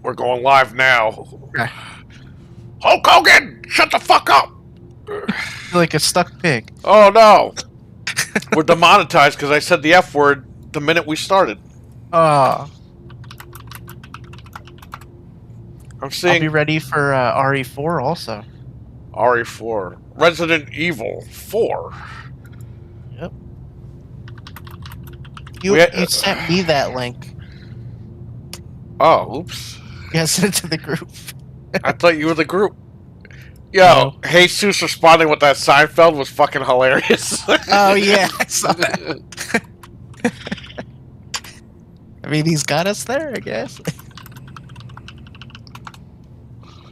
We're going live now. Okay. Hulk Hogan, shut the fuck up! Like a stuck pig. Oh no, we're demonetized because I said the F word the minute we started. Oh, I'm I'll seeing be ready for RE4 also. RE4, Resident Evil 4. Yep. We You had- you sent me that link. Oh, oops. Yeah, sent it to the group. I thought you were the group. Yo, No. Jesus responding with that Seinfeld was fucking hilarious. Oh yeah, I saw that. I mean, he's got us there, I guess.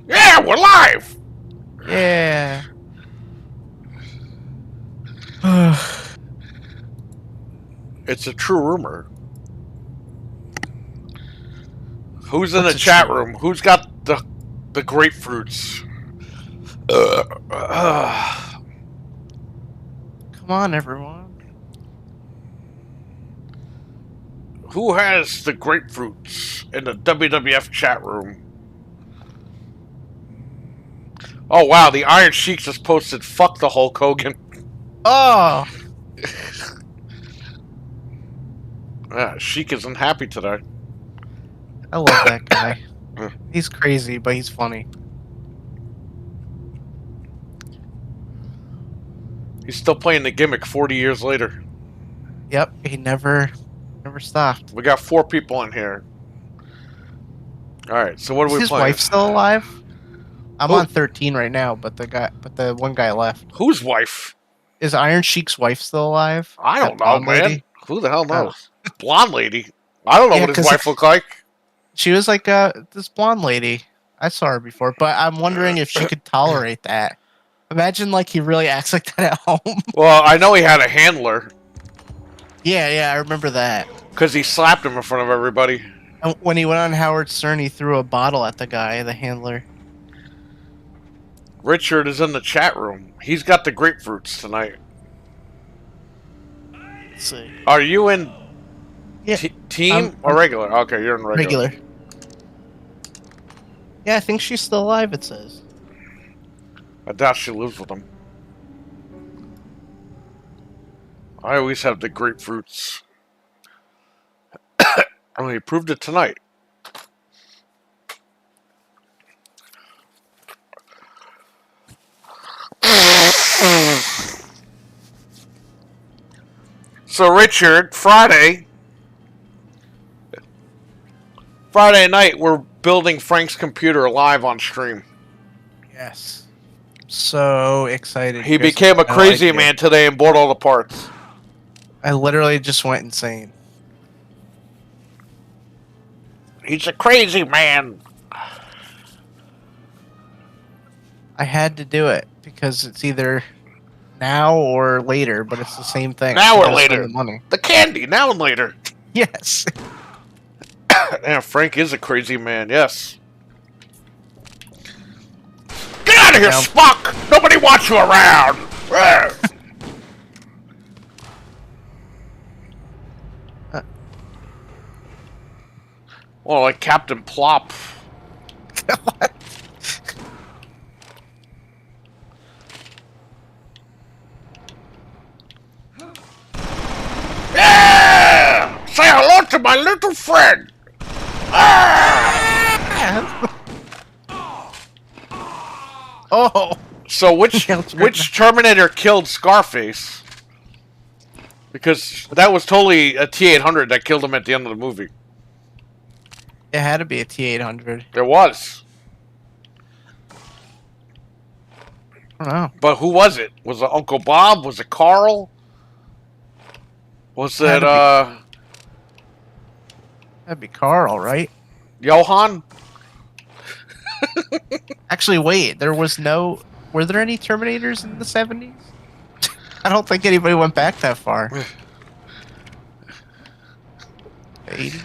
Yeah, we're live. Yeah. It's a true rumor. Who's in What's the a chat true room? Who's got the grapefruits? Come on, everyone. Who has the grapefruits in the WWF chat room? Oh wow, the Iron Sheik just posted "fuck the Hulk Hogan." Oh, Sheik isn't happy today. I love that guy. He's crazy, but he's funny. He's still playing the gimmick 40 years later. Yep, he never stopped. We got 4 people in here. All right, so what are Is we his playing? wife still alive? I'm Who? on 13 right now, but the one guy left. Whose wife? Is Iron Sheik's wife still alive? I don't That know, blonde man. lady? Who the hell knows? Blonde lady. I don't know Yeah, what his 'cause wife looked like. She was like this blonde lady. I saw her before, but I'm wondering if she could tolerate that. Imagine like he really acts like that at home. Well, I know he had a handler Yeah, I remember that. because he slapped him in front of everybody. And when he went on Howard Stern, he threw a bottle at the guy, the handler. Richard is in the chat room. He's got the grapefruits tonight. Let's see. Are you in Yeah, team or regular? Okay, you're in regular. regular. Yeah, I think she's still alive, it says. I doubt she lives with him. I always have the grapefruits. Oh, he proved it tonight. So, Richard, Friday night, we're building Frank's computer live on stream. Yes. So excited. He You guys became a have no crazy idea. man today and bought all the parts. I literally just went insane. He's a crazy man. I had to do it because it's either now or later, but it's the same thing. Now I or gotta spend later. the money. The candy, now and later. Yes. Yeah, Frank is a crazy man, yes. Get out of here, Now- Spock! Nobody wants you around! Well, like Captain Plop. What? Yeah! Say hello to my little friend! Oh, So which Yeah, let's go which Terminator killed Scarface? Because that was totally a T-800 that killed him at the end of the movie. it had to be a T-800. There was. I don't know. But who was it? Was it Uncle Bob? Was it Carl? Was Had it to That'd be Carl, right? Johan? Actually, wait. Were there any Terminators in the 70s? I don't think anybody went back that far. 80s?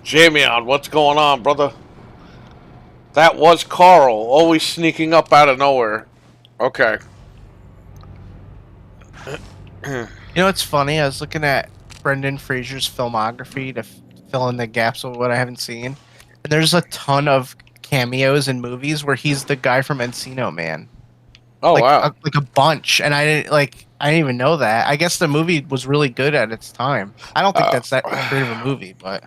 Jamion, what's going on, brother? That was Carl, always sneaking up out of nowhere. Okay. You know what's funny? I was looking at Brendan Fraser's filmography to fill in the gaps of what I haven't seen. And there's a ton of cameos in movies where he's the guy from Encino Man. Oh Like wow. like a bunch, and I didn't even know that. I guess the movie was really good at its time. I don't think that's that great of a movie, but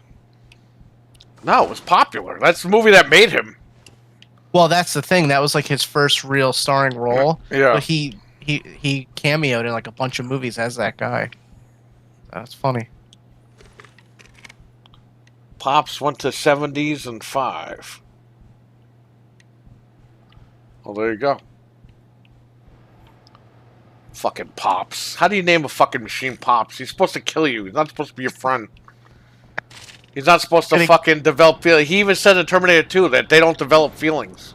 No, it was popular. That's the movie that made him. well, that's the thing. That was like his first real starring role. Yeah. But he cameoed in like a bunch of movies as that guy. That's funny. Pops went to 70s and 5. Well, there you go. Fucking Pops. How do you name a fucking machine Pops? He's supposed to kill you. He's not supposed to be your friend. He's not supposed to fucking develop feelings. He even said in Terminator 2 that they don't develop feelings.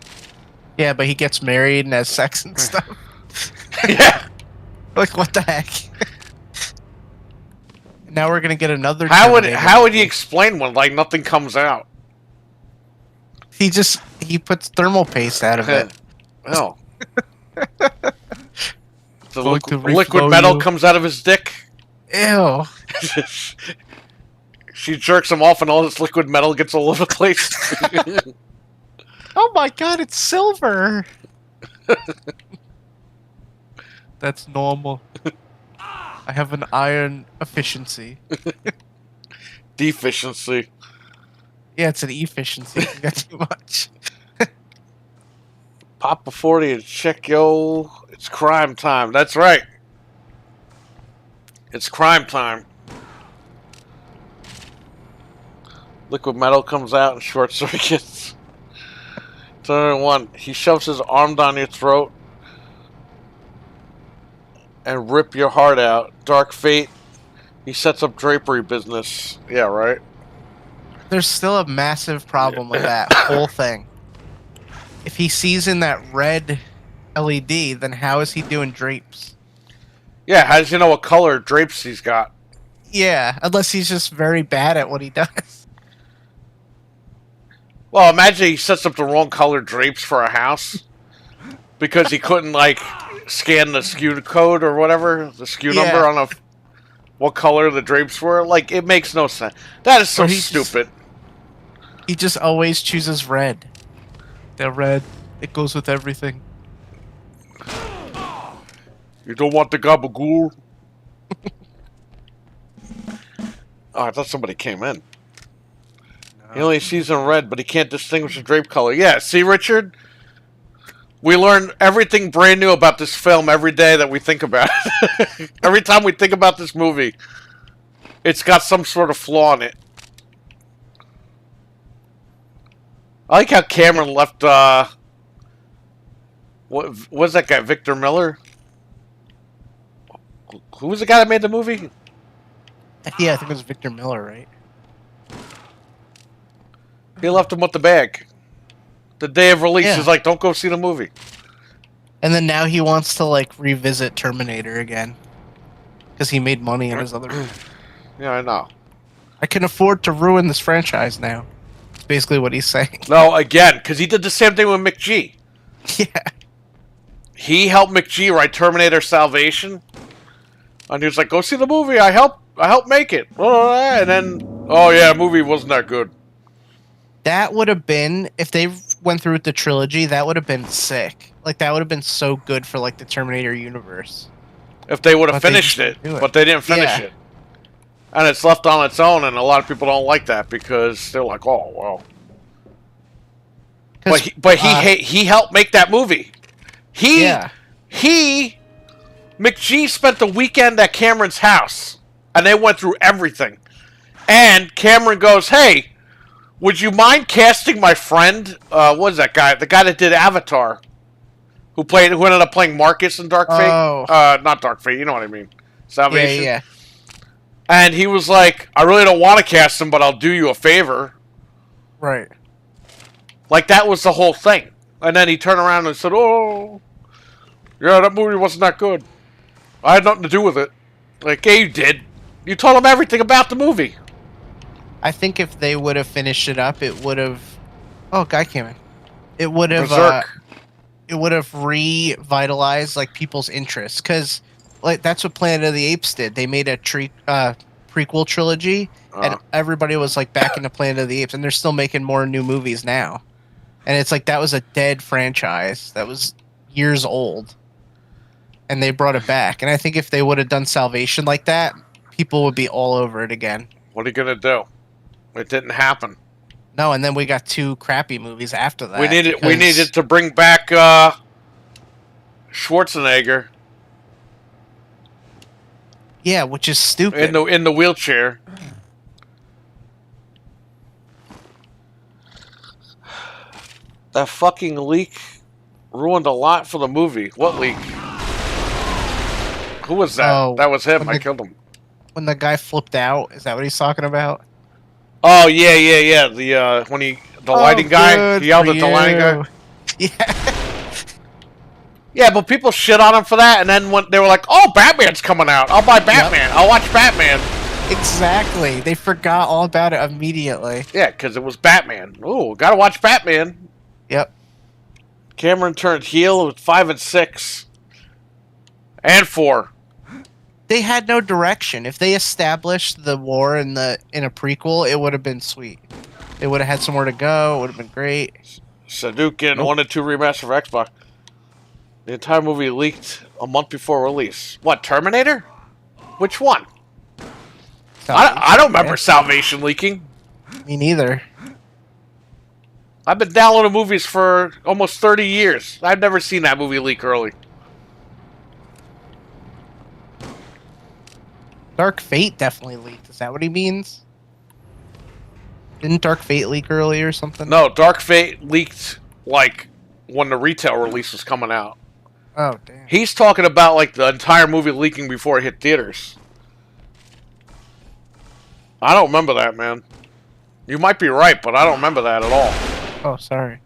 Yeah, but he gets married and has sex and stuff. Yeah. Like, what the heck? Now we're gonna get another. How would Terminator he explain when like nothing comes out? He puts thermal paste out of it. Oh. The Going to liquid reflow metal you. comes out of his dick. Ew. She jerks him off and all this liquid metal gets all over the place. Oh my god, it's silver. That's normal. I have an iron efficiency. Deficiency. Yeah, it's an efficiency. You got too much. Pop a 40 and check, yo. It's crime time. That's right. It's crime time. Liquid metal comes out and short circuits. Turn one. He shoves his arm down your throat and rip your heart out. Dark Fate. He sets up drapery business. Yeah, right? There's still a massive problem with that whole thing. If he sees in that red LED, then how is he doing drapes? Yeah, how does he know what color drapes he's got? Yeah, unless he's just very bad at what he does. Well, imagine he sets up the wrong color drapes for a house because he couldn't, like, scan the SKU code or whatever, the SKU Yeah. number on what color the drapes were. Like, it makes no sense. That is so Or he just- stupid. He just always chooses red. They're red. It goes with everything. You don't want the gabagool? Oh, I thought somebody came in. He only sees in red, but he can't distinguish the drape color. Yeah, see, Richard? We learn everything brand new about this film every day that we think about it. Every time we think about this movie, it's got some sort of flaw in it. I like how Cameron left, what was that guy, Victor Miller? Who was the guy that made the movie? Yeah, I think it was Victor Miller, right? He left him with the bag. The day of release, Yeah. he's like, don't go see the movie. And then now he wants to like revisit Terminator again because he made money in his other. Yeah, I know. I can afford to ruin this franchise now. That's basically what he's saying. No, again, because he did the same thing with McG. Yeah. He helped McG write Terminator Salvation. And he was like, go see the movie. I helped make it. And then, oh yeah, the movie wasn't that good. That would have been, if they went through with the trilogy, that would have been sick. Like, that would have been so good for, like, the Terminator universe. If they would have But they finished just it. didn't do it. But they didn't finish Yeah. it. And it's left on its own, and a lot of people don't like that because they're like, oh, well. But he helped make that movie. Yeah. McG spent the weekend at Cameron's house, and they went through everything. And Cameron goes, hey, would you mind casting my friend? What is that guy? The guy that did Avatar, who ended up playing Marcus in Dark Fate. Oh. Not Dark Fate. You know what I mean? Salvation. Yeah. And he was like, I really don't want to cast him, but I'll do you a favor. Right. Like, that was the whole thing. And then he turned around and said, oh, yeah, that movie wasn't that good. I had nothing to do with it. Like, yeah, you did. You told him everything about the movie. I think if they would have finished it up, it would have. Oh, guy came in. It would have. Berserk. It would have revitalized like people's interest because, like, that's what Planet of the Apes did. They made a prequel prequel trilogy, and everybody was like back into Planet of the Apes, and they're still making more new movies now. And it's like that was a dead franchise that was years old, and they brought it back. And I think if they would have done Salvation like that, people would be all over it again. What are you gonna do? It didn't happen. No, and then we got 2 crappy movies after that. We needed to bring back Schwarzenegger. Yeah, which is stupid. In the wheelchair. That fucking leak ruined a lot for the movie. What leak? Who was that? Oh, that was him. I killed him. When the guy flipped out, is that what he's talking about? Oh yeah. The when the lighting guy, he yelled at the lighting guy. Yeah. Yeah, but people shit on him for that, and then when they were like, "Oh, Batman's coming out. I'll buy Batman. I'll watch Batman." Exactly. They forgot all about it immediately. Yeah, because it was Batman. Ooh, gotta watch Batman. Yep. Cameron turned heel with 5 and 6. And 4. They had no direction. If they established the war in a prequel, it would have been sweet. They would have had somewhere to go. It would have been great. Hadouken 1 and 2 remaster for Xbox. The entire movie leaked a month before release. What, Terminator? Which one? I don't remember Salvation leaking. Me neither. I've been downloading movies for almost 30 years. I've never seen that movie leak early. Dark Fate definitely leaked. Is that what he means? Didn't Dark Fate leak early or something? No, Dark Fate leaked, like, when the retail release was coming out. Oh, damn. He's talking about, like, the entire movie leaking before it hit theaters. I don't remember that, man. You might be right, but I don't remember that at all. Oh, sorry.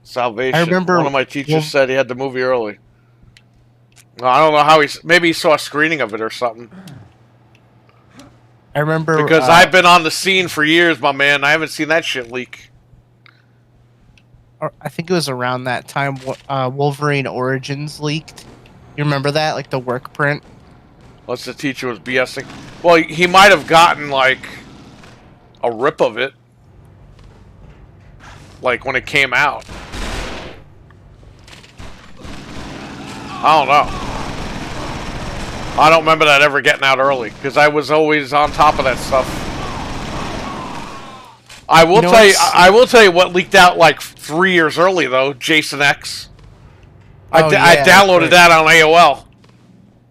Salvation. I remember one of my teachers said he had the movie early. I don't know how maybe he saw a screening of it or something. I remember because I've been on the scene for years, my man. I haven't seen that shit leak. I think it was around that time Wolverine Origins leaked. You remember that, like the work print? Unless the teacher was BSing. Well, he might have gotten like a rip of it, like when it came out. I don't know. I don't remember that ever getting out early because I was always on top of that stuff. I will tell you. I will tell you what leaked out like 3 years early though. Jason X. I downloaded that on AOL.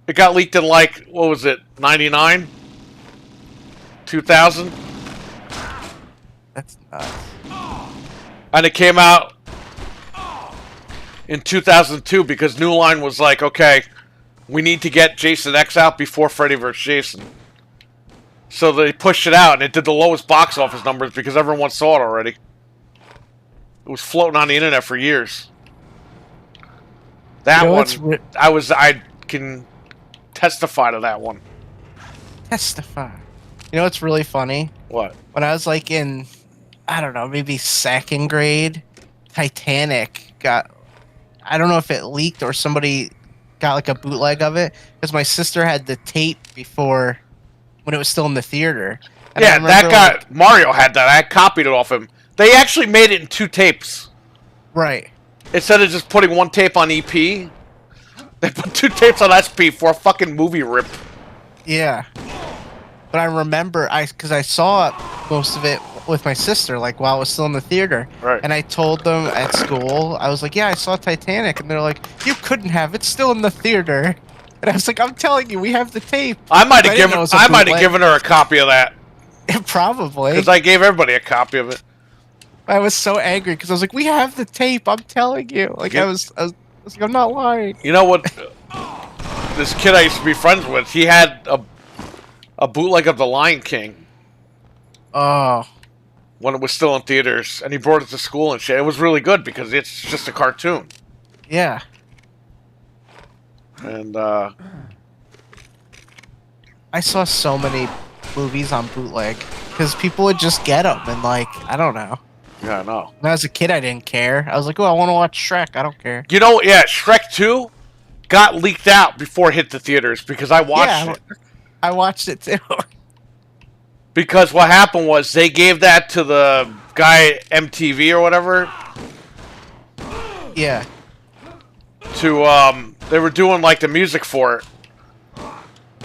It got leaked in like what was it? 99, 2000. That's nuts. And it came out in 2002 because New Line was like, okay, we need to get Jason X out before Freddy vs. Jason. So they pushed it out, and it did the lowest box office numbers because everyone saw it already. It was floating on the internet for years. That one, I can testify to that one. Testify. You know what's really funny? What? When I was like in, I don't know, maybe second grade, Titanic got, I don't know if it leaked or somebody got like a bootleg of it, because my sister had the tape before, when it was still in the theater. And yeah, that guy, like, Mario had that. I copied it off him. They actually made it in 2 tapes. Right. Instead of just putting 1 tape on EP, they put 2 tapes on SP for a fucking movie rip. Yeah. But I remember, because I saw most of it with my sister, like, while it was still in the theater. Right. And I told them at school, I was like, yeah, I saw Titanic. And they're like, you couldn't have. It's still in the theater. And I was like, I'm telling you, we have the tape. I might have given her a copy of that. Probably. Because I gave everybody a copy of it. I was so angry because I was like, we have the tape. I'm telling you. Like, I was like, I'm not lying. You know what? This kid I used to be friends with, he had a bootleg of The Lion King. Oh. When it was still in theaters. And he brought it to school and shit. It was really good because it's just a cartoon. Yeah. And, I saw so many movies on bootleg because people would just get them and, like, I don't know. Yeah, I know. When I was a kid, I didn't care. I was like, oh, I want to watch Shrek. I don't care. You know, yeah, Shrek 2 got leaked out before it hit the theaters because I watched it. I watched it too. Because what happened was they gave that to the guy MTV or whatever. Yeah. They were doing like the music for it.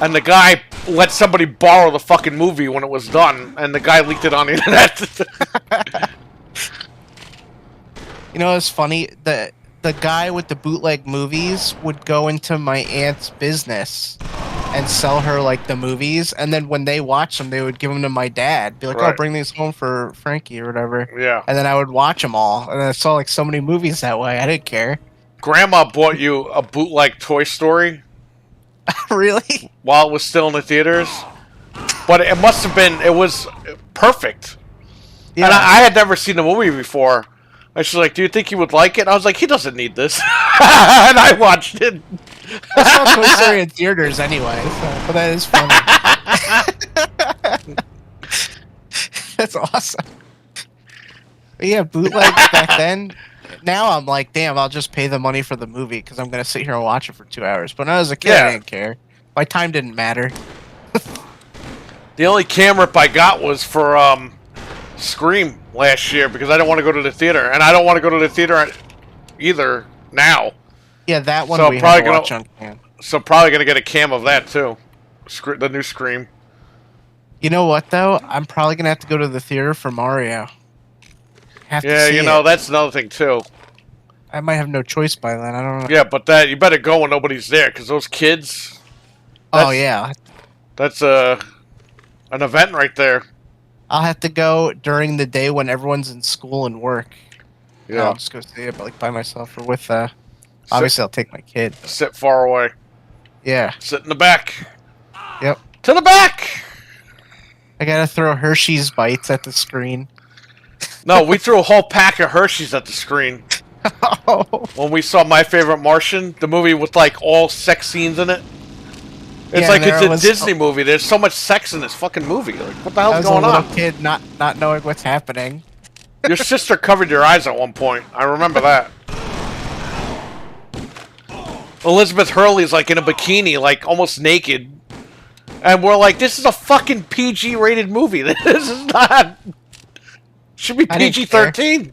And the guy let somebody borrow the fucking movie when it was done, and the guy leaked it on the internet. You know what's funny? The guy with the bootleg movies would go into my aunt's business and sell her like the movies, and then when they watch them, they would give them to my dad. Be like, Right. "Oh, bring these home for Frankie or whatever." Yeah. And then I would watch them all, and I saw like so many movies that way. I didn't care. Grandma bought you a bootleg Toy Story Really? while it was still in the theaters. But it must have been, it was perfect. Yeah. And I had never seen the movie before. And she's like, do you think he would like it? And I was like, he doesn't need this. And I watched it. I saw Toy Story in theaters anyway, so, but that is funny. That's awesome. But yeah, bootlegs back then. Now I'm like, damn, I'll just pay the money for the movie because I'm gonna sit here and watch it for 2 hours. But when I was a kid, Yeah. I didn't care. My time didn't matter. The only camera I got was for Scream last year because I didn't want to go to the theater. And I don't want to go to the theater either now. Yeah, that one So we probably had to watch on cam. So probably going to get a cam of that too. The new Scream. You know what though? I'm probably gonna have to go to the theater for Mario. Have to Yeah, see you know, it. that's another thing too. I might have no choice by then. I don't know. Yeah, but that you better go when nobody's there because those kids. Oh yeah, That's an event right there. I'll have to go during the day when everyone's in school and work. Yeah. I'll just go see it, but like by myself or with. Obviously, I'll take my kid. Sit far away. Yeah. Sit in the back. Yep. To the back. I gotta throw Hershey's bites at the screen. No, we threw a whole pack of Hershey's at the screen Oh. when we saw My Favorite Martian, the movie with like all sex scenes in it. It's Yeah, like there it's a was- Disney movie. There's so much sex in this fucking movie. Like, what the I hell's was going a little on? kid, not knowing what's happening. Your sister covered your eyes at one point. I remember that. Elizabeth Hurley's like in a bikini, like almost naked. And we're like, this is a fucking PG rated movie. This is not. Should be I didn't PG 13.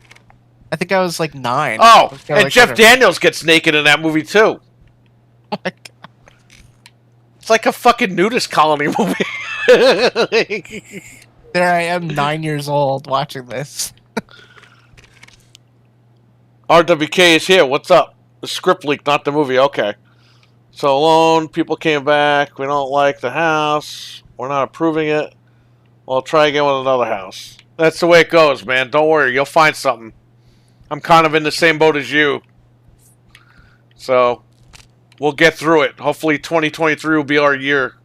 I think I was like 9. Oh, I was kinda and like, Jeff whatever. Daniels gets naked in that movie too. Oh my God. It's like a fucking nudist colony movie. There I am, 9 years old, watching this. RWK is here. What's up? The script leak, not the movie. Okay. So alone, people came back. We don't like the house. We're not approving it. Well, try again with another house. That's the way it goes, man. Don't worry. You'll find something. I'm kind of in the same boat as you. So, we'll get through it. Hopefully 2023 will be our year.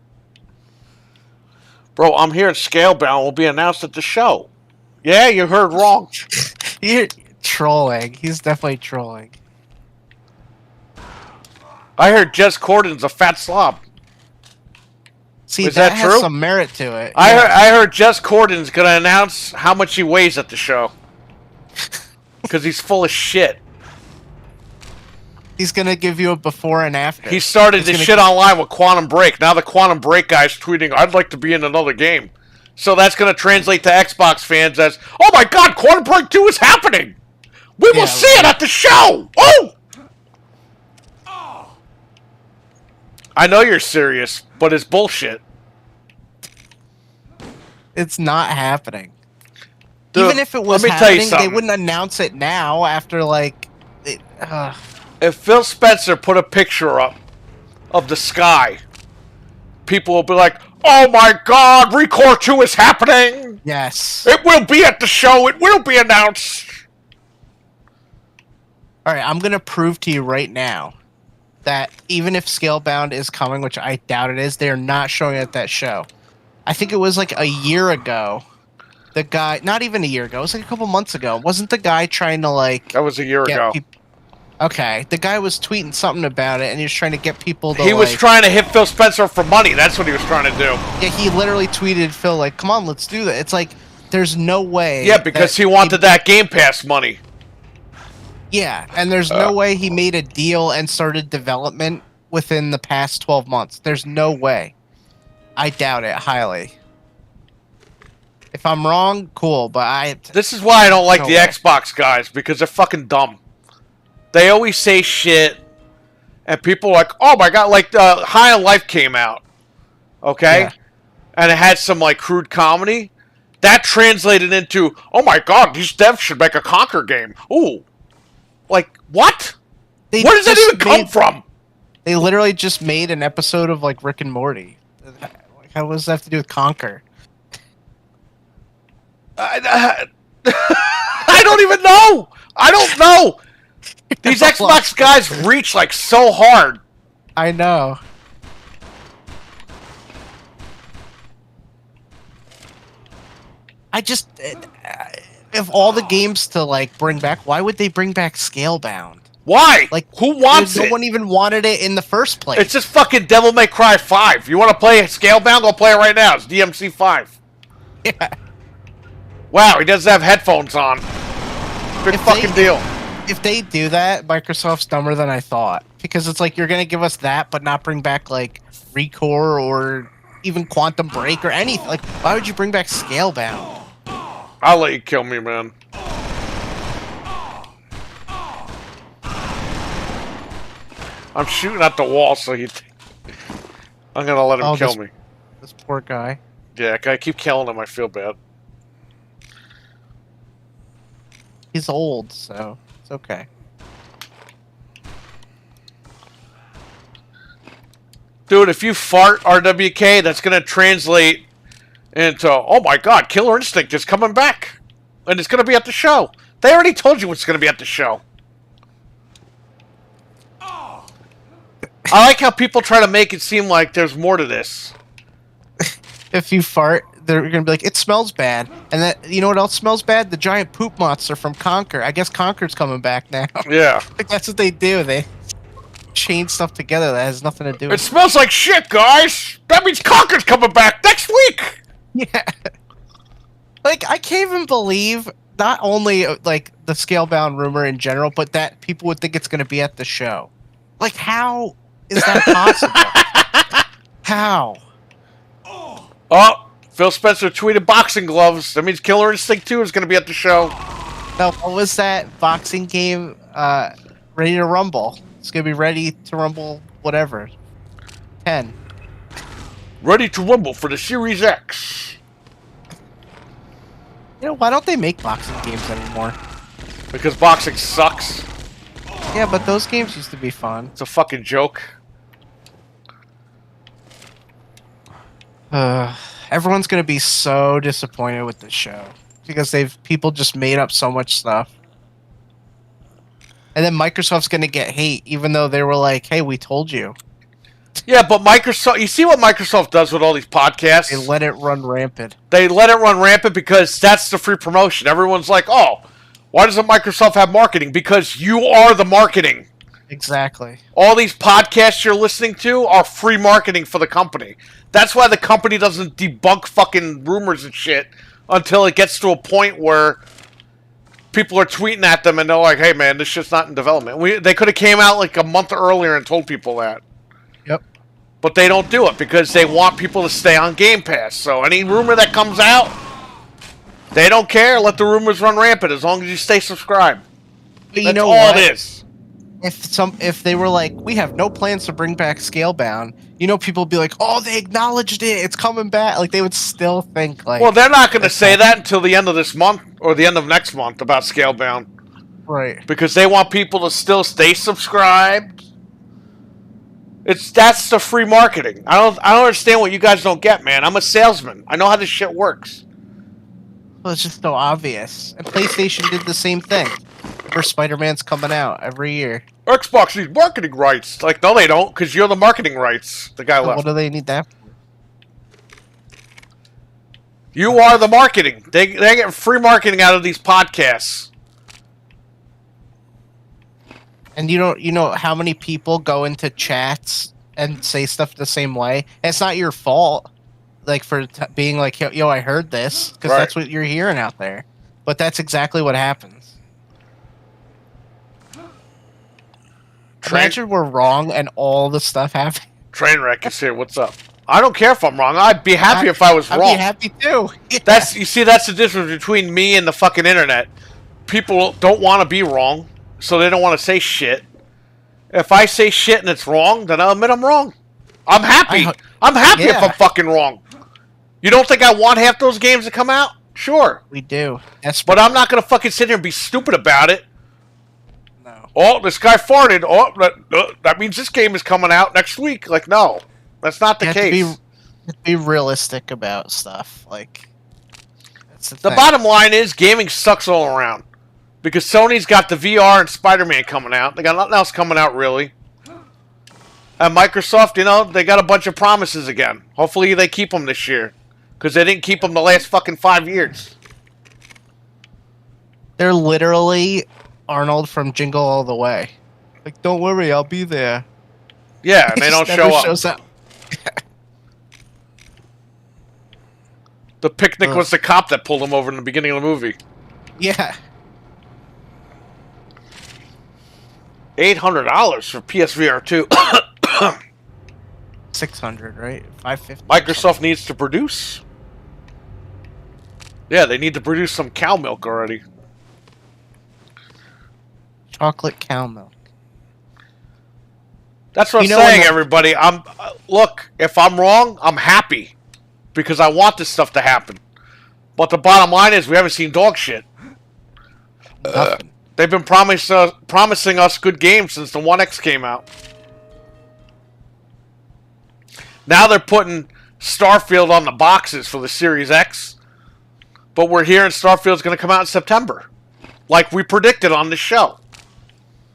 Bro, I'm here at Scalebound. Will be announced at the show. Yeah, you heard wrong. You're trolling. He's definitely trolling. I heard Jez Corden's a fat slob. See, Is that that has true? some merit to it. I heard Jez Corden's gonna announce how much he weighs at the show. Because he's full of shit. He's gonna give you a before and after. He started He's this gonna- shit online with Quantum Break. Now the Quantum Break guy's tweeting, I'd like to be in another game. So that's gonna translate to Xbox fans as, oh my god, Quantum Break 2 is happening! We will Yeah, see it at the show! Oh! I know you're serious, but it's bullshit. It's not happening. Dude, Even if it was let me tell you happening, they something. wouldn't announce it now after like. If Phil Spencer put a picture up of the sky, people will be like, oh my god, Recore 2 is happening! Yes. It will be at the show, it will be announced! All right, I'm gonna prove to you right now that even if Scalebound is coming, which I doubt it is, they're not showing it at that show. I think it was like a year ago. The guy, not even a year ago, it was like a couple months ago. Wasn't the guy trying to like That was a year ago. Okay, the guy was tweeting something about it, and he was trying to get people to. He was like- trying to hit Phil Spencer for money, that's what he was trying to do. Yeah, he literally tweeted Phil like, "Come on, let's do that." It's like there's no way. Yeah, because that he wanted that Game Pass money. Yeah, and there's no way he made a deal and started development within the past 12 months. There's no way. I doubt it highly. If I'm wrong, cool, but This is why I don't like No the way. Xbox guys, because they're fucking dumb. They always say shit, and people are like, oh my god, like High on Life came out, okay? Yeah. And it had some like crude comedy. That translated into, oh my god, these devs should make a Conquer game. Ooh. Like, what? They Where does that just even come made- from? They literally just made an episode of like Rick and Morty. How does that have to do with Conquer? I don't even know. I don't know. These Xbox guys reach like so hard. I know. I just if all the games to like bring back, why would they bring back Scalebound? Why? Like, who wants no it? one even wanted it in the first place. It's just fucking Devil May Cry 5. You want to play Scalebound? Go play it right now. It's DMC 5. Yeah. Wow, he doesn't have headphones on. Big If fucking they- deal. If they do that, Microsoft's dumber than I thought. Because it's like you're gonna give us that, but not bring back like Recore or even Quantum Break or anything. Like, why would you bring back Scalebound? I'll let you kill me, man. I'm shooting at the wall, so I'm gonna let him Oh, kill this- me. This poor guy. Yeah, I keep killing him. I feel bad. He's old, so it's okay. Dude, if you fart RWK, that's gonna translate into, oh my god, Killer Instinct is coming back. And it's gonna be at the show. They already told you what's gonna be at the show. I like how people try to make it seem like there's more to this. If you fart, they're gonna be like, it smells bad. And that, you know what else smells bad? The giant poop monster from Conquer. I guess Conquer's coming back now. Yeah. Like, that's what they do. They chain stuff together that has nothing to do It with smells like shit, guys! That means Conker's coming back next week! Yeah. Like, I can't even believe not only like the Scalebound rumor in general, but that people would think it's going to be at the show. Like, how is that possible? How? Oh, Phil Spencer tweeted boxing gloves. That means Killer Instinct 2 is going to be at the show. Now, what was that boxing game? Ready to Rumble. It's going to be Ready to Rumble, whatever. 10. Ready to rumble for the Series X. You know, why don't they make boxing games anymore? Because boxing sucks. Yeah, but those games used to be fun. It's a fucking joke. Everyone's gonna be so disappointed with the show because people just made up so much stuff, and then Microsoft's gonna get hate even though they were like, "Hey, we told you." Yeah, but Microsoft, you see what Microsoft does with all these podcasts? They let it run rampant. They let it run rampant because that's the free promotion. Everyone's like, oh, why doesn't Microsoft have marketing? Because you are the marketing. Exactly. All these podcasts you're listening to are free marketing for the company. That's why the company doesn't debunk fucking rumors and shit until it gets to a point where people are tweeting at them and they're like, hey man, this shit's not in development. They could have came out like a month earlier and told people that. Yep. But they don't do it because they want people to stay on Game Pass. So any rumor that comes out, they don't care. Let the rumors run rampant as long as you stay subscribed. But you That's know all what? it is. If they were like, we have no plans to bring back Scalebound, you know, people would be like, oh, they acknowledged it, it's coming back. Like, they would still think like, Well, they're not going to say that until the end of this month or the end of next month about Scalebound. right. Because they want people to still stay subscribed. That's the free marketing. I don't understand what you guys don't get, man. I'm a salesman. I know how this shit works. Well, it's just so obvious. And PlayStation did the same thing. Where Spider-Man's coming out every year. Xbox needs marketing rights. Like, no, they don't, because you're the marketing rights. The guy So left. what do they need that for? You are the marketing. They get free marketing out of these podcasts. And you know how many people go into chats and say stuff the same way? And it's not your fault, like for being like, yo, I heard this, because Right. that's what you're hearing out there. But that's exactly what happens. Imagine we're wrong and all the stuff happens. Trainwreck is here. What's up? I don't care if I'm wrong. I'd be happy if I was I'd wrong. be happy too. Yeah. That's the difference between me and the fucking internet. People don't want to be wrong, so they don't want to say shit. If I say shit and it's wrong, then I'll admit I'm wrong. I'm happy. I'm happy if I'm fucking wrong. You don't think I want half those games to come out? Sure. We do. But I'm not going to fucking sit here and be stupid about it. No. Oh, this guy farted. Oh, that means this game is coming out next week. Like, no. That's not the case. Be realistic about stuff. Like, that's the bottom line is gaming sucks all around. Because Sony's got the VR and Spider-Man coming out. They got nothing else coming out, really. And Microsoft, you know, they got a bunch of promises again. Hopefully they keep them this year. Because they didn't keep them the last fucking 5 years. They're literally Arnold from Jingle All the Way. Like, don't worry, I'll be there. Yeah, and they don't show up. Shows up. The picnic was the cop that pulled him over in the beginning of the movie. Yeah. $800 for PSVR 2. 600, right? 550. Microsoft needs to produce. Yeah, they need to produce some cow milk already. Chocolate cow milk. That's what I'm saying, everybody. Look, if I'm wrong, I'm happy. Because I want this stuff to happen. But the bottom line is we haven't seen dog shit. They've been promising us good games since the 1X came out. Now they're putting Starfield on the boxes for the Series X. But we're hearing Starfield's going to come out in September. Like we predicted on the show.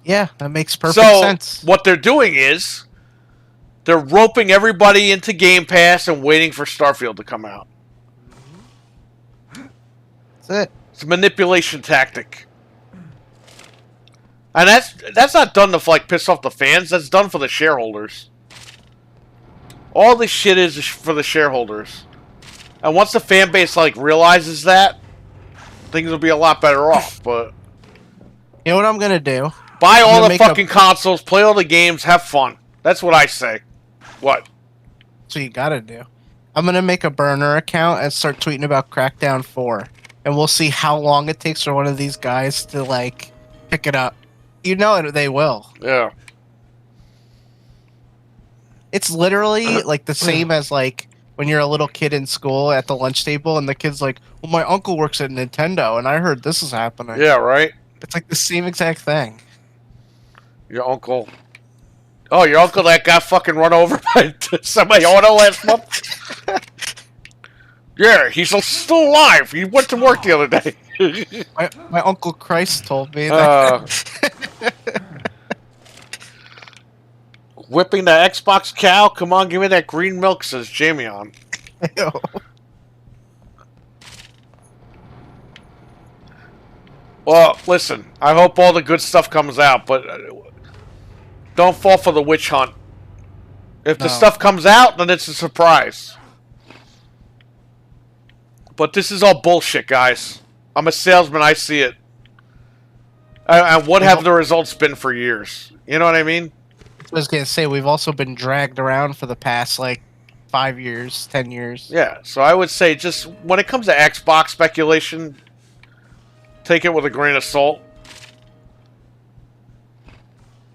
Yeah, that makes perfect sense. So, what they're doing is they're roping everybody into Game Pass and waiting for Starfield to come out. That's it. It's a manipulation tactic. And that's not done to like piss off the fans. That's done for the shareholders. All this shit is for the shareholders. And once the fan base like realizes that, things will be a lot better off. But you know what I'm gonna do? Buy all the fucking consoles, play all the games, have fun. That's what I say. What? That's what you gotta do. I'm gonna make a burner account and start tweeting about Crackdown 4. And we'll see how long it takes for one of these guys to, like, pick it up. You know they will. Yeah. It's literally, like, the same as, like, when you're a little kid in school at the lunch table and the kid's like, well, my uncle works at Nintendo and I heard this is happening. Yeah, right? It's like the same exact thing. Your uncle... Oh, your uncle that got fucking run over by somebody auto last month? Yeah, he's still alive. He went to work the other day. my Uncle Christ told me that. Whipping the Xbox cow? Come on, give me that green milk, says Jamie on. Well, listen, I hope all the good stuff comes out, but... don't fall for the witch hunt. If the stuff comes out, then it's a surprise. But this is all bullshit, guys. I'm a salesman, I see it. And what have the results been for years? You know what I mean? I was going to say, we've also been dragged around for the past, like, 5 years, 10 years. Yeah, so I would say just, when it comes to Xbox speculation, take it with a grain of salt.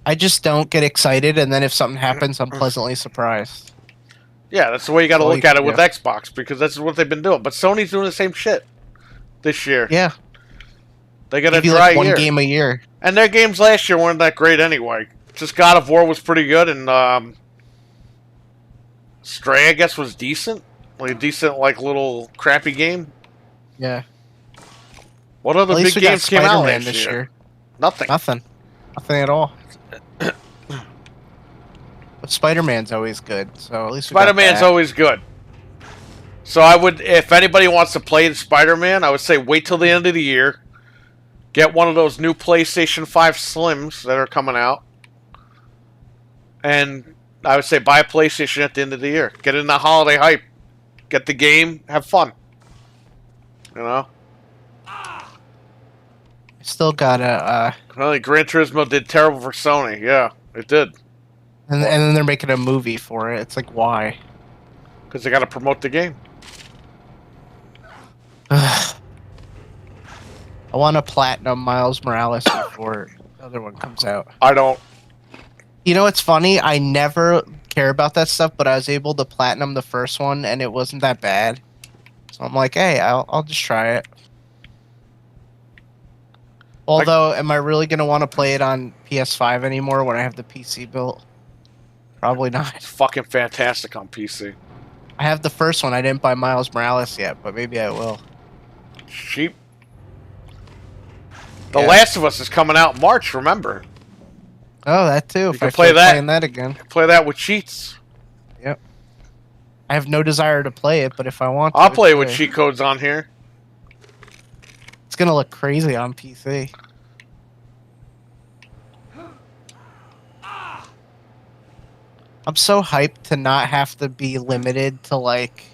I just don't get excited, and then if something happens, I'm pleasantly surprised. Yeah, that's the way you got to look at it with Xbox, because that's what they've been doing. But Sony's doing the same shit this year. Yeah. They got a dry like year. one game a year. And their games last year weren't that great anyway. Just God of War was pretty good, and Stray, I guess, was decent. Like a decent, like, little crappy game. Yeah. What other big games came out last year? Nothing. Nothing at all. But Spider-Man's always good, so at least Spider-Man's always good. So I would, if anybody wants to play Spider-Man, I would say wait till the end of the year. Get one of those new PlayStation 5 Slims that are coming out. And I would say buy a PlayStation at the end of the year. Get in the holiday hype. Get the game. Have fun. You know? Still gotta, Well, Gran Turismo did terrible for Sony. Yeah, it did. And then they're making a movie for it. It's like, why? Because they got to promote the game. I want to platinum Miles Morales before the other one comes out. I don't. You know what's funny? I never care about that stuff, but I was able to platinum the first one, and it wasn't that bad. So I'm like, hey, I'll just try it. Although, am I really going to want to play it on PS5 anymore when I have the PC built? Probably not. It's fucking fantastic on PC. I have the first one. I didn't buy Miles Morales yet, but maybe I will. Cheap. The Last of Us is coming out in March, remember? Oh, that too. You can play that. Playing that again. Play that with cheats. Yep. I have no desire to play it, but if I want to... I'll play it with cheat codes on here. It's going to look crazy on PC. I'm so hyped to not have to be limited to, like,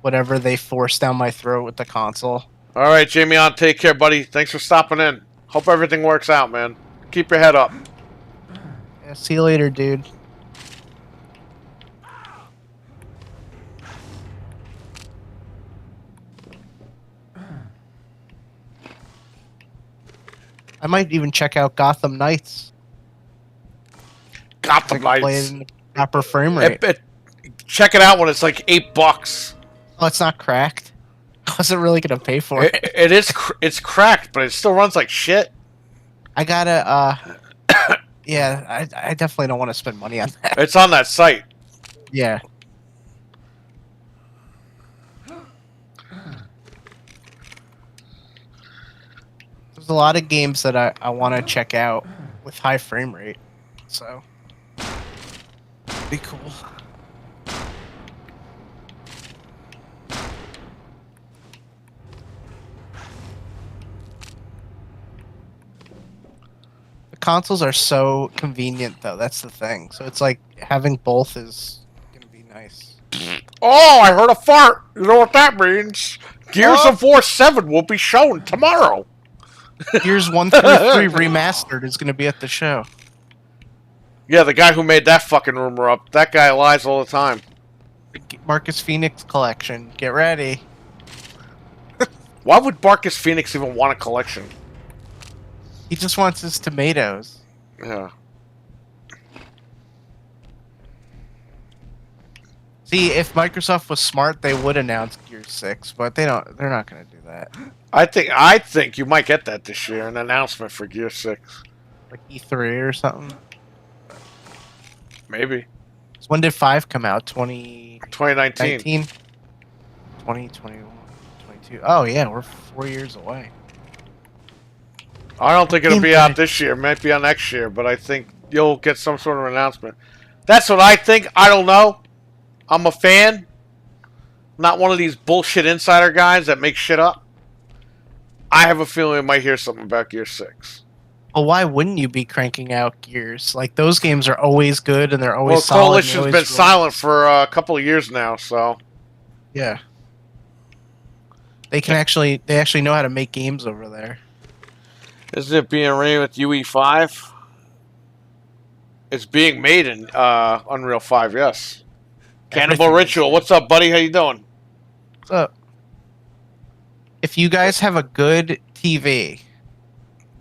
whatever they force down my throat with the console. All right, Jamie, on. Take care, buddy. Thanks for stopping in. Hope everything works out, man. Keep your head up. Yeah, see you later, dude. I might even check out Gotham Knights. Gotham Play it Knights. in the proper frame rate. Check it out when it's like $8. Oh, it's not cracked. I wasn't really gonna pay for it. It's cracked, but it still runs like shit. I gotta. Yeah, I definitely don't want to spend money on that. It's on that site. Yeah. There's a lot of games that I want to check out with high frame rate, so be cool. The consoles are so convenient, though. That's the thing. So it's like having both is gonna be nice. Oh, I heard a fart. You know what that means? Gears of War 7 will be shown tomorrow. Gears 1 through 3 remastered is gonna be at the show. Yeah, the guy who made that fucking rumor up. That guy lies all the time. Marcus Phoenix collection. Get ready. Why would Marcus Phoenix even want a collection? He just wants his tomatoes. Yeah. See, if Microsoft was smart, they would announce Gears 6, but they don't. They're not going to do that. I think you might get that this year, an announcement for Gear 6. Like E3 or something. Maybe. So when did 5 come out? 2019? 2021, 22. Oh yeah, we're 4 years away. I don't think it'll be out this year. It might be out next year, but I think you'll get some sort of announcement. That's what I think. I don't know. I'm a fan. Not one of these bullshit insider guys that make shit up. I have a feeling we might hear something about Gear 6. Well, why wouldn't you be cranking out Gears? Like, those games are always good and they're always Well, solid. Coalition's been silent for a couple of years now, so... Yeah. They actually know how to make games over there. Isn't it being ran with UE5? It's being made in Unreal 5, yes. Cannibal Ritual, what's up, buddy? How you doing? What's up? If you guys have a good TV,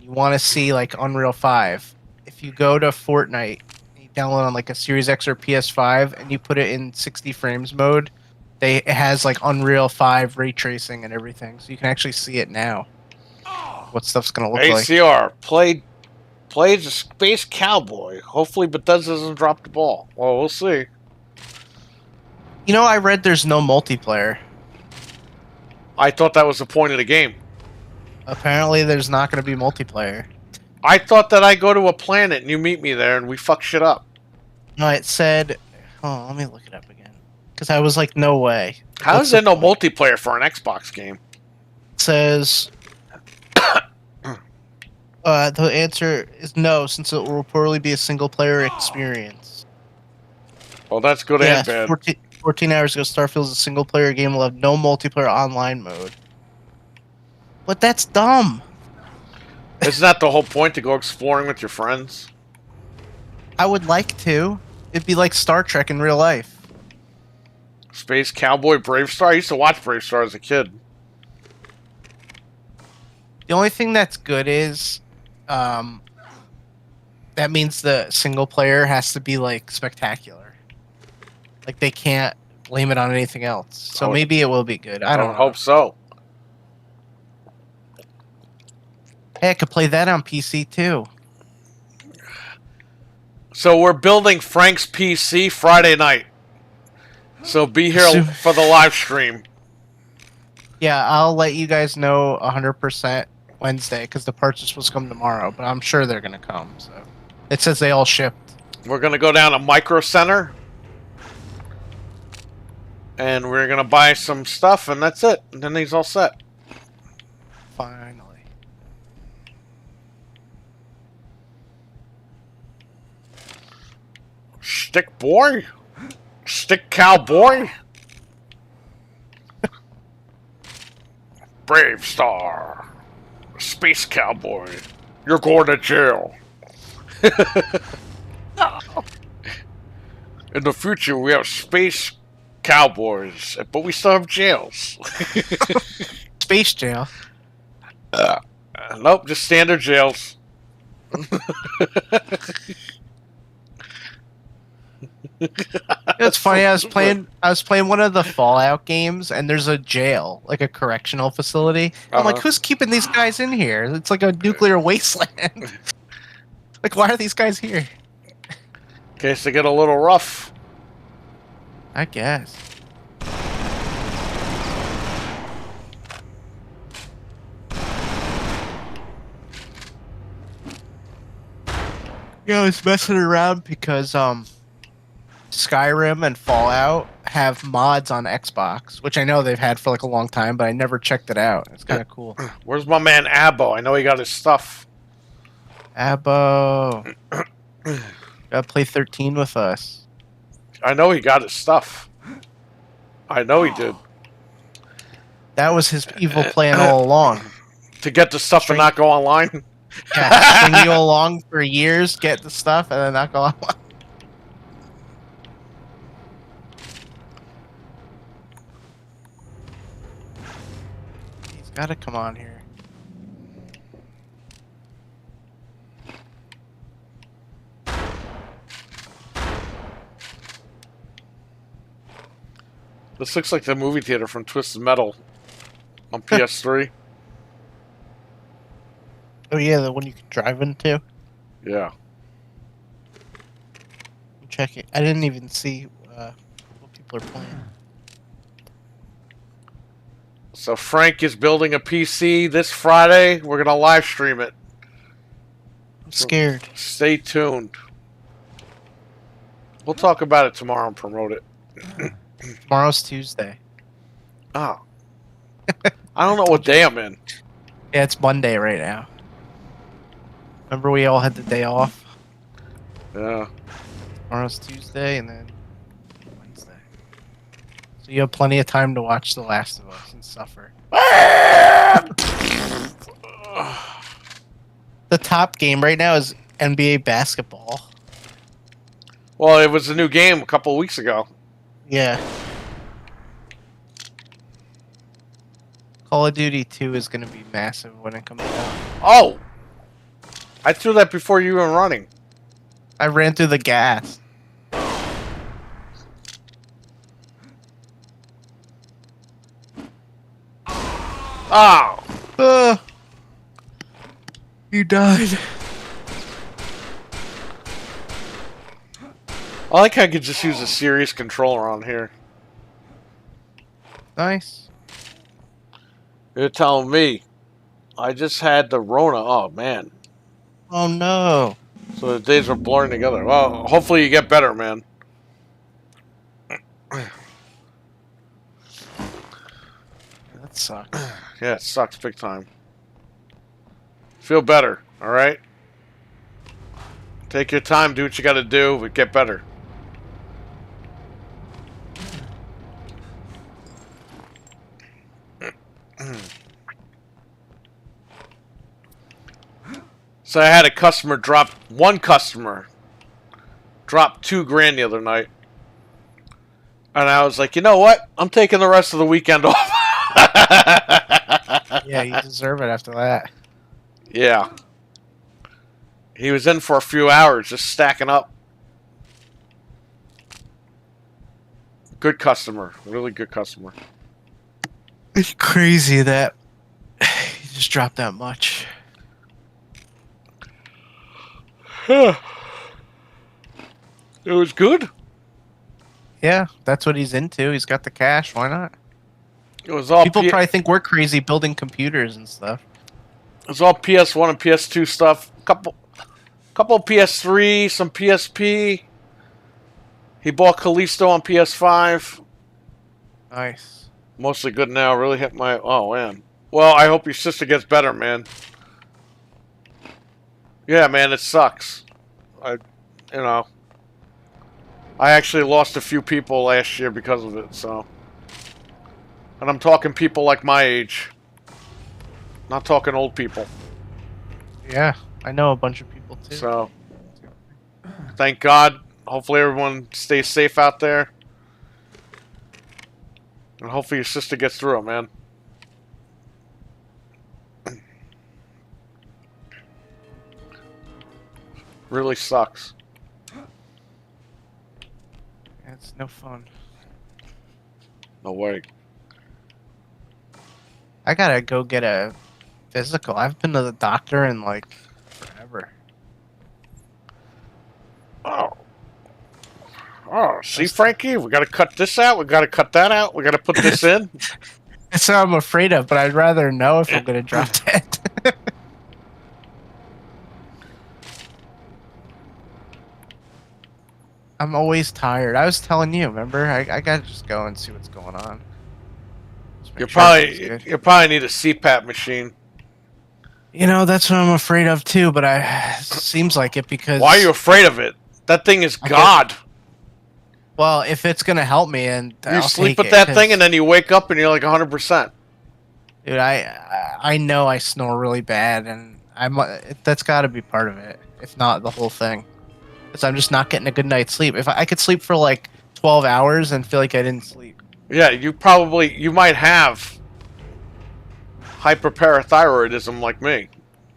you want to see like Unreal 5, if you go to Fortnite, you download on like a Series X or PS5, and you put it in 60 frames mode, it has like Unreal 5 ray tracing and everything, so you can actually see it now. What stuff's gonna look like. ACR, play as a space cowboy. Hopefully Bethesda doesn't drop the ball. Well, we'll see. You know, I read there's no multiplayer. I thought that was the point of the game. Apparently there's not going to be multiplayer. I thought that I go to a planet and you meet me there and we fuck shit up. No, it said... Oh, let me look it up again. Because I was like, no way. How is there no multiplayer for an Xbox game? It says... the answer is no, since it will reportedly be a single-player experience. Well, that's good and bad. 14 hours ago, Starfield is a single-player game. Will have no multiplayer online mode. But that's dumb. Isn't that the whole point, to go exploring with your friends? I would like to. It'd be like Star Trek in real life. Space Cowboy Bravestar. I used to watch Bravestar as a kid. The only thing that's good is, that means the single player has to be like spectacular. Like they can't blame it on anything else. So maybe it will be good. I don't know. Hope so. Hey, I could play that on PC too. So we're building Frank's PC Friday night. So be here for the live stream. Yeah, I'll let you guys know 100% Wednesday because the parts are supposed to come tomorrow, but I'm sure they're gonna come. So it says they all shipped. We're gonna go down to Micro Center, and we're gonna buy some stuff, and that's it. And then he's all set. Finally. Stick boy, stick cowboy, Bravestar, Space Cowboy. You're going to jail. In the future, we have space cowboys, but we still have jails. Space jail. Nope, just standard jails. It's funny. I was playing one of the Fallout games, and there's a jail, like a correctional facility. I'm like, who's keeping these guys in here? It's like a nuclear wasteland. Like, why are these guys here? In case they get a little rough. I guess. Yeah, I was messing around because Skyrim and Fallout have mods on Xbox, which I know they've had for like a long time, but I never checked it out. It's kind of cool. Where's my man Abbo? I know he got his stuff. Abbo. Gotta play 13 with us. I know he got his stuff. I know he did. That was his evil plan all along. To get the stuff and not go online? Yeah, string you along for years, get the stuff, and then not go online. He's gotta come on here. This looks like the movie theater from Twisted Metal on PS3. Oh yeah, the one you can drive into? Yeah. Check it. I didn't even see what people are playing. So Frank is building a PC this Friday. We're going to live stream it. I'm scared. Stay tuned. We'll talk about it tomorrow and promote it. Tomorrow's Tuesday. Oh. I don't know what day I'm in. Yeah, it's Monday right now. Remember we all had the day off? Yeah. Tomorrow's Tuesday and then Wednesday. So you have plenty of time to watch The Last of Us and suffer. The top game right now is NBA basketball. Well, it was a new game a couple of weeks ago. Yeah. Call of Duty 2 is going to be massive when it comes out. Oh! I threw that before you were running. I ran through the gas. Oh! You died. I like how I could just use a serious controller on here. Nice. You're telling me. I just had the Rona. Oh, man. Oh no. So the days are blurring together. Well, hopefully you get better, man. That sucks. Yeah, it sucks big time. Feel better, alright? Take your time, do what you gotta do, but get better. So I had a customer drop, one customer dropped $2,000 the other night. And I was like, you know what? I'm taking the rest of the weekend off. Yeah, you deserve it after that. Yeah. He was in for a few hours just stacking up. Good customer. Really good customer. It's crazy that he just dropped that much. It was good. Yeah, that's what he's into. He's got the cash. Why not? It was all People probably think we're crazy building computers and stuff. It was all PS1 and PS2 stuff. Couple PS3, some PSP. He bought Callisto on PS5. Nice. Mostly good now. Really hit my... Oh, man. Well, I hope your sister gets better, man. Yeah, man, it sucks. I actually lost a few people last year because of it, so... And I'm talking people like my age. Not talking old people. Yeah, I know a bunch of people too. So, thank God. Hopefully everyone stays safe out there. And hopefully your sister gets through it, man. Really sucks. It's no fun. No way. I gotta go get a physical. I've been to the doctor in like forever. Oh. Oh, see, Frankie? We gotta cut this out. We gotta cut that out. We gotta put this in. That's what I'm afraid of, but I'd rather know if I'm gonna drop dead. I'm always tired. I was telling you, remember? I gotta just go and see what's going on. You probably need a CPAP machine. You know, that's what I'm afraid of too, but seems like it because... Why are you afraid of it? That thing is God. Well, if it's gonna help me, and you sleep with that thing, and then you wake up and you're like 100%. Dude, I know I snore really bad, and that's got to be part of it, if not the whole thing. Because I'm just not getting a good night's sleep. If I could sleep for like 12 hours and feel like I didn't sleep. Yeah, you might have hyperparathyroidism like me.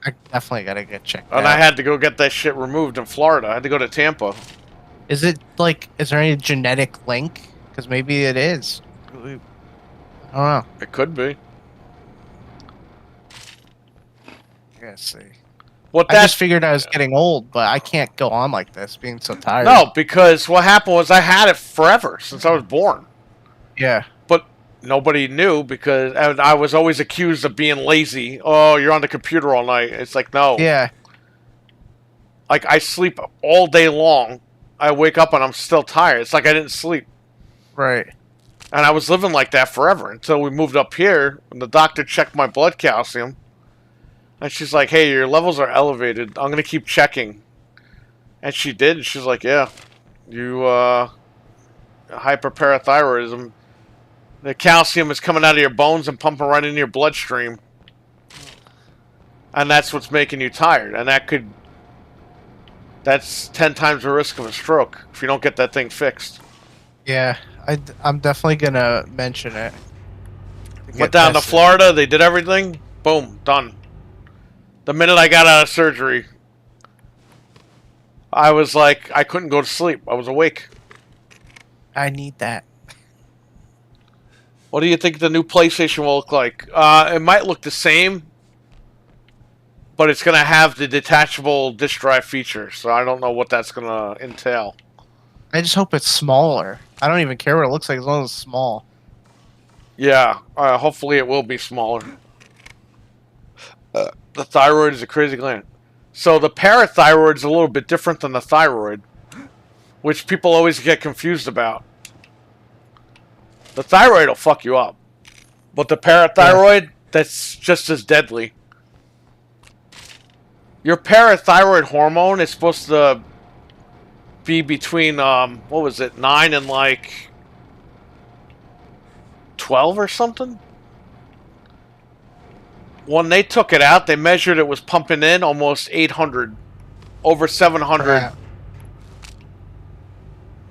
I definitely gotta get checked out. And I had to go get that shit removed in Florida. I had to go to Tampa. Is there any genetic link? Because maybe it is. I don't know. It could be. I gotta see. I just figured I was getting old, but I can't go on like this, being so tired. No, because what happened was I had it forever, since I was born. Yeah. But nobody knew, because I was always accused of being lazy. Oh, you're on the computer all night. It's like, no. Yeah. Like, I sleep all day long. I wake up and I'm still tired. It's like I didn't sleep. Right. And I was living like that forever until we moved up here, and the doctor checked my blood calcium. And she's like, hey, your levels are elevated. I'm going to keep checking. And she did. And she's like, yeah, you, hyperparathyroidism. The calcium is coming out of your bones and pumping right into your bloodstream. And that's what's making you tired. And that's 10 times the risk of a stroke if you don't get that thing fixed. Yeah, I'm definitely going to mention it. Went down to Florida. They did everything. Boom. Done. The minute I got out of surgery, I was like, I couldn't go to sleep. I was awake. I need that. What do you think the new PlayStation will look like? It might look the same, but it's going to have the detachable disk drive feature, so I don't know what that's going to entail. I just hope it's smaller. I don't even care what it looks like as long as it's small. Yeah, hopefully it will be smaller. The thyroid is a crazy gland. So the parathyroid is a little bit different than the thyroid, which people always get confused about. The thyroid will fuck you up, but the parathyroid, that's just as deadly. Your parathyroid hormone is supposed to be between, what was it, 9 and like 12 or something? When they took it out, they measured it was pumping in almost 800, over 700.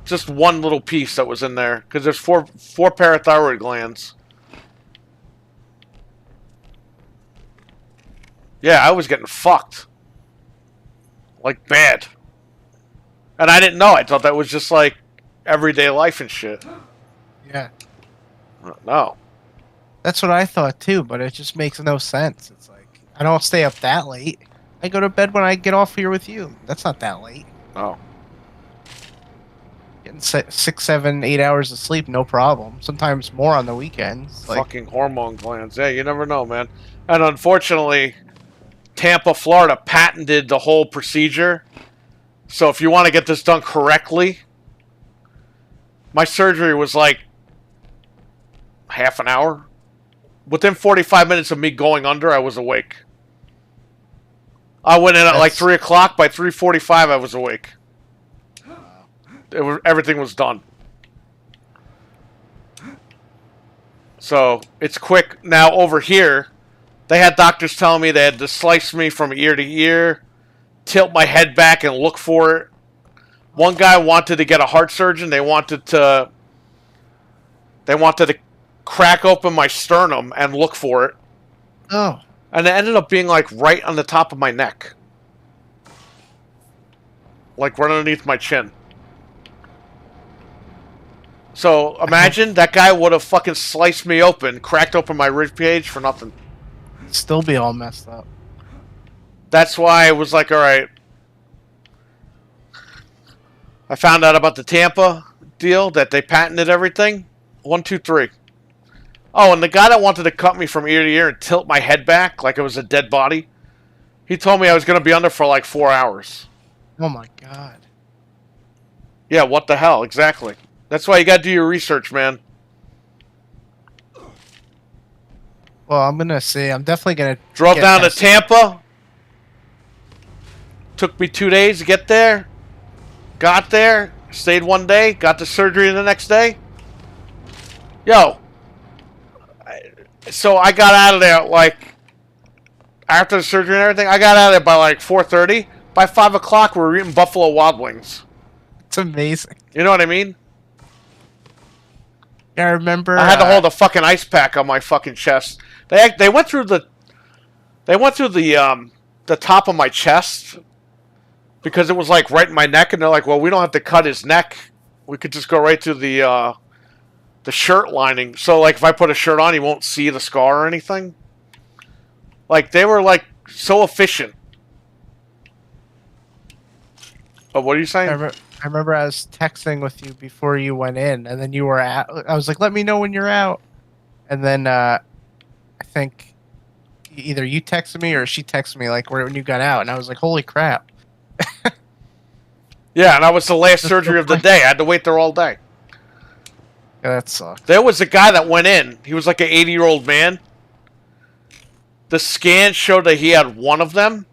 just one little piece that was in there because there's four parathyroid glands. Yeah, I was getting fucked. Like, bad. And I didn't know. I thought that was just, like, everyday life and shit. Yeah. No. That's what I thought, too, but it just makes no sense. It's like, I don't stay up that late. I go to bed when I get off here with you. That's not that late. Oh. Getting 6, 7, 8 hours of sleep, no problem. Sometimes more on the weekends. Like, Fucking hormone glands. Yeah, you never know, man. And unfortunately, Tampa, Florida patented the whole procedure. So if you want to get this done correctly, my surgery was like half an hour. Within 45 minutes of me going under, I was awake. I went in at like 3 o'clock. By 3:45, I was awake. Everything was done. So it's quick. Now over here, they had doctors telling me they had to slice me from ear to ear, tilt my head back and look for it. One guy wanted to get a heart surgeon. They wanted to crack open my sternum and look for it. oh, And it ended up being like right on the top of my neck. Like right underneath my chin. So imagine that guy would have fucking sliced me open, cracked open my rib cage for nothing. still be all messed up. That's why I was like, alright. I found out about the Tampa deal, that they patented everything. 1, 2, 3. Oh, and the guy that wanted to cut me from ear to ear and tilt my head back like it was a dead body, he told me I was going to be under for like 4 hours. Oh my god. Yeah, what the hell? Exactly. That's why you got to do your research, man. Well, I'm gonna see. I'm definitely gonna Drove get down to tested. Tampa. Took me 2 days to get there. Got there. Stayed 1 day. Got the surgery the next day. Yo. So I got out of there like after the surgery and everything. I got out of there by like 4:30. By 5 o'clock, we were eating Buffalo Wild Wings. It's amazing. You know what I mean? Yeah, I remember. I had to hold a fucking ice pack on my fucking chest. They went through the top of my chest because it was like right in my neck, and they're like, well, we don't have to cut his neck. We could just go right through the shirt lining. So like if I put a shirt on, you won't see the scar or anything. Like they were like so efficient. But what are you saying? I remember I was texting with you before you went in, and then you were out. I was like, "Let me know when you're out." And then I think either you texted me or she texted me like when you got out, and I was like, "Holy crap!" Yeah, and I was the last surgery of the day. I had to wait there all day. Yeah, that sucks. There was a guy that went in. He was like an 80-year-old man. The scan showed that he had one of them.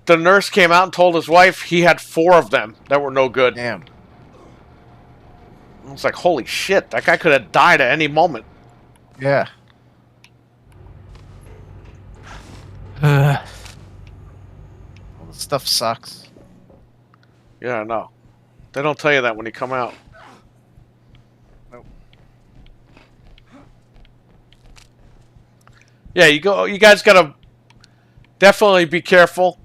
The nurse came out and told his wife he had 4 of them that were no good. Damn. I was like, holy shit, that guy could have died at any moment. Yeah. All this stuff sucks. Yeah, I know. They don't tell you that when you come out. Nope. Yeah, you guys gotta definitely be careful.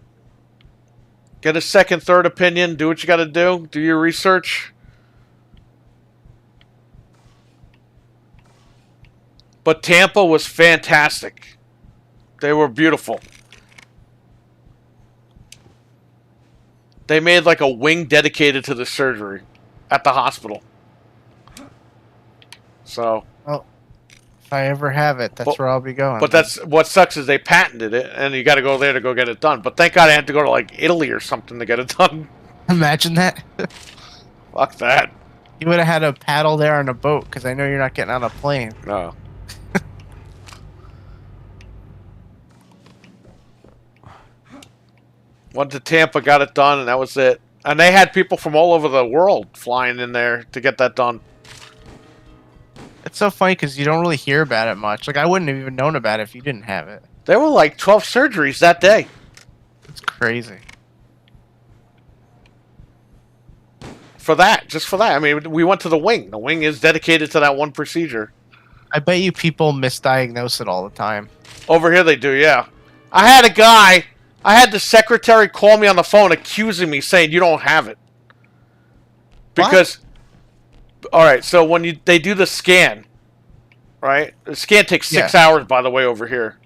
Get a second, third opinion. Do what you gotta do. Do your research. But Tampa was fantastic. They were beautiful. They made like a wing dedicated to the surgery at the hospital. So, Well, if I ever have it, that's where I'll be going. but that's what sucks is they patented it, and you got to go there to go get it done. But thank God I had to go to like Italy or something to get it done. Imagine that. Fuck that. You would have had to paddle there on a boat because I know you're not getting on a plane. No. Went to Tampa, got it done, and that was it. And they had people from all over the world flying in there to get that done. It's so funny because you don't really hear about it much. Like I wouldn't have even known about it if you didn't have it. There were like 12 surgeries that day. It's crazy. for that, just for that. I mean, we went to the wing. The wing is dedicated to that one procedure. I bet you people misdiagnose it all the time. Over here they do, yeah. I had the secretary call me on the phone accusing me, saying you don't have it. Because, alright, so when they do the scan, right? The scan takes 6 hours, by the way, over here.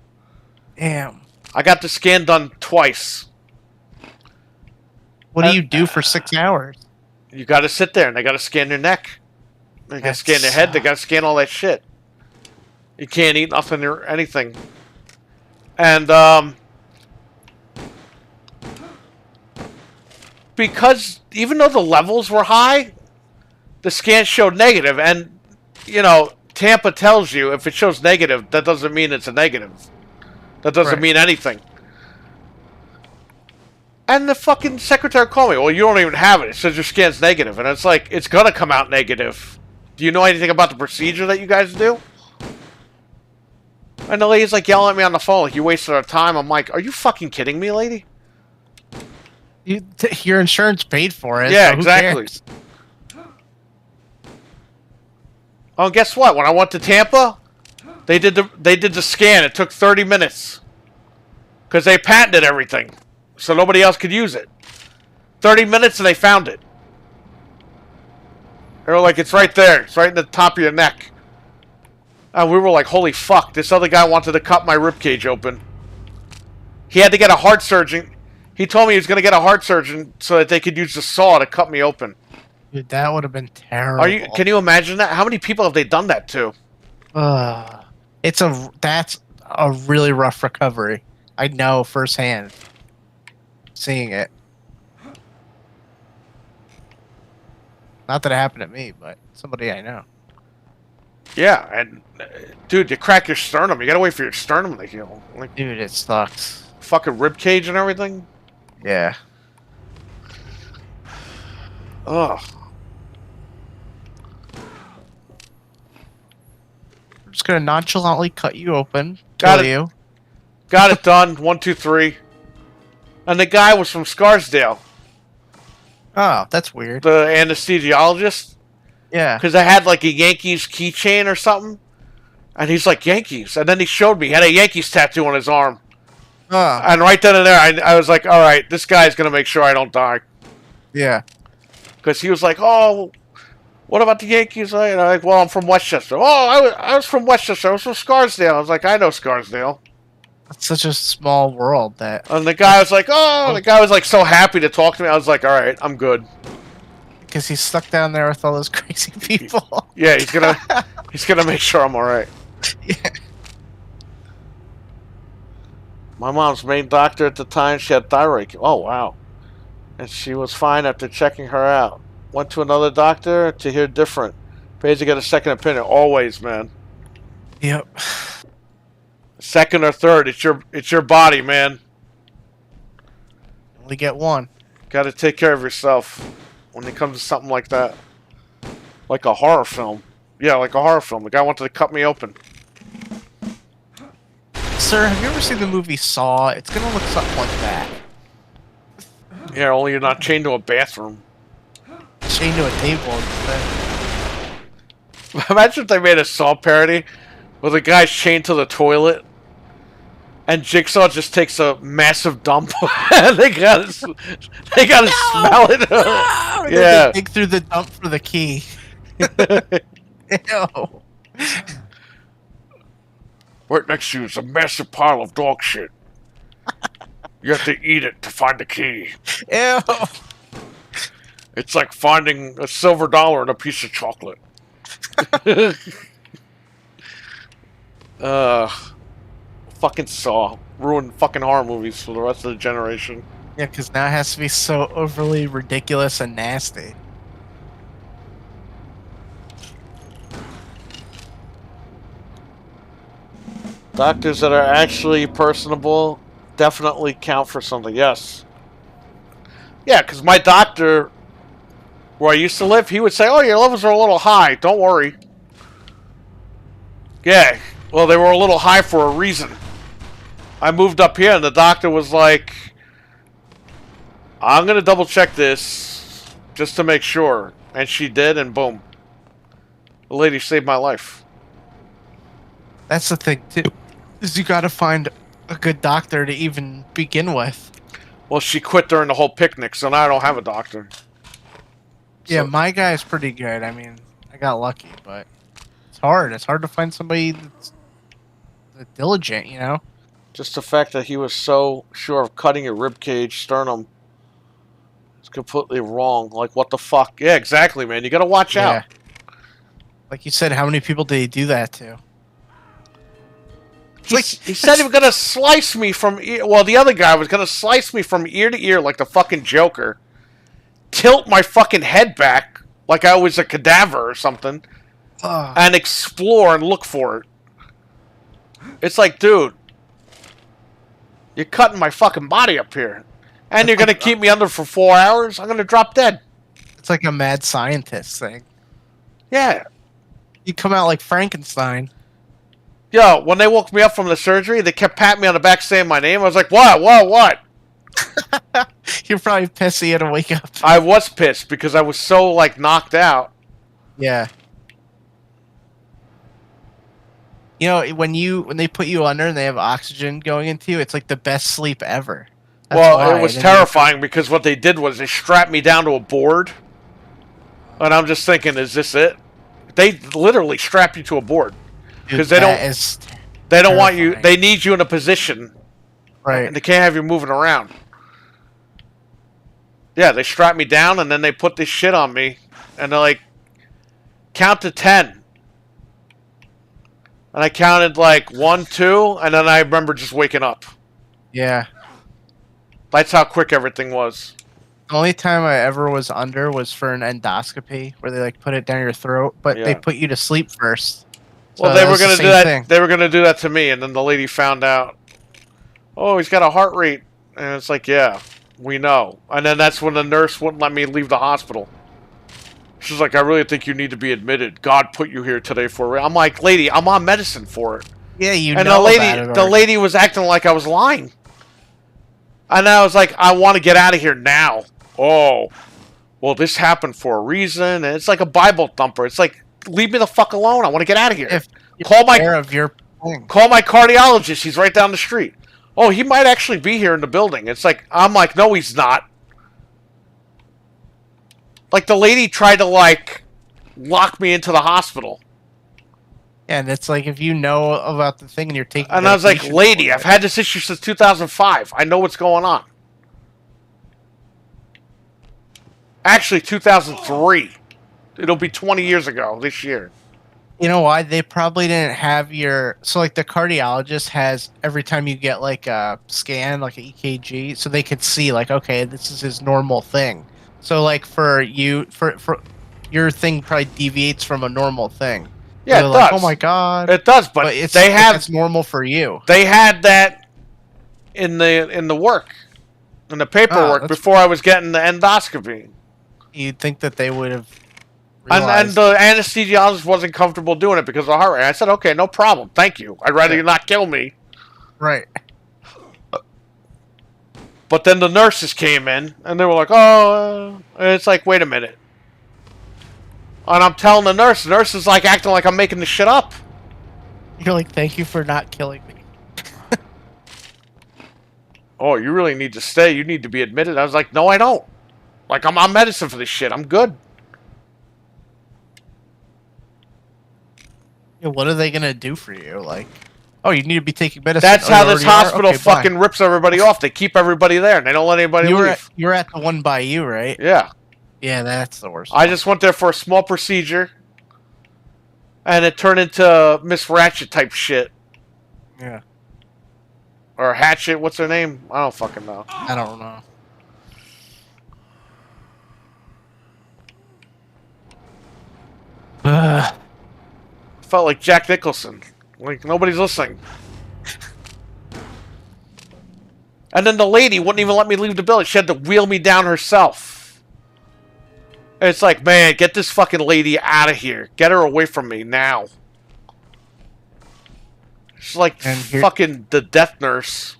Damn. I got the scan done twice. What do you do for 6 hours? You gotta sit there and they gotta scan your neck. They gotta scan their head, they gotta scan all that shit. You can't eat nothing or anything. And, because even though the levels were high, the scan showed negative, and, you know, Tampa tells you if it shows negative, that doesn't mean it's a negative. That doesn't mean anything. And the fucking secretary called me, well, you don't even have it. It says your scan's negative. And it's like, it's gonna come out negative. Do you know anything about the procedure that you guys do? And the lady's like yelling at me on the phone, like, you wasted our time. I'm like, are you fucking kidding me, lady? Your insurance paid for it. Yeah, so exactly. Oh, and guess what? When I went to Tampa, they did the scan. It took 30 minutes. Because they patented everything. So nobody else could use it. 30 minutes and they found it. They were like, it's right there. It's right in the top of your neck. And we were like, holy fuck. This other guy wanted to cut my ribcage open. He had to get a heart surgeon. He told me he was going to get a heart surgeon so that they could use the saw to cut me open. Dude, that would have been terrible. Can you imagine that? How many people have they done that to? That's a really rough recovery. I know firsthand. Seeing it. Not that it happened to me, but somebody I know. Yeah, and dude, you crack your sternum. You gotta wait for your sternum to heal. Like, dude, it sucks. Fucking rib cage and everything. Yeah. Ugh. I'm just gonna nonchalantly cut you open. Got it done. 1, 2, 3. And the guy was from Scarsdale. Oh, that's weird. The anesthesiologist. Yeah. Because I had like a Yankees keychain or something. And he's like, Yankees. And then he showed me. He had a Yankees tattoo on his arm. And right then and there, I was like, alright, this guy's going to make sure I don't die. Yeah. Because he was like, oh, what about the Yankees? And I'm like, well, I'm from Westchester. Oh, I was from Westchester. I was from Scarsdale. I was like, I know Scarsdale. It's such a small world that... And the guy was like, oh, the guy was like so happy to talk to me. I was like, alright, I'm good. Because he's stuck down there with all those crazy people. Yeah, he's gonna make sure I'm alright. Yeah. My mom's main doctor at the time, she had thyroid. Oh, wow. And she was fine after checking her out. Went to another doctor to hear different. Pays to get a second opinion. Always, man. Yep. Second or third, it's your body, man. Only get one. Gotta take care of yourself when it comes to something like that. Like a horror film. Yeah, like a horror film. The guy wanted to cut me open. Sir, have you ever seen the movie Saw? It's gonna look something like that. Yeah, only you're not chained to a bathroom. Chained to a table. Imagine if they made a Saw parody where the guy's chained to the toilet and Jigsaw just takes a massive dump and they gotta smell it. No! Yeah. They dig through the dump for the key. Ew. Right next to you is a massive pile of dog shit. You have to eat it to find the key. Ew. It's like finding a silver dollar in a piece of chocolate. Fucking Saw. Ruined fucking horror movies for the rest of the generation. Yeah, because now it has to be so overly ridiculous and nasty. Doctors that are actually personable definitely count for something, yes. Yeah, because my doctor, where I used to live, he would say, oh, your levels are a little high, don't worry. Yeah, well, they were a little high for a reason. I moved up here, and the doctor was like, I'm going to double check this. just to make sure. And she did, and boom. The lady saved my life. That's the thing too. Is you got to find a good doctor to even begin with. Well, she quit during the whole picnic, so now I don't have a doctor. Yeah, So- my guy's pretty good. I mean, I got lucky, but it's hard. It's hard to find somebody that's diligent, you know? Just the fact that he was so sure of cutting your rib cage, sternum, is completely wrong. Like, what the fuck? Yeah, exactly, man. You gotta watch out. Like you said, how many people did he do that to? He said he was gonna slice me from ear. Well, the other guy was gonna slice me from ear to ear like the fucking Joker. Tilt my fucking head back like I was a cadaver or something, and explore and look for it. It's like, dude, you're cutting my fucking body up here, and you're gonna keep me under for 4 hours. I'm gonna drop dead. It's like a mad scientist thing. Yeah. You come out like Frankenstein. Yo, when they woke me up from the surgery, they kept patting me on the back saying my name. I was like, what? You're probably pissed you had to wake up. I was pissed because I was so, like, knocked out. Yeah. You know, when they put you under and they have oxygen going into you, it's like the best sleep ever. That's Well, why. it was And then terrifying because what they did was they strapped me down to a board. And I'm just thinking, is this it? They literally strap you to a board. Because they don't want you, they need you in a position. Right. And they can't have you moving around. Yeah, they strap me down and then they put this shit on me. And they're like, count to 10. And I counted like 1, 2, and then I remember just waking up. Yeah. That's how quick everything was. The only time I ever was under was for an endoscopy where they like put it down your throat, but they Yeah. put you to sleep first. Well, So they that were was the gonna do same that. thing. They were gonna do that to me, and then the lady found out. Oh, he's got a heart rate, and it's like, yeah, we know. And then that's when the nurse wouldn't let me leave the hospital. She's like, I really think you need to be admitted. God put you here today for it. I'm like, lady, I'm on medicine for it. Yeah, you And know the about it lady already. was acting like I was lying. And I was like, I want to get out of here now. Oh, well, this happened for a reason. And it's like a Bible thumper. It's like, leave me the fuck alone. I want to get out of here. If you're Call my aware of your thing. Call my cardiologist. He's right down the street. Oh, he might actually be here in the building. It's like, I'm like, no, he's not. Like, the lady tried to, like, lock me into the hospital. Yeah, and it's like if you know about the thing and you're taking. And I was like, medication lady, for I've it. had this issue since 2005. I know what's going on. Actually, 2003. It'll be 20 years ago this year. You know why? They probably didn't have your. So, like, the cardiologist has every time you get, like, a scan, like an EKG, so they could see, like, okay, this is his normal thing. So, like, for you, for your thing probably deviates from a normal thing. Yeah, They're it like, does. oh my god. It does, but it's, they have it's normal for you. they had that in the work, in the paperwork that's- before I was getting the endoscopy. You'd think that they would have. And realized- the anesthesiologist wasn't comfortable doing it because of heart rate. I said, okay, no problem. Thank you. I'd rather you not kill me. Right. But then the nurses came in, and they were like, oh, and it's like, wait a minute. And I'm telling the nurse is like acting like I'm making this shit up. You're like, thank you for not killing me. Oh, you really need to stay. You need to be admitted. I was like, no, I don't. Like, I'm on medicine for this shit. I'm good. Yeah, what are they gonna do for you? Like, oh, you need to be taking medicine. That's Oh, how you this already are? hospital Okay, bye. fucking rips everybody off. They keep everybody there, and they don't let anybody You leave. were at the one by you, right? Yeah. Yeah, that's the worst. I just went there for a small procedure, and it turned into Miss Ratchet type shit. Yeah, Or Hatchet, what's her name? I don't fucking know. I don't know. Felt like Jack Nicholson. Like, nobody's listening. And then the lady wouldn't even let me leave the building. She had to wheel me down herself. And it's like, man, get this fucking lady out of here. Get her away from me now. She's like And here- fucking the death nurse.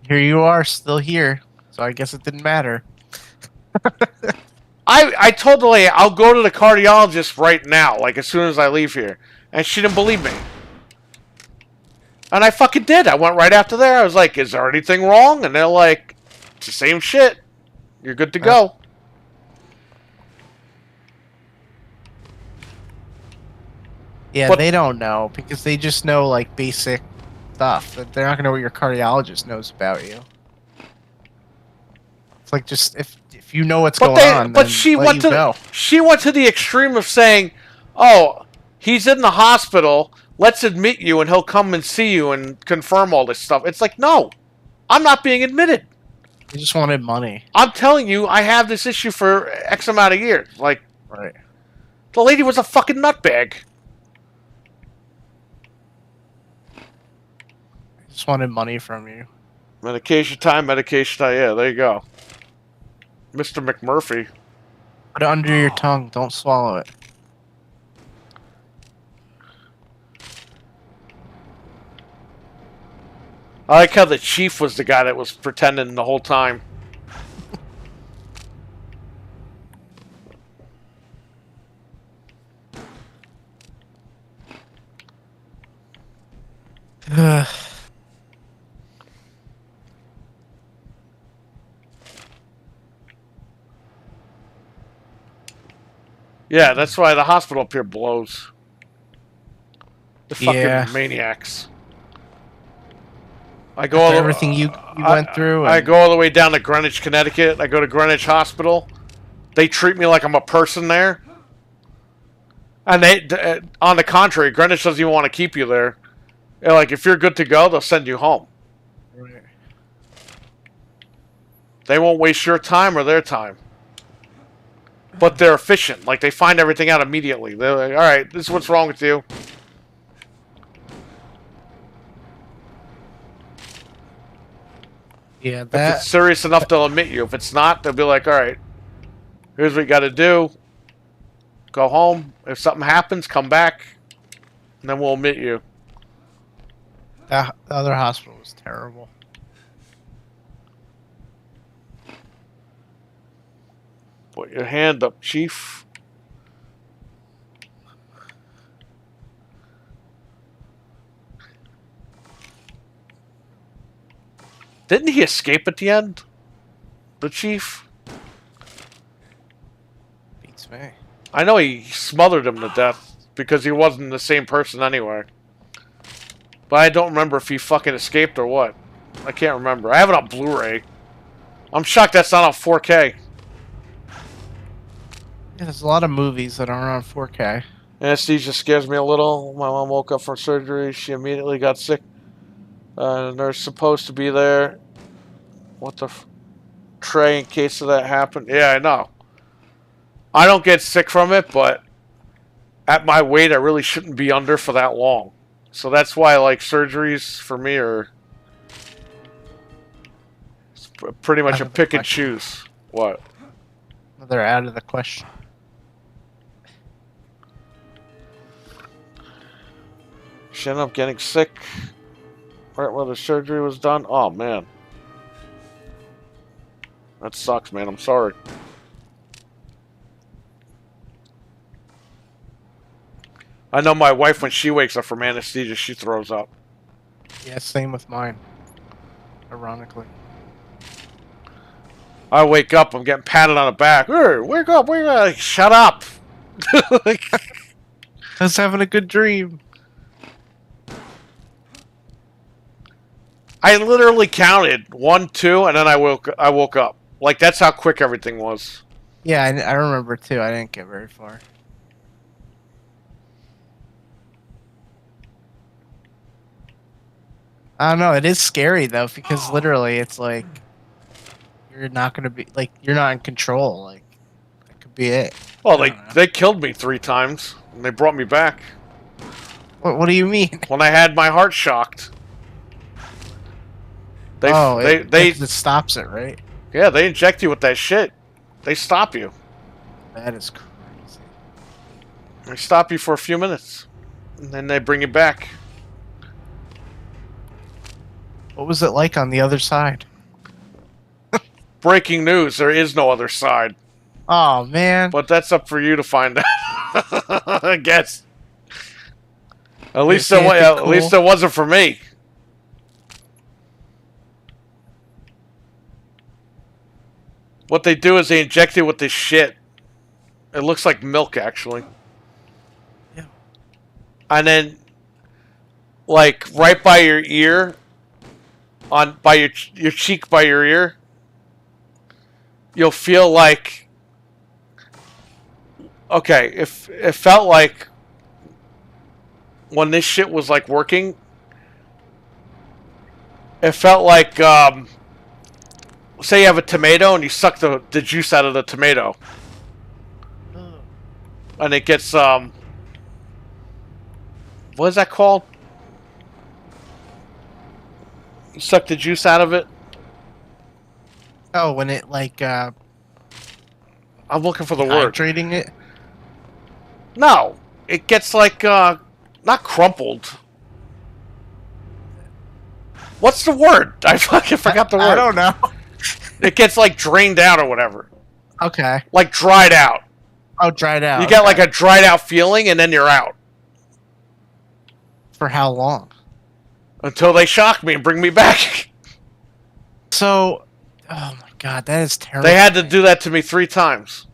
Here you are, still here. So I guess it didn't matter. I told the lady I'll go to the cardiologist right now, like as soon as I leave here, and she didn't believe me. And I fucking did. I went right after there. I was like, "Is there anything wrong?" And they're like, "It's the same shit. You're good to go." Yeah, But- they don't know because they just know like basic stuff. They're not gonna know what your cardiologist knows about you. It's like just if you know what's going on, But then she let went you to go. she went to the extreme of saying, "Oh, he's in the hospital. Let's admit you, and he'll come and see you and confirm all this stuff." It's like, no, I'm not being admitted. They just wanted money. I'm telling you, I have this issue for X amount of years. Like, Right. the lady was a fucking nutbag. They just wanted money from you. Medication time, medication time. Yeah, there you go. Mr. McMurphy. Put it under your tongue. Don't swallow it. I like how the chief was the guy that was pretending the whole time. Yeah, that's why the hospital up here blows. The fucking Yeah. maniacs. I go After all everything you went through. I and- go all the way down to Greenwich, Connecticut. I go to Greenwich Hospital. They treat me like I'm a person there. And on the contrary, Greenwich doesn't even want to keep you there. They're like, if you're good to go, they'll send you home. Right. They won't waste your time or their time. But they're efficient. Like, they find everything out immediately. They're like, all right, this is what's wrong with you. Yeah, If that. it's serious enough, they'll admit you. If it's not, they'll be like, all right, here's what you got to do. Go home. If something happens, come back. And then we'll admit you. The other hospital was terrible. Put your hand up, Chief. Didn't he escape at the end? The Chief? Beats me. I know he smothered him to death because he wasn't the same person anyway. But I don't remember if he fucking escaped or what. I can't remember. I have it on Blu-ray. I'm shocked that's not on 4K. Yeah, there's a lot of movies that aren't on 4K. Anesthesia scares me a little. My mom woke up from surgery. She immediately got sick. The nurse supposed to be there. What the tray in case of that happened? Yeah, I know. I don't get sick from it, but at my weight, I really shouldn't be under for that long. So that's why, like, surgeries for me are pretty much a pick and choose. What? They're out of the question. She ended up getting sick right where the surgery was done. Oh, man. That sucks, man. I'm sorry. I know my wife, when she wakes up from anesthesia, she throws up. Yeah, same with mine. Ironically. I wake up, I'm getting patted on the back. Hey, wake up, wake up. Like, shut up. Like, I was having a good dream. I literally counted 1, 2, and then I woke up. Like, that's how quick everything was. Yeah, I remember too. I didn't get very far. I don't know. It is scary though, because literally, it's like you're not gonna be like you're not in control. Like that could be it. Well, I don't know. they killed me 3 times, and they brought me back What do you mean? when I had my heart shocked. It stops it, right? Yeah, they inject you with that shit. They stop you. That is crazy. They stop you for a few minutes, and then they bring you back. What was it like on the other side? Breaking news: there is no other side. Oh man. But that's up for you to find out. I guess. At least It'd be at cool. least it wasn't for me. What they do is they inject it with this shit. It looks like milk, actually. Yeah. And then, like right by your ear, by your cheek by your ear, you'll feel like. Okay, if it felt like when this shit was like working, it felt like say you have a tomato and you suck the juice out of the tomato, and it gets what is that called? You suck the juice out of it. Oh, when it like I'm looking for the word. hydrating it. No, it gets like not crumpled. What's the word? I fucking forgot the word. I don't know. It gets like drained out or whatever. Okay. Like dried out. Oh, dried out. You get like a dried out feeling and then you're out. For how long? Until they shock me and bring me back. So, oh my god, that is terrible. They had to do that to me 3 times.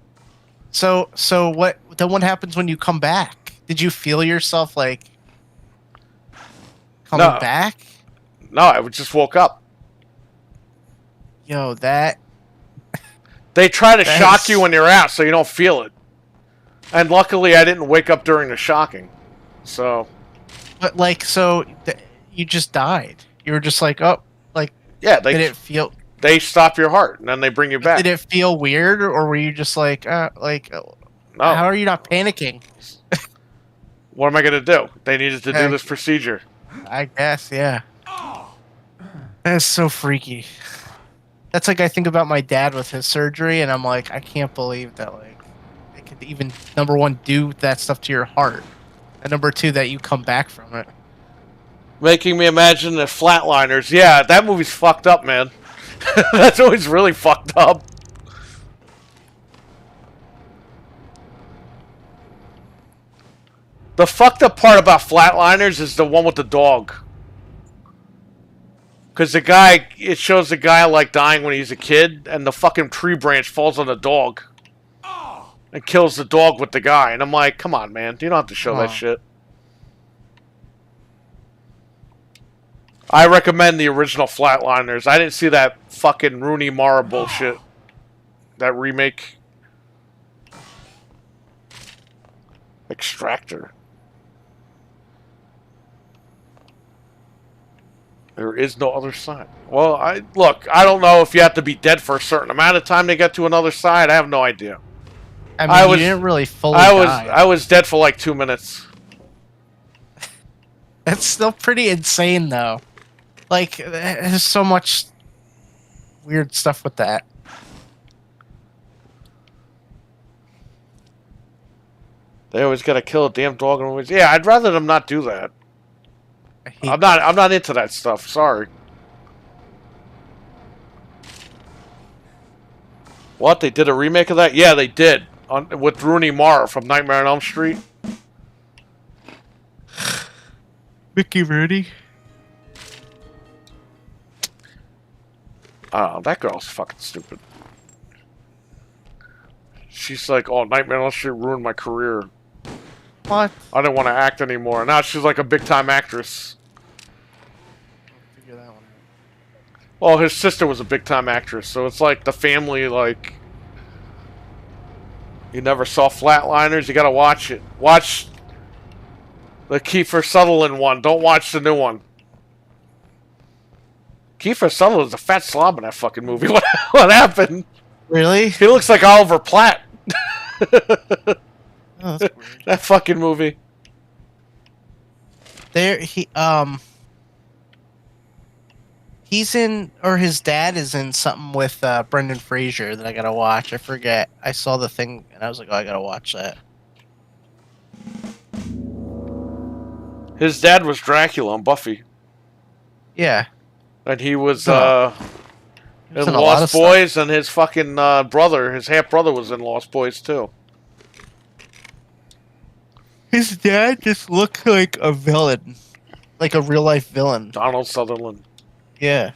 So what? Then what happens when you come back? Did you feel yourself like coming back? No, I just woke up. Yo, that. They try to shock you when you're out so you don't feel it. And luckily I didn't wake up during the shocking. So. But like, you just died. You were just like, oh, like. Yeah, did it feel? They stop your heart and then they bring you back. Did it feel weird, or were you just like, no. How are you not panicking? What am I gonna do? They needed to do this procedure. I guess, yeah. That's so freaky. That's like I think about my dad with his surgery, and I'm like, I can't believe that like they could even number one do that stuff to your heart, and number two that you come back from it. Making me imagine the Flatliners. Yeah, that movie's fucked up, man. That's always really fucked up. The fucked up part about Flatliners is the one with the dog. Because the guy, it shows the guy like dying when he's a kid, and the fucking tree branch falls on the dog. And kills the dog with the guy. And I'm like, come on, man. You don't have to show that shit. I recommend the original Flatliners. I didn't see that fucking Rooney Mara bullshit. That remake. Extractor. There is no other side. Well, I don't know if you have to be dead for a certain amount of time to get to another side. I have no idea. I mean, you didn't really fully die. I was dead for like 2 minutes. That's still pretty insane, though. Like, there's so much weird stuff with that. They always gotta kill a damn dog and always. Yeah, I'd rather them not do that. I'm not into that stuff. Sorry. What? They did a remake of that? Yeah, they did. With Rooney Mara from Nightmare on Elm Street. Mickey Rooney. Oh, that girl's fucking stupid. She's like, oh, Nightmare on Elm Street ruined my career. What? I didn't want to act anymore. Now she's like a big-time actress. Figure that one out. Well, his sister was a big-time actress, so it's like the family, like... You never saw Flatliners? You gotta watch it. Watch the Kiefer Sutherland one. Don't watch the new one. Kiefer Sutherland's a fat slob in that fucking movie. What happened? Really? He looks like Oliver Platt. Oh, that's weird. That fucking movie. He's in, or his dad is in something with Brendan Fraser that I gotta watch. I forget. I saw the thing and I was like, oh, I gotta watch that. His dad was Dracula on Buffy. Yeah. And he was He was In in a lot of Lost stuff. Boys, and his fucking brother, his half brother, was in Lost Boys too. His dad just looked like a villain, like a real life villain. Donald Sutherland. Yeah.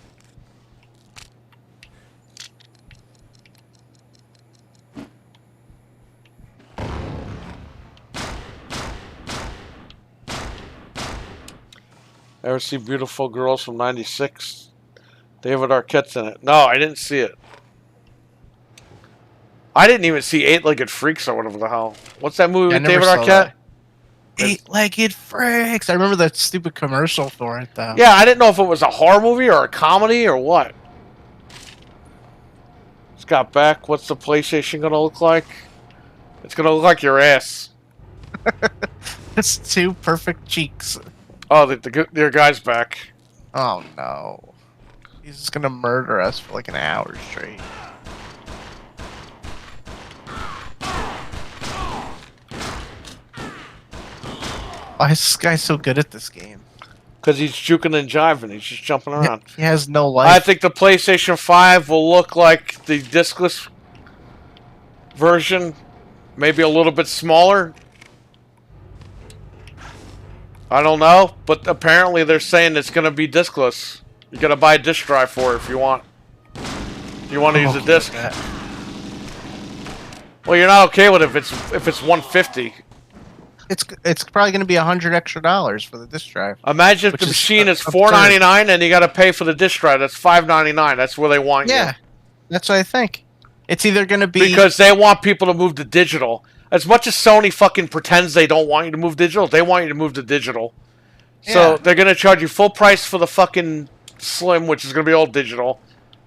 Ever see Beautiful Girls from '96? David Arquette's in it. No, I didn't see it. I didn't even see Eight-Legged Freaks or whatever the hell. What's that movie I with never David saw Arquette? that. Eight-legged freaks. I remember that stupid commercial for it though. Yeah, I didn't know if it was a horror movie or a comedy or what. Scott Beck, what's the PlayStation gonna look like? It's gonna look like your ass. It's two perfect cheeks. Oh, your guy's back. Oh no. He's just gonna murder us for like an hour straight. Why is this guy so good at this game? Because he's juking and jiving. He's just jumping around. He has no life. I think the PlayStation 5 will look like the discless version. Maybe a little bit smaller. I don't know. But apparently they're saying it's going to be discless. You got to buy a disk drive for it if you want. If you want to use a disc. Well, you're not okay with it if it's 150. It's probably going to be $100 extra for the disc drive. Imagine if the machine is $4.99 and you got to pay for the disc drive. That's $5.99. That's where they want you. Yeah, that's what I think. It's either going to be Because they want people to move to digital. As much as Sony fucking pretends they don't want you to move digital, they want you to move to digital. So Yeah. they're going to charge you full price for the fucking Slim, which is going to be all digital.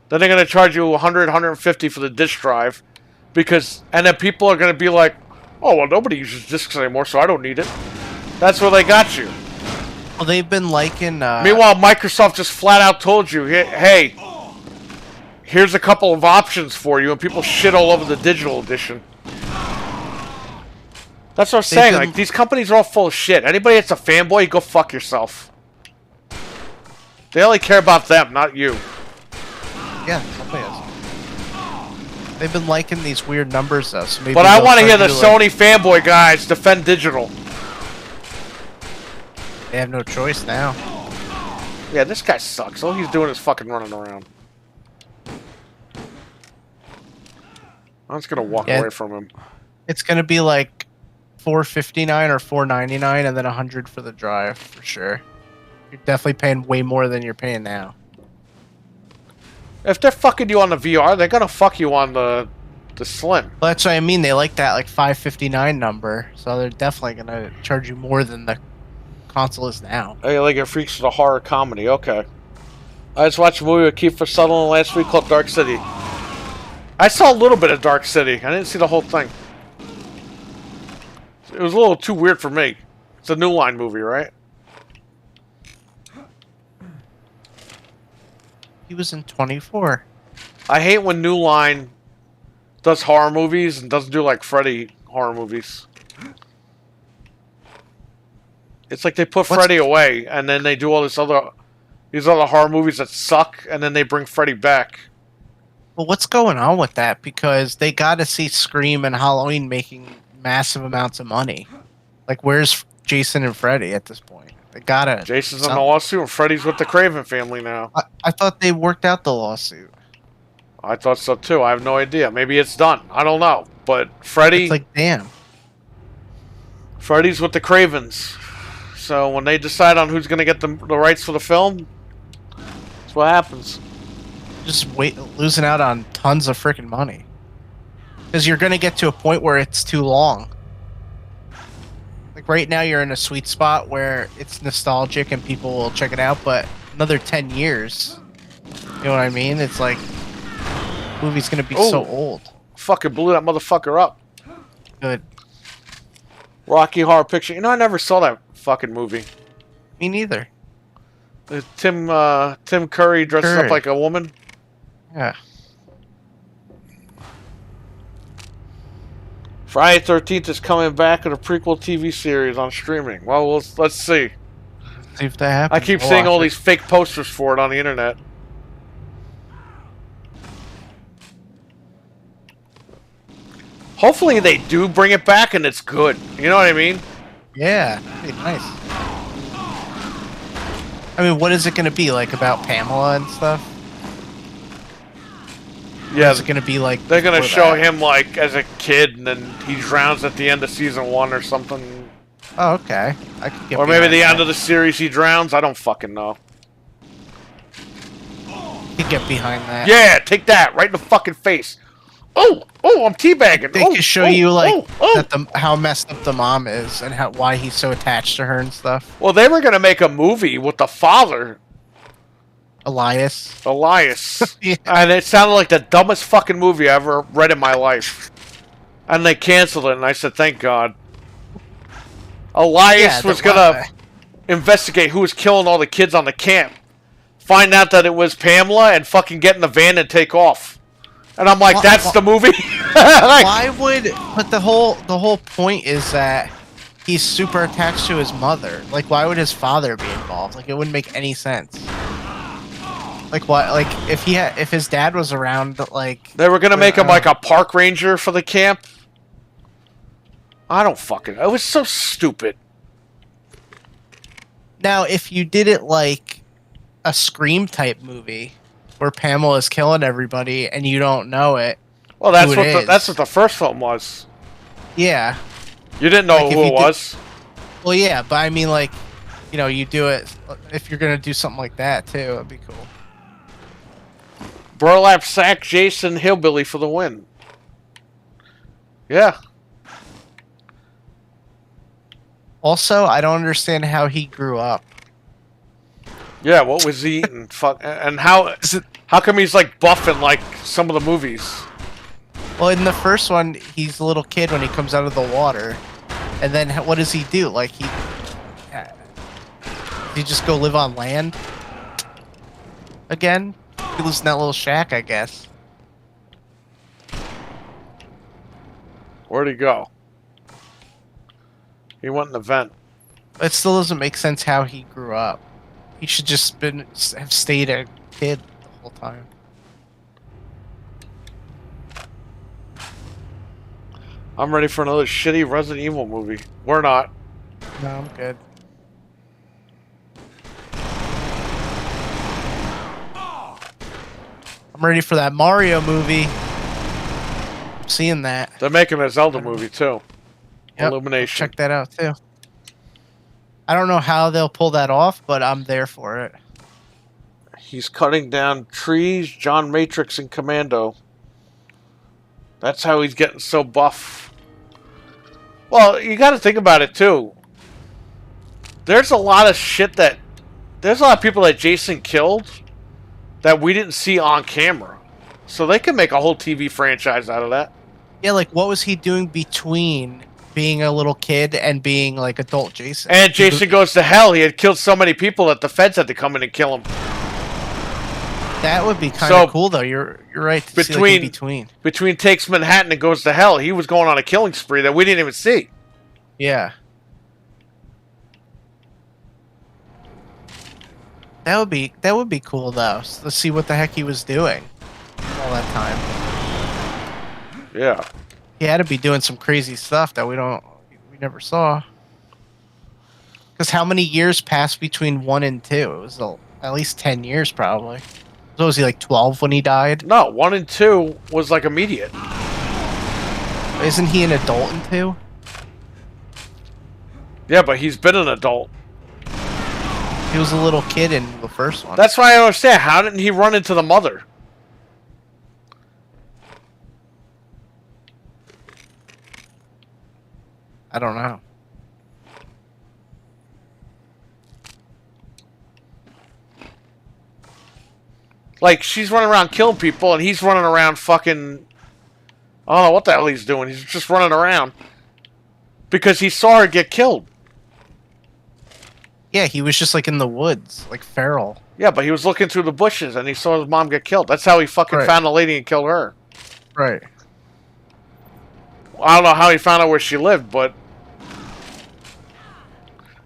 Then they're going to charge you $100, $150 for the disc drive. And then people are going to be like, oh, well, nobody uses discs anymore, so I don't need it. That's where they got you. Well, they've been liking. Meanwhile, Microsoft just flat out told you, hey, here's a couple of options for you, and people shit all over the digital edition. That's what I'm saying. Like, these companies are all full of shit. Anybody that's a fanboy, go fuck yourself. They only care about them, not you. Yeah, somebody is. They've been liking these weird numbers though. So maybe But I they'll want to try hear the do, Sony fanboy guys defend digital. They have no choice now. Yeah, this guy sucks. All he's doing is fucking running around. I'm just gonna walk away from him. It's gonna be like $4.59 or $4.99, and then $100 for the drive for sure. You're definitely paying way more than you're paying now. If they're fucking you on the VR, they're gonna fuck you on the Slim. Well, that's what I mean. They like that like $5.59 number, so they're definitely gonna charge you more than the console is now. Hey, like it freaks the horror comedy. Okay. I just watched a movie with Kiefer Sutherland last week called Dark City. I saw a little bit of Dark City. I didn't see the whole thing. It was a little too weird for me. It's a New Line movie, right? He was in 24. I hate when New Line does horror movies and doesn't do like Freddy horror movies. It's like they put Freddy away and then they do all these other horror movies that suck and then they bring Freddy back. Well, what's going on with that? Because they got to see Scream and Halloween making massive amounts of money. Like, where's Jason and Freddy at this point? They gotta. Jason's in the lawsuit and Freddy's with the Craven family now. I thought they worked out the lawsuit. I thought so too. I have no idea. Maybe it's done. I don't know. But Freddy... It's like, damn. Freddy's with the Cravens. So when they decide on who's going to get the rights for the film, that's what happens. Just losing out on tons of freaking money. Because you're going to get to a point where it's too long. Like right now you're in a sweet spot where it's nostalgic and people will check it out, but another 10 years, you know what I mean? It's like, the movie's going to be so old. Fucking blew that motherfucker up. Good. Rocky Horror Picture. You know, I never saw that fucking movie. Me neither. Tim Curry dresses up like a woman. Yeah. Friday 13th is coming back in a prequel TV series on streaming. Well, let's see. See if that happens. I keep seeing all these fake posters for it on the internet. Hopefully they do bring it back and it's good. You know what I mean? Yeah, that'd be nice. I mean, what is it going to be like about Pamela and stuff? Yeah, is it going to be like? They're gonna show that? him like as a kid, and then he drowns at the end of season 1 or something. Oh, okay. I could get. Or maybe the that. end of the series he drowns. I don't fucking know. Could get behind that. Yeah, take that right in the fucking face. Oh, I'm teabagging. They could show you like that how messed up the mom is and why he's so attached to her and stuff. Well, they were gonna make a movie with the father, Elias. Yeah. And it sounded like the dumbest fucking movie I ever read in my life. And they canceled it, and I said, "Thank God." Elias was gonna investigate who was killing all the kids on the camp, find out that it was Pamela, and fucking get in the van and take off. And I'm like, that's the movie? Why would... But the whole point is that he's super attached to his mother. Like, why would his father be involved? Like, it wouldn't make any sense. Like, what? Like, if his dad was around, like... They were gonna make him like a park ranger for the camp? I don't fucking... It was so stupid. Now, if you did it like a Scream-type movie... where Pamela's killing everybody and you don't know it. Well, that's what the first film was. Yeah. You didn't know who it was. Well, yeah, but I mean, like, you know, you do it if you're gonna do something like that too. It'd be cool. Burlap sack Jason Hillbilly for the win. Yeah. Also, I don't understand how he grew up. Yeah, what was he eating? Fuck, and how come he's like buff in like some of the movies? Well, in the first one, he's a little kid when he comes out of the water, and then what does he do? Like he just go live on land again? He lives in that little shack, I guess. Where'd he go? He went in the vent. It still doesn't make sense how he grew up. He should just have stayed a kid the whole time. I'm ready for another shitty Resident Evil movie. We're not. No, I'm good. I'm ready for that Mario movie. I'm seeing that. They're making a Zelda movie too. Yep, Illumination. check that out too. I don't know how they'll pull that off, but I'm there for it. He's cutting down trees, John Matrix and Commando. That's how he's getting so buff. Well, you got to think about it too. There's a lot of shit that... There's a lot of people that Jason killed that we didn't see on camera. So they could make a whole TV franchise out of that. Yeah, like what was he doing between being a little kid and being like adult Jason? And Jason Goes to Hell. He had killed so many people that the feds had to come in and kill him. That would be kind of cool, though. You're right. To see, like, between Takes Manhattan and Goes to Hell, he was going on a killing spree that we didn't even see. Yeah. That would be cool, though. So let's see what the heck he was doing all that time. Yeah. He had to be doing some crazy stuff that we never saw. Because how many years passed between 1 and 2? It was at least 10 years, probably. So was he like 12 when he died? No, 1 and 2 was like immediate. Isn't he an adult in 2? Yeah, but he's been an adult. He was a little kid in the first one. That's why I don't understand. How didn't he run into the mother? I don't know. Like, she's running around killing people, and he's running around fucking... I don't know what the hell he's doing. He's just running around. Because he saw her get killed. Yeah, he was just like in the woods, like feral. Yeah, but he was looking through the bushes, and he saw his mom get killed. That's how he fucking found the lady and killed her. Right. I don't know how he found out where she lived, but...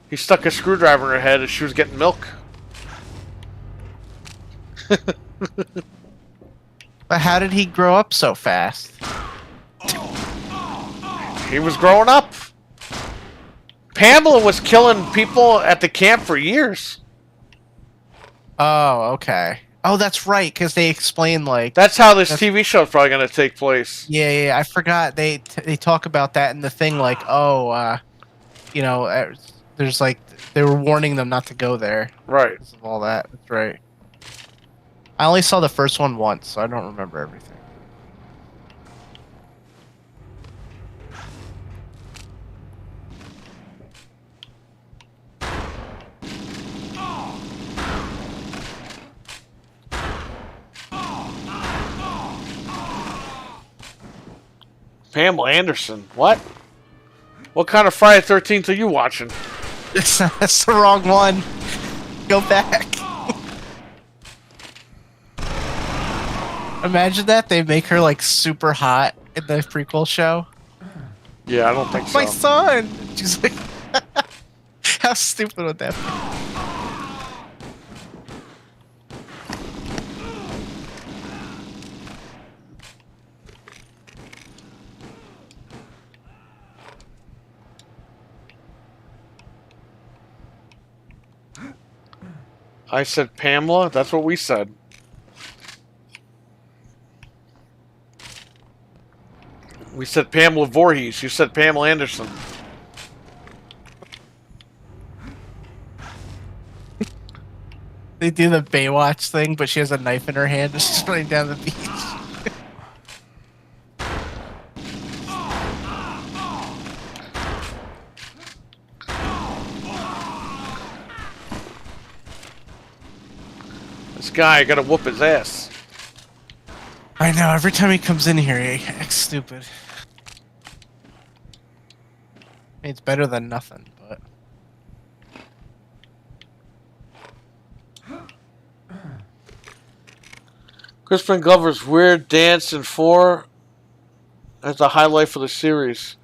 he stuck a screwdriver in her head as she was getting milk. But how did he grow up so fast? He was growing up. Pamela was killing people at the camp for years. Oh, okay. Oh, that's right, because they explain like That's how this TV show is probably going to take place. Yeah, I forgot they talk about that in the thing. Like, there's like they were warning them not to go there. Right. Because of all that. That's right. I only saw the first one once, so I don't remember everything. Pamela Anderson. What? What kind of Friday the 13th are you watching? That's the wrong one. Go back. Imagine that they make her like super hot in the prequel show. Yeah, I don't think so. My son. She's like, how stupid would that be? I said Pamela? That's what we said. We said Pamela Voorhees. You said Pamela Anderson. They do the Baywatch thing, but she has a knife in her hand and she's running down the beach. This guy, I gotta whoop his ass. I know, every time he comes in here, he acts stupid. It's better than nothing, but... Crispin Glover's weird dance in 4 as the highlight for the series.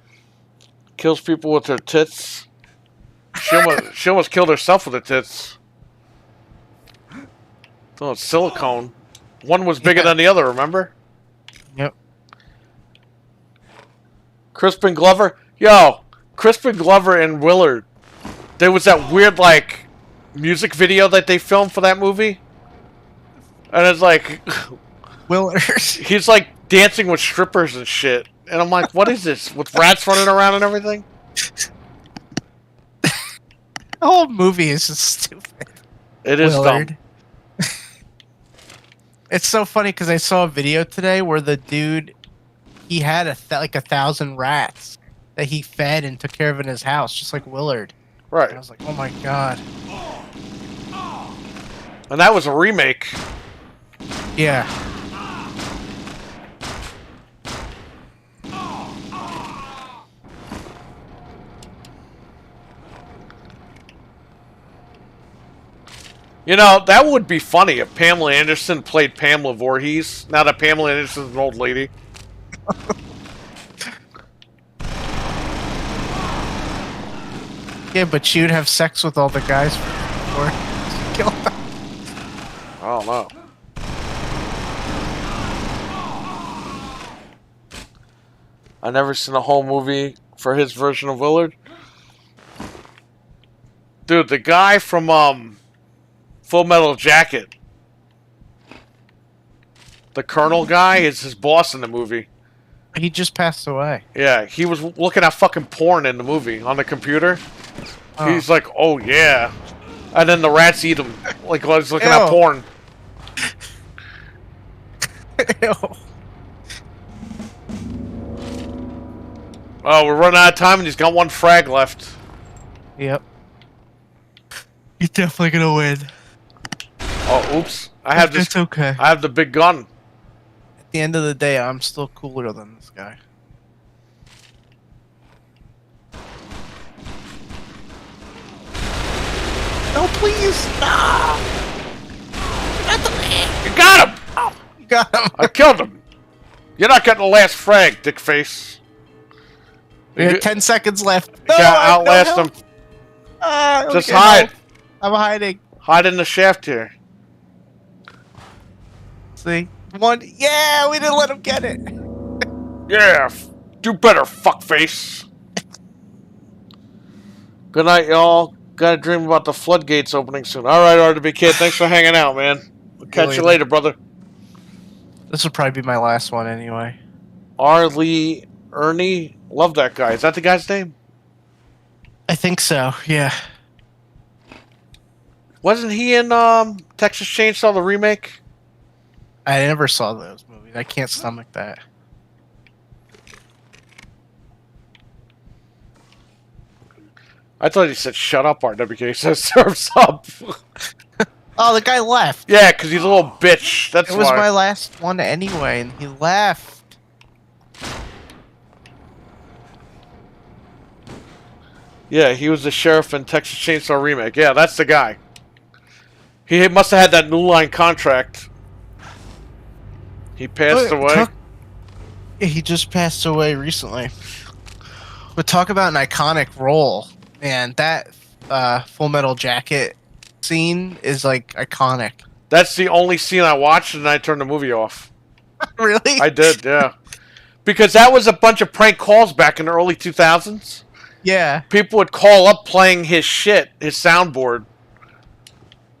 Kills people with her tits. She almost killed herself with her tits. Oh, it's silicone. One was bigger than the other, remember? Yep. Crispin Glover? Yo, Crispin Glover and Willard. There was that weird, like, music video that they filmed for that movie. And it's like... Willard. He's, like, dancing with strippers and shit. And I'm like, what is this? With rats running around and everything? The whole movie is just stupid. It is Willard. dumb. It's so funny because I saw a video today where the dude, he had like 1,000 rats that he fed and took care of in his house, just like Willard. Right. And I was like, oh my god. And that was a remake. Yeah. You know, that would be funny if Pamela Anderson played Pamela Voorhees. Now that Pamela Anderson's an old lady. Yeah, but she would have sex with all the guys before she killed them. I don't know. I never seen a whole movie for his version of Willard. Dude, the guy from Full Metal Jacket, the Colonel guy, is his boss in the movie. He just passed away. Yeah, he was looking at fucking porn in the movie on the computer. Oh. He's like, oh yeah. And then the rats eat him. Like while he's looking at Ew. porn. Ew. Oh, we're running out of time and he's got one frag left. Yep. He's definitely gonna win. Oh, oops. I have this. It's okay. I have the big gun. At the end of the day, I'm still cooler than this guy. No, please, no! You got him! Oh, you got him. I killed him. You're not getting the last frag, dickface. We had 10 seconds left. You gotta outlast him. Just okay, hide. no. I'm hiding. Hide in the shaft here. See? One. Yeah, we didn't let him get it. Yeah. Do better, fuckface. Good night, y'all. Got a dream about the floodgates opening soon. All right, RDB Kid. Thanks for hanging out, man. We'll catch you later, brother. This will probably be my last one anyway. R. Lee Ernie. Love that guy. Is that the guy's name? I think so, yeah. Wasn't he in Texas Chainsaw, the remake? I never saw those movies. I can't stomach that. I thought he said, shut up, RWK. He says, surf's up. Oh, the guy left. Yeah, because he's a little bitch. That's why. It was my last one anyway, and he left. Yeah, he was the sheriff in Texas Chainsaw Remake. Yeah, that's the guy. He must have had that New Line contract. He passed away. He just passed away recently. But talk about an iconic role. Man, that Full Metal Jacket scene is like iconic. That's the only scene I watched, and I turned the movie off. Really? I did, yeah. Because that was a bunch of prank calls back in the early 2000s. Yeah. People would call up playing his shit, his soundboard.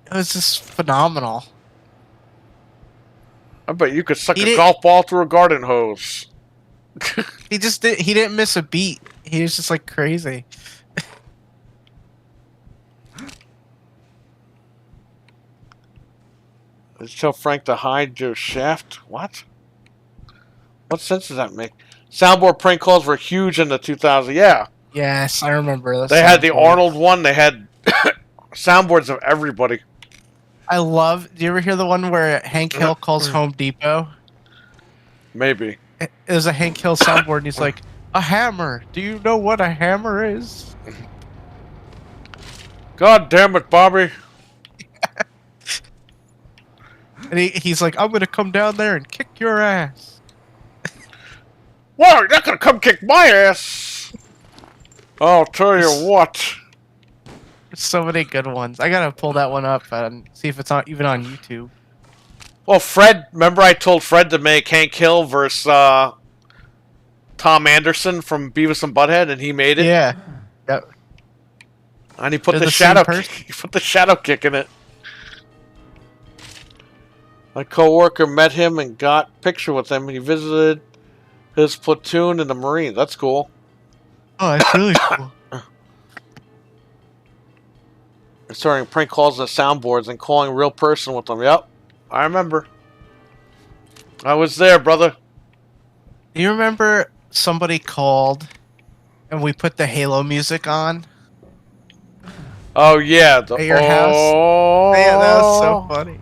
It was just phenomenal. I bet you could suck a golf ball through a garden hose. He didn't miss a beat. He was just like crazy. Just tell Frank to hide your shaft? What? What sense does that make? Soundboard prank calls were huge in the 2000s. Yeah. Yes, I remember. They had the Arnold one. They had soundboards of everybody. I love... Do you ever hear the one where Hank Hill calls Home Depot? Maybe. It was a Hank Hill soundboard, and he's like, a hammer. Do you know what a hammer is? God damn it, Bobby. And he's like, I'm going to come down there and kick your ass. Well, you're not going to come kick my ass. I'll tell you what. There's so many good ones. I got to pull that one up and see if it's even on YouTube. Well, Fred, remember I told Fred to make Hank Hill versus Tom Anderson from Beavis and Butthead, and he made it? Yeah. Yep. And he put the shadow kick in it. My coworker met him and got a picture with him. He visited his platoon in the Marines. That's cool. Oh, that's really cool. Starting prank calls and soundboards and calling a real person with them. Yep, I remember. I was there, brother. Do you remember somebody called and we put the Halo music on? Oh, yeah. At your house? Man, that was so funny.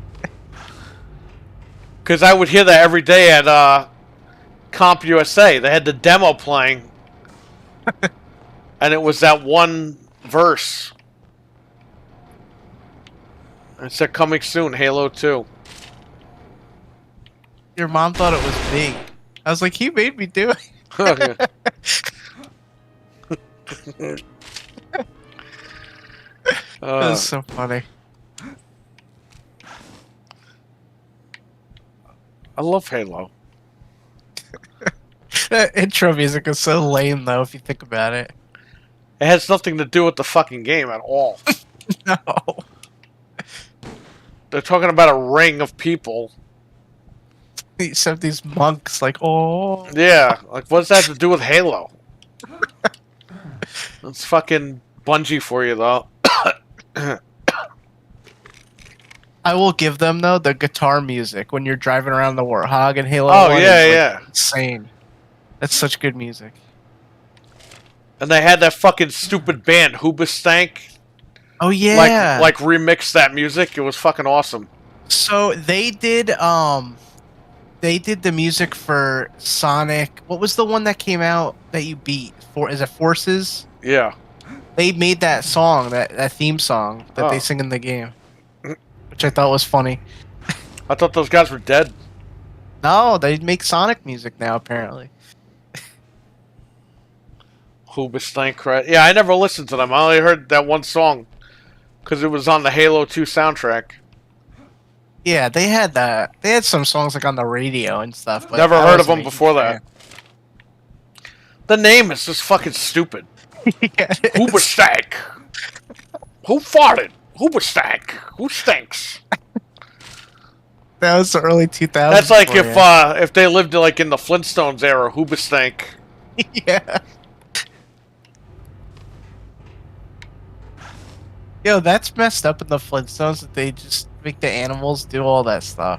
Because I would hear that every day at Comp USA. They had the demo playing. And it was that one verse. It said coming soon, Halo 2. Your mom thought it was me. I was like, he made me do it. That was so funny. I love Halo. That intro music is so lame, though, if you think about it. It has nothing to do with the fucking game at all. No. They're talking about a ring of people. Except these monks, like, oh. Yeah, like, what does that have to do with Halo? It's fucking Bungie for you, though. I will give them, though, the guitar music when you're driving around the Warthog in Halo 1. Oh, yeah, is, yeah. Insane. That's such good music. And they had that fucking stupid band, Hoobastank. Oh, yeah. Like remix that music. It was fucking awesome. So they did the music for Sonic. What was the one that came out that you beat? Is it Forces? Yeah. They made that song, that theme song that they sing in the game. Which I thought was funny. I thought those guys were dead. No, they make Sonic music now, apparently. Hoobastank, right? Yeah, I never listened to them. I only heard that one song. Because it was on the Halo 2 soundtrack. Yeah, they had that. They had some songs like on the radio and stuff. But never heard of them before that. The name is just fucking stupid. Yeah, Hoobastank. Who farted? Hoobastank. Who stinks? that was the early 2000s. That's like for you. if they lived like in the Flintstones era, Hoobastank. Yeah. Yo, that's messed up in the Flintstones that they just make the animals do all that stuff.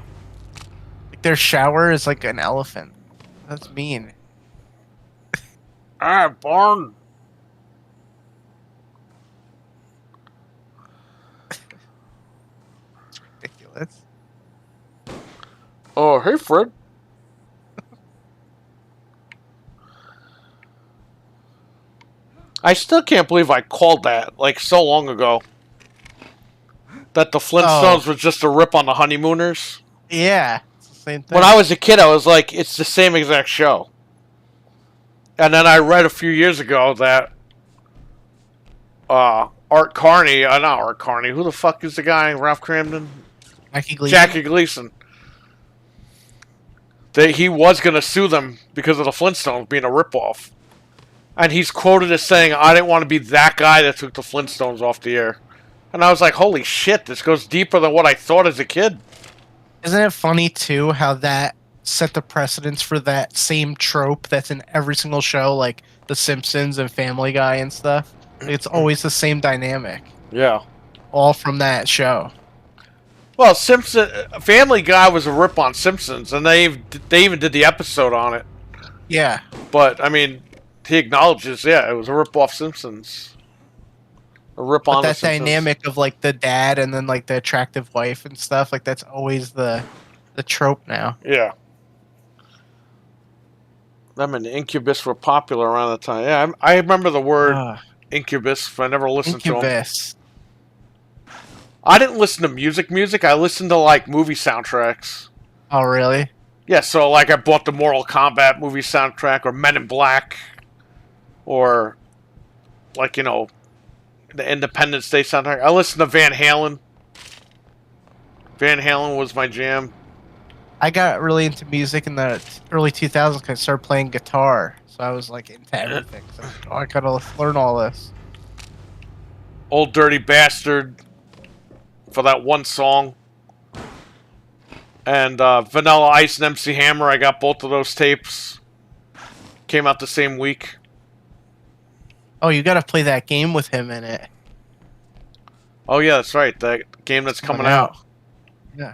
Like their shower is like an elephant. That's mean. Ah, Barn. It's ridiculous. Oh, hey, Fred. I still can't believe I called that like so long ago. That the Flintstones was just a rip on the Honeymooners. Yeah, it's the same thing. When I was a kid, I was like, it's the same exact show. And then I read a few years ago that Art Carney, not Art Carney, who the fuck is the guy? Ralph Cramden? Jackie Gleason. That he was going to sue them because of the Flintstones being a ripoff. And he's quoted as saying, I didn't want to be that guy that took the Flintstones off the air. And I was like, holy shit, this goes deeper than what I thought as a kid. Isn't it funny, too, how that set the precedence for that same trope that's in every single show, like The Simpsons and Family Guy and stuff? It's always the same dynamic. Yeah. All from that show. Well, Family Guy was a rip on Simpsons, and they even did the episode on it. Yeah. But, I mean, he acknowledges, yeah, it was a rip off Simpsons. A rip on that dynamic of like the dad and then like the attractive wife and stuff, like that's always the trope now. Yeah. Them and Incubus were popular around the time. Yeah, I remember the word Incubus, but I never listened to them. Incubus. I didn't listen to music. I listened to like movie soundtracks. Oh, really? Yeah, so like I bought the Mortal Kombat movie soundtrack, or Men in Black, or like, you know, the Independence Day soundtrack. I listened to Van Halen. Van Halen was my jam. I got really into music in the early 2000s because I started playing guitar. So I was like into everything. So I gotta learn all this. Old Dirty Bastard for that one song. And Vanilla Ice and MC Hammer, I got both of those tapes. Came out the same week. Oh, you gotta play that game with him in it. Oh yeah, that's right. That game that's coming out. Yeah.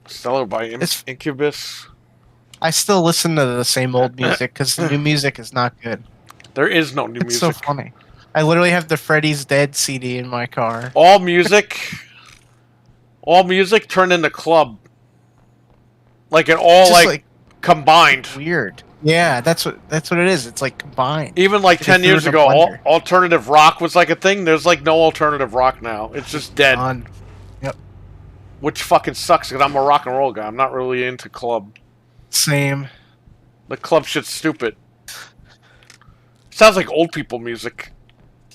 Stellar by Incubus. I still listen to the same old music because the new music is not good. There is no new music. It's so funny. I literally have the Freddy's Dead CD in my car. All music turned into club. Like it all like combined. Weird. Yeah, that's what it is. It's like combined. Even like 10 years ago, alternative rock was like a thing. There's like no alternative rock now. It's just dead. Yep. Which fucking sucks because I'm a rock and roll guy. I'm not really into club. Same. The club shit's stupid. Sounds like old people music.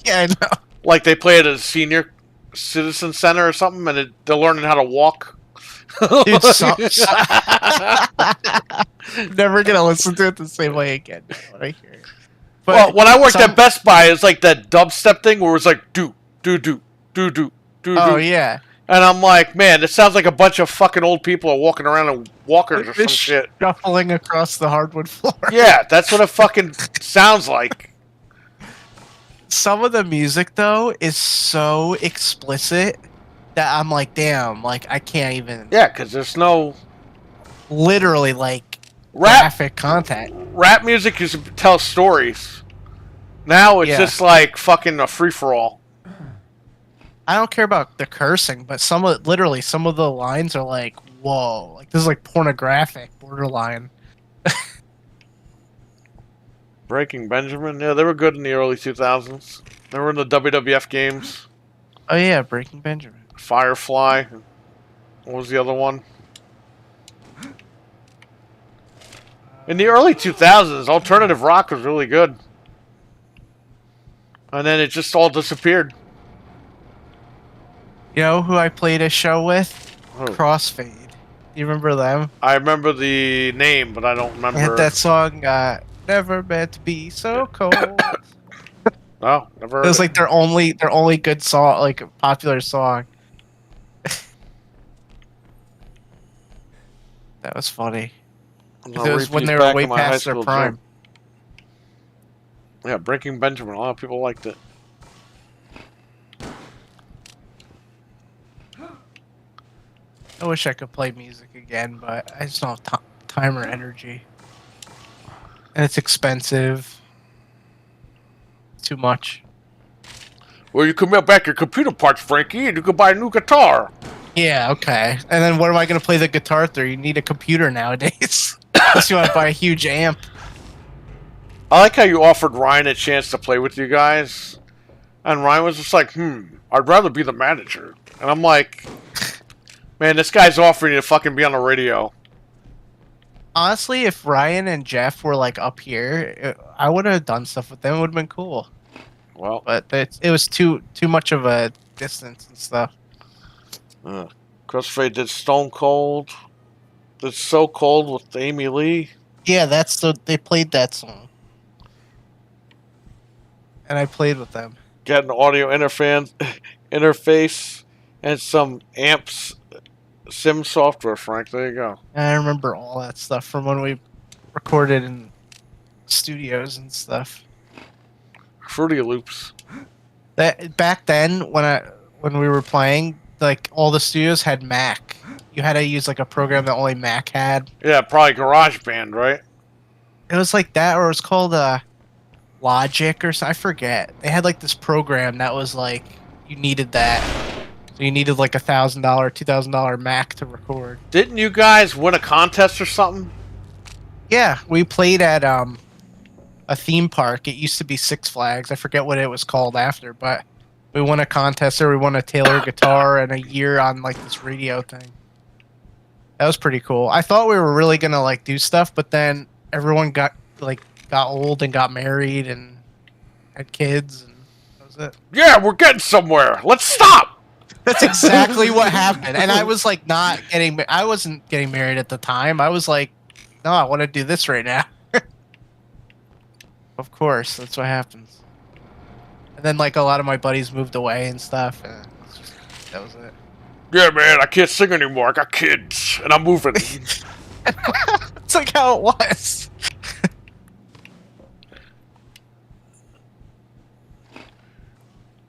Yeah, I know. Like they play at a senior citizen center or something, and they're learning how to walk. Dude, never gonna listen to it the same way again. Right here. But well, when I worked at Best Buy, it's like that dubstep thing where it's like do. Oh yeah. And I'm like, man, it sounds like a bunch of fucking old people are walking around in walkers or some shit. Shuffling across the hardwood floor. Yeah, that's what it fucking sounds like. Some of the music, though, is so explicit that I'm like, damn, like, I can't even... Yeah, because there's no... Literally, like, graphic content. Rap music used to tell stories. Now it's just like fucking a free-for-all. I don't care about the cursing, but some of the lines are like, whoa, like this is like pornographic, borderline. Breaking Benjamin, yeah, they were good in the early 2000s. They were in the WWF games. Oh yeah, Breaking Benjamin. Firefly. What was the other one? In the early 2000s, alternative rock was really good. And then it just all disappeared. You know who I played a show with? Who? Crossfade. You remember them? I remember the name, but I don't They remember. had that song, "Never Meant to Be So Cold." No, never heard It was like their only good song, like popular song. That was funny. I'm 'Cause gonna it read was when these they were back way in my high past their school prime. gym. Yeah, Breaking Benjamin. A lot of people liked it. I wish I could play music again, but I just don't have time or energy. And it's expensive. Too much. Well, you can mail back your computer parts, Frankie, and you can buy a new guitar. Yeah, okay. And then what am I going to play the guitar through? You need a computer nowadays. Unless you want to buy a huge amp. I like how you offered Ryan a chance to play with you guys, and Ryan was just like, I'd rather be the manager. And I'm like, man, this guy's offering you to fucking be on the radio. Honestly, if Ryan and Jeff were like up here, I would have done stuff with them. It would have been cool. Well, But it was too much of a distance and stuff. Crossfade did Stone Cold. Did So Cold with Amy Lee. Yeah, they played that song. And I played with them. Got an audio interface and some amps sim software, Frank. There you go. And I remember all that stuff from when we recorded in studios and stuff. Fruity Loops. That back then when we were playing, like all the studios had Mac. You had to use like a program that only Mac had. Yeah, probably GarageBand, right? It was like that, or it was called Logic or something. I forget. They had like this program that was like you needed that. So you needed like $1,000, $2,000 Mac to record. Didn't you guys win a contest or something? Yeah, we played at a theme park. It used to be Six Flags. I forget what it was called after, but we won a contest there. We won a Taylor guitar and a year on like this radio thing. That was pretty cool. I thought we were really gonna like do stuff, but then everyone got old and got married and had kids, and that was it. Yeah, we're getting somewhere. Let's stop. That's exactly what happened. And I was like I wasn't getting married at the time. I was like, no, I want to do this right now. Of course, that's what happens. And then like a lot of my buddies moved away and stuff, and that was it. Yeah, man, I can't sing anymore. I got kids, and I'm moving. It's like how it was.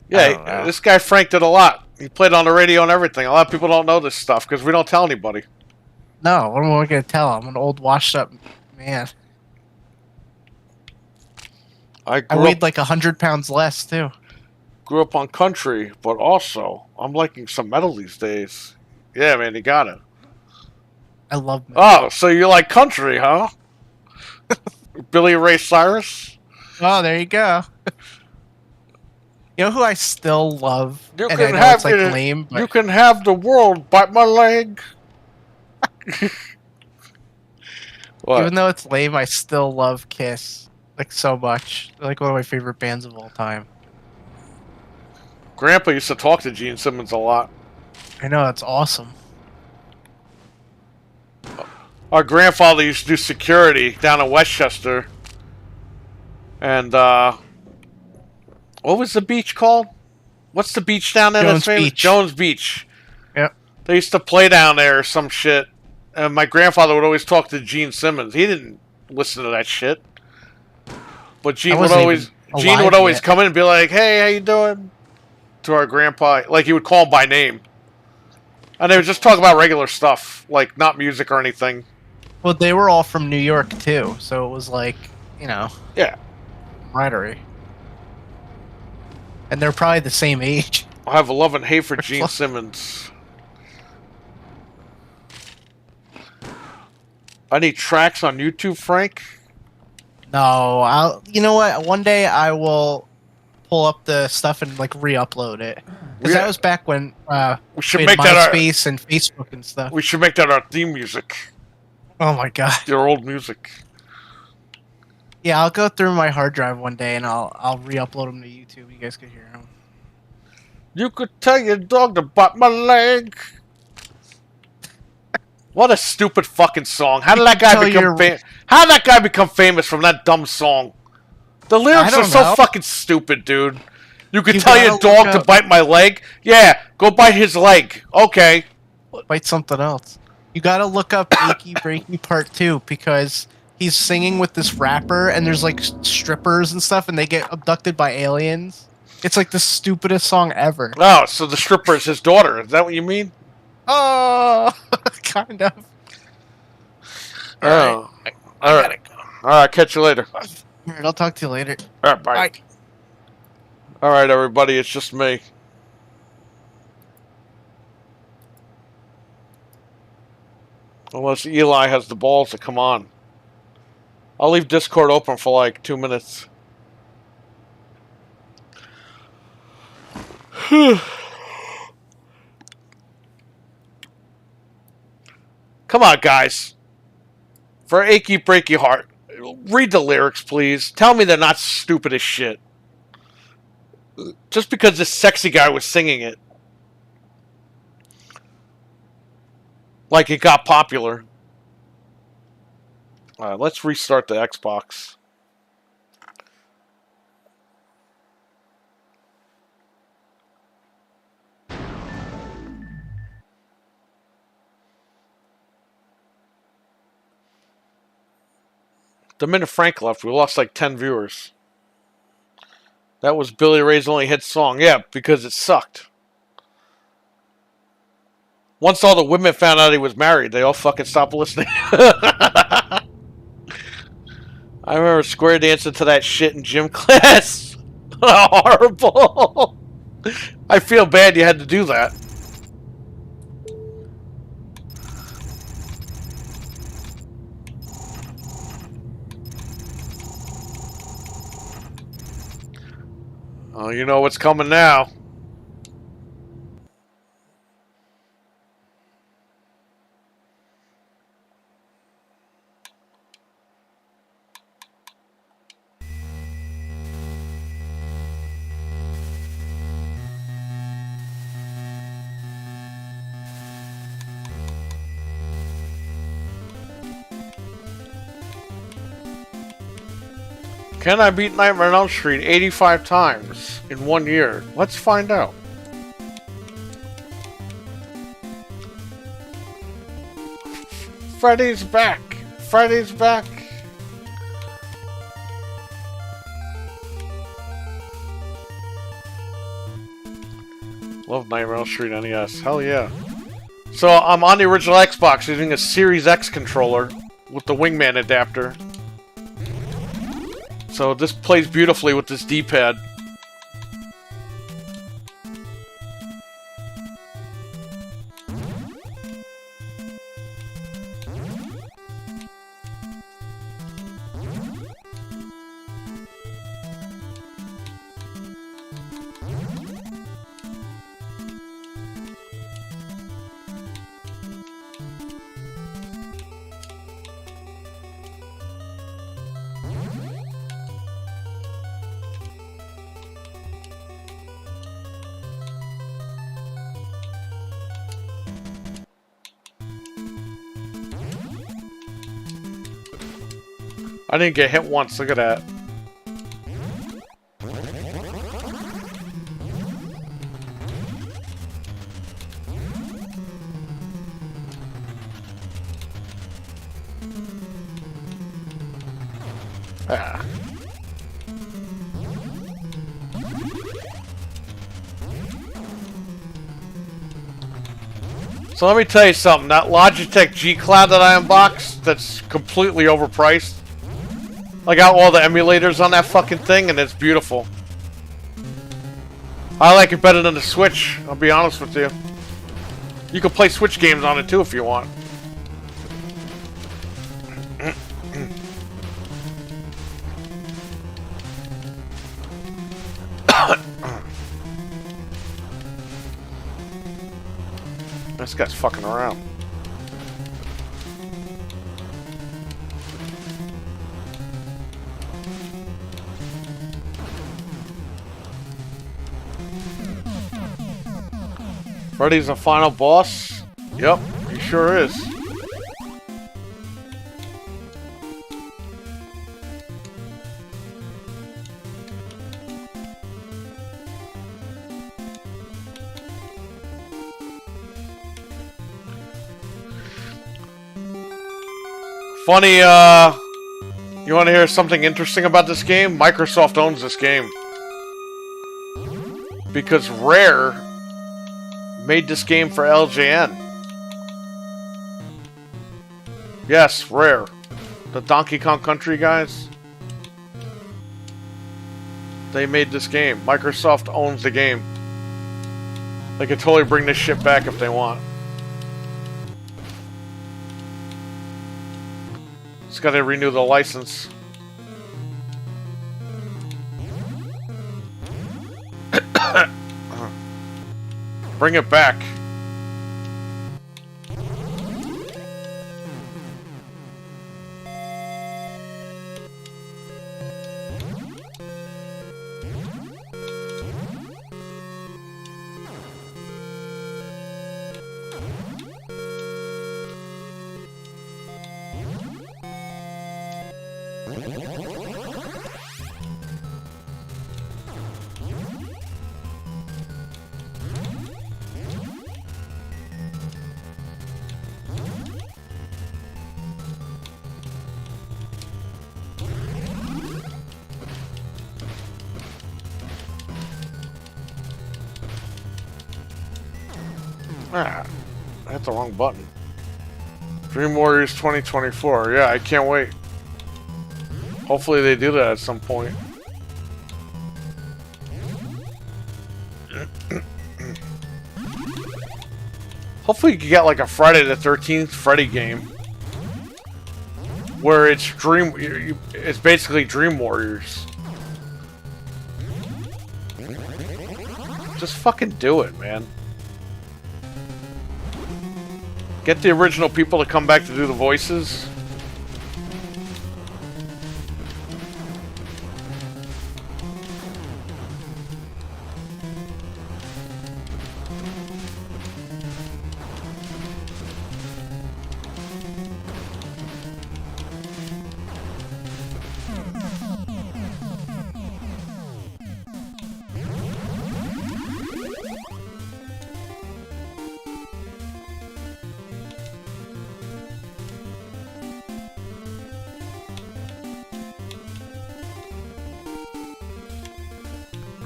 Yeah, this guy Frank did a lot. He played on the radio and everything. A lot of people don't know this stuff because we don't tell anybody. No, what am I going to tell? I'm an old washed up man. I weighed like 100 pounds less too. Grew up on country, but also I'm liking some metal these days. Yeah, man, you got it. I love metal. Oh, so you like country, huh? Billy Ray Cyrus? Oh, there you go. You know who I still love? You and can I know have it's like lame, but you can have the world bite my leg. What? even though it's lame, I still love Kiss like so much. They're like one of my favorite bands of all time. Grandpa used to talk to Gene Simmons a lot. I know, it's awesome. Our grandfather used to do security down in Westchester. And, what was the beach called? What's the beach down there Jones that's famous? Beach. Jones Beach. Yep. They used to play down there or some shit. And my grandfather would always talk to Gene Simmons. He didn't listen to that shit. But Gene would always come in and be like, "Hey, how you doing?" To our grandpa. Like, he would call him by name. And they would just talk about regular stuff. Like, not music or anything. Well, they were all from New York too, so it was like, you know. Yeah. Camaraderie. And they're probably the same age. I have a love and hate for Gene Simmons. I need tracks on YouTube, Frank. No, you know what? One day I will pull up the stuff and like re-upload it. Because that was back when we should we make had that MySpace and Facebook and stuff. We should make that our theme music. Oh my god. Your old music. Yeah, I'll go through my hard drive one day and I'll re-upload them to YouTube. You guys can hear them. You could tell your dog to bite my leg. What a stupid fucking song. How did that guy become famous? How did that guy become famous from that dumb song? The lyrics are so fucking stupid, dude. You could tell your dog to bite my leg? Yeah, go bite his leg. Okay. Bite something else. You gotta look up Achy Breaky Part 2 because he's singing with this rapper and there's like strippers and stuff and they get abducted by aliens. It's like the stupidest song ever. Oh, so the stripper is his daughter. Is that what you mean? Oh, kind of. Oh. Alright. Alright, catch you later. Alright, I'll talk to you later. Alright, bye. Alright, everybody, it's just me. Unless Eli has the balls to come on. I'll leave Discord open for like 2 minutes. Come on, guys. For Achy Breaky Heart, read the lyrics, please. Tell me they're not stupid as shit. Just because this sexy guy was singing it. Like it got popular. Alright, let's restart the Xbox. The minute Frank left, we lost like 10 viewers. That was Billy Ray's only hit song. Yeah, because it sucked. Once all the women found out he was married, they all fucking stopped listening. I remember square dancing to that shit in gym class. Horrible. I feel bad you had to do that. Oh, you know what's coming now. Can I beat Nightmare on Elm Street 85 times in 1 year? Let's find out. Freddy's back. Freddy's back. Love Nightmare on Elm Street NES. Hell yeah. So I'm on the original Xbox using a Series X controller with the Wingman adapter. So this plays beautifully with this D-pad. I didn't get hit once, look at that. Ah. So let me tell you something, that Logitech G Cloud that I unboxed, that's completely overpriced. I got all the emulators on that fucking thing, and it's beautiful. I like it better than the Switch, I'll be honest with you. You can play Switch games on it too if you want. This guy's fucking around. Freddy's the final boss? Yep, he sure is. Funny, you want to hear something interesting about this game? Microsoft owns this game. Because Rare made this game for LJN. Yes, Rare. The Donkey Kong Country guys. They made this game. Microsoft owns the game. They could totally bring this shit back if they want. Just gotta renew the license. Bring it back. Ah, I hit the wrong button. Dream Warriors 2024. Yeah, I can't wait. Hopefully they do that at some point. Hopefully you can get like a Friday the 13th Freddy game. Where it's it's basically Dream Warriors. Just fucking do it, man. Get the original people to come back to do the voices.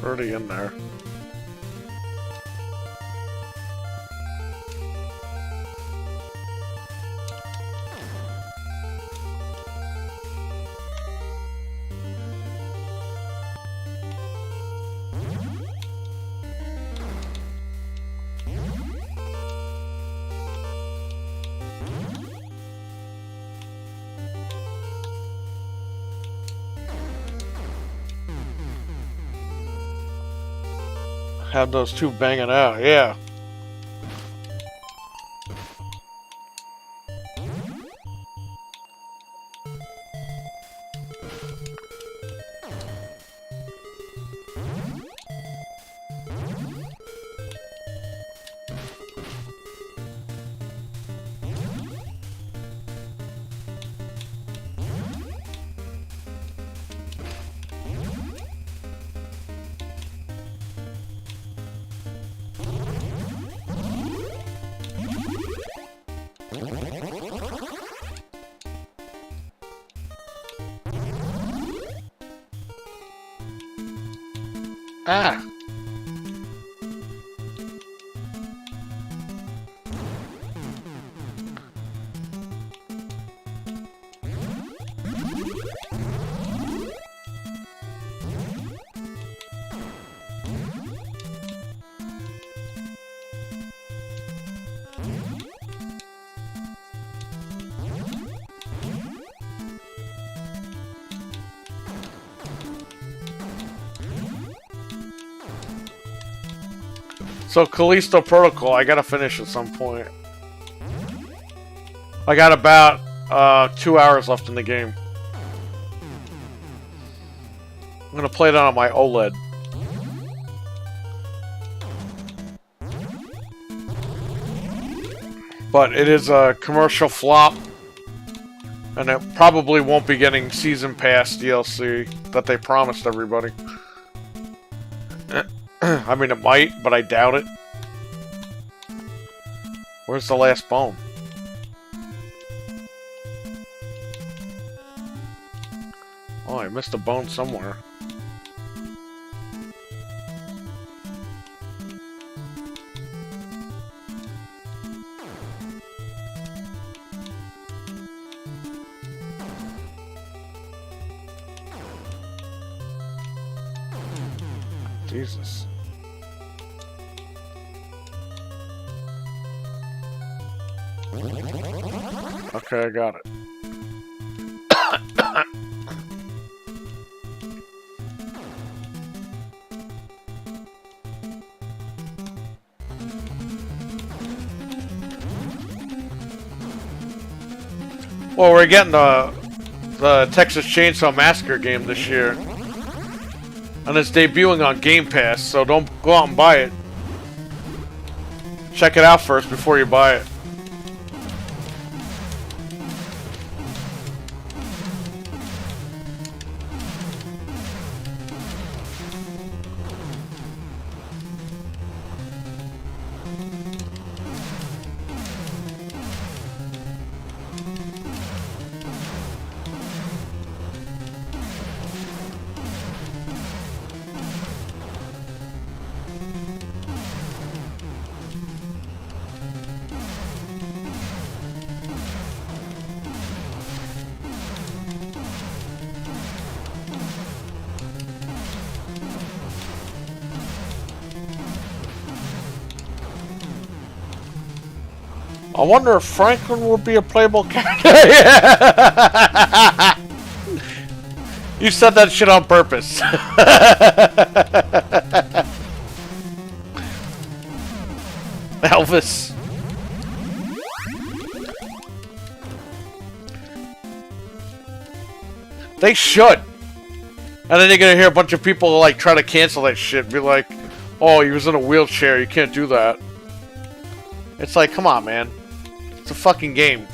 Already in there. Have those two banging out, yeah. Ah. So Callisto Protocol, I gotta finish at some point. I got about 2 hours left in the game. I'm gonna play it on my OLED. But it is a commercial flop, and it probably won't be getting Season Pass DLC that they promised everybody. I mean, it might, but I doubt it. Where's the last bone? Oh, I missed a bone somewhere. Jesus. Okay, I got it. Well, we're getting the Texas Chainsaw Massacre game this year. And it's debuting on Game Pass, so don't go out and buy it. Check it out first before you buy it. I wonder if Franklin would be a playable character. You said that shit on purpose. Elvis. They should. And then you're gonna hear a bunch of people like try to cancel that shit and be like, oh, he was in a wheelchair, you can't do that. It's like, come on, man. It's a fucking game.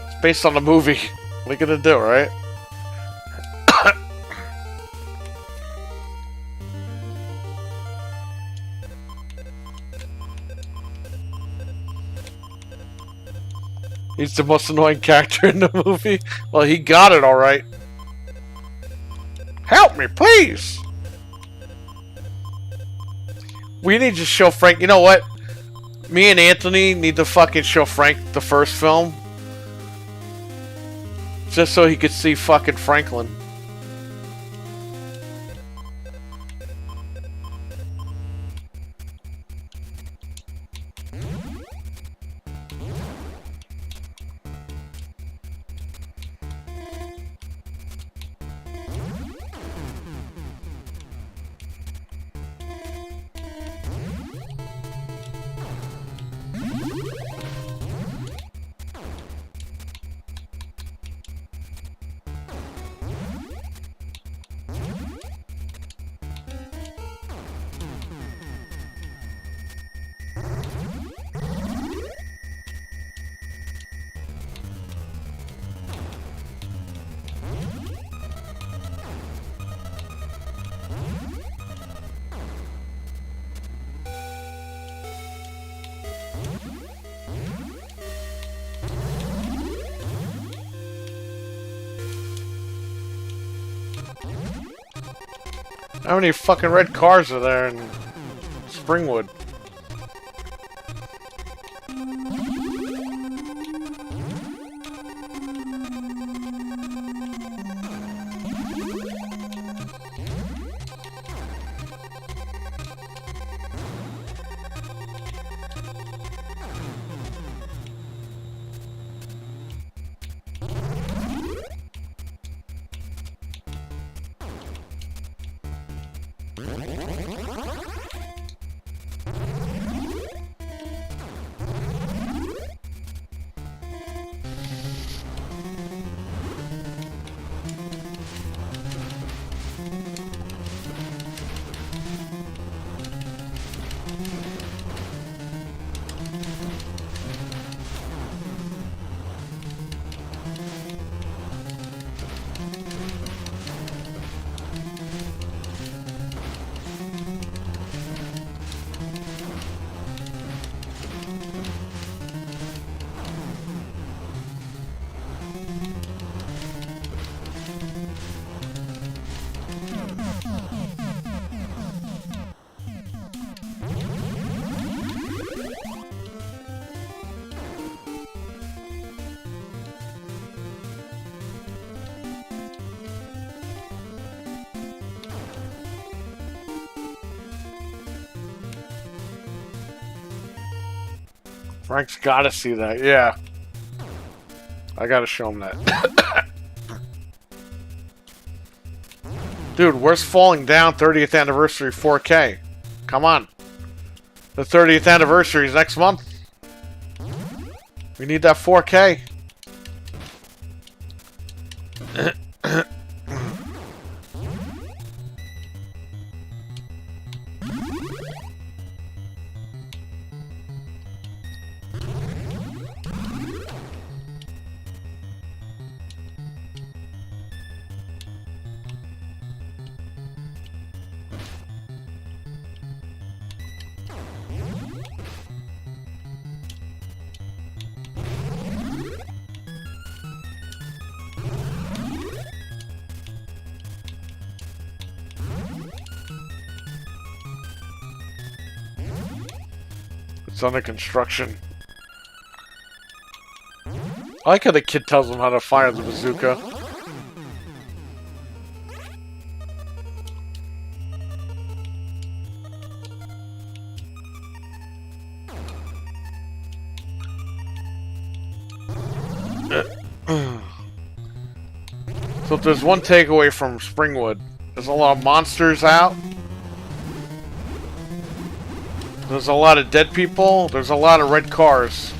It's based on the movie. What are you gonna do, right? He's the most annoying character in the movie. Well, he got it all right. Help me, please! We need to show Frank... You know what? Me and Anthony need to fucking show Frank the first film. Just so he could see fucking Franklin. How many fucking red cars are there in Springwood? Frank's gotta see that, yeah. I gotta show him that. Dude, where's Falling Down 30th Anniversary 4K? Come on. The 30th anniversary is next month. We need that 4K. It's under construction. I like how the kid tells him how to fire the bazooka. So if there's one takeaway from Springwood, there's a lot of monsters out. There's a lot of dead people. There's a lot of red cars.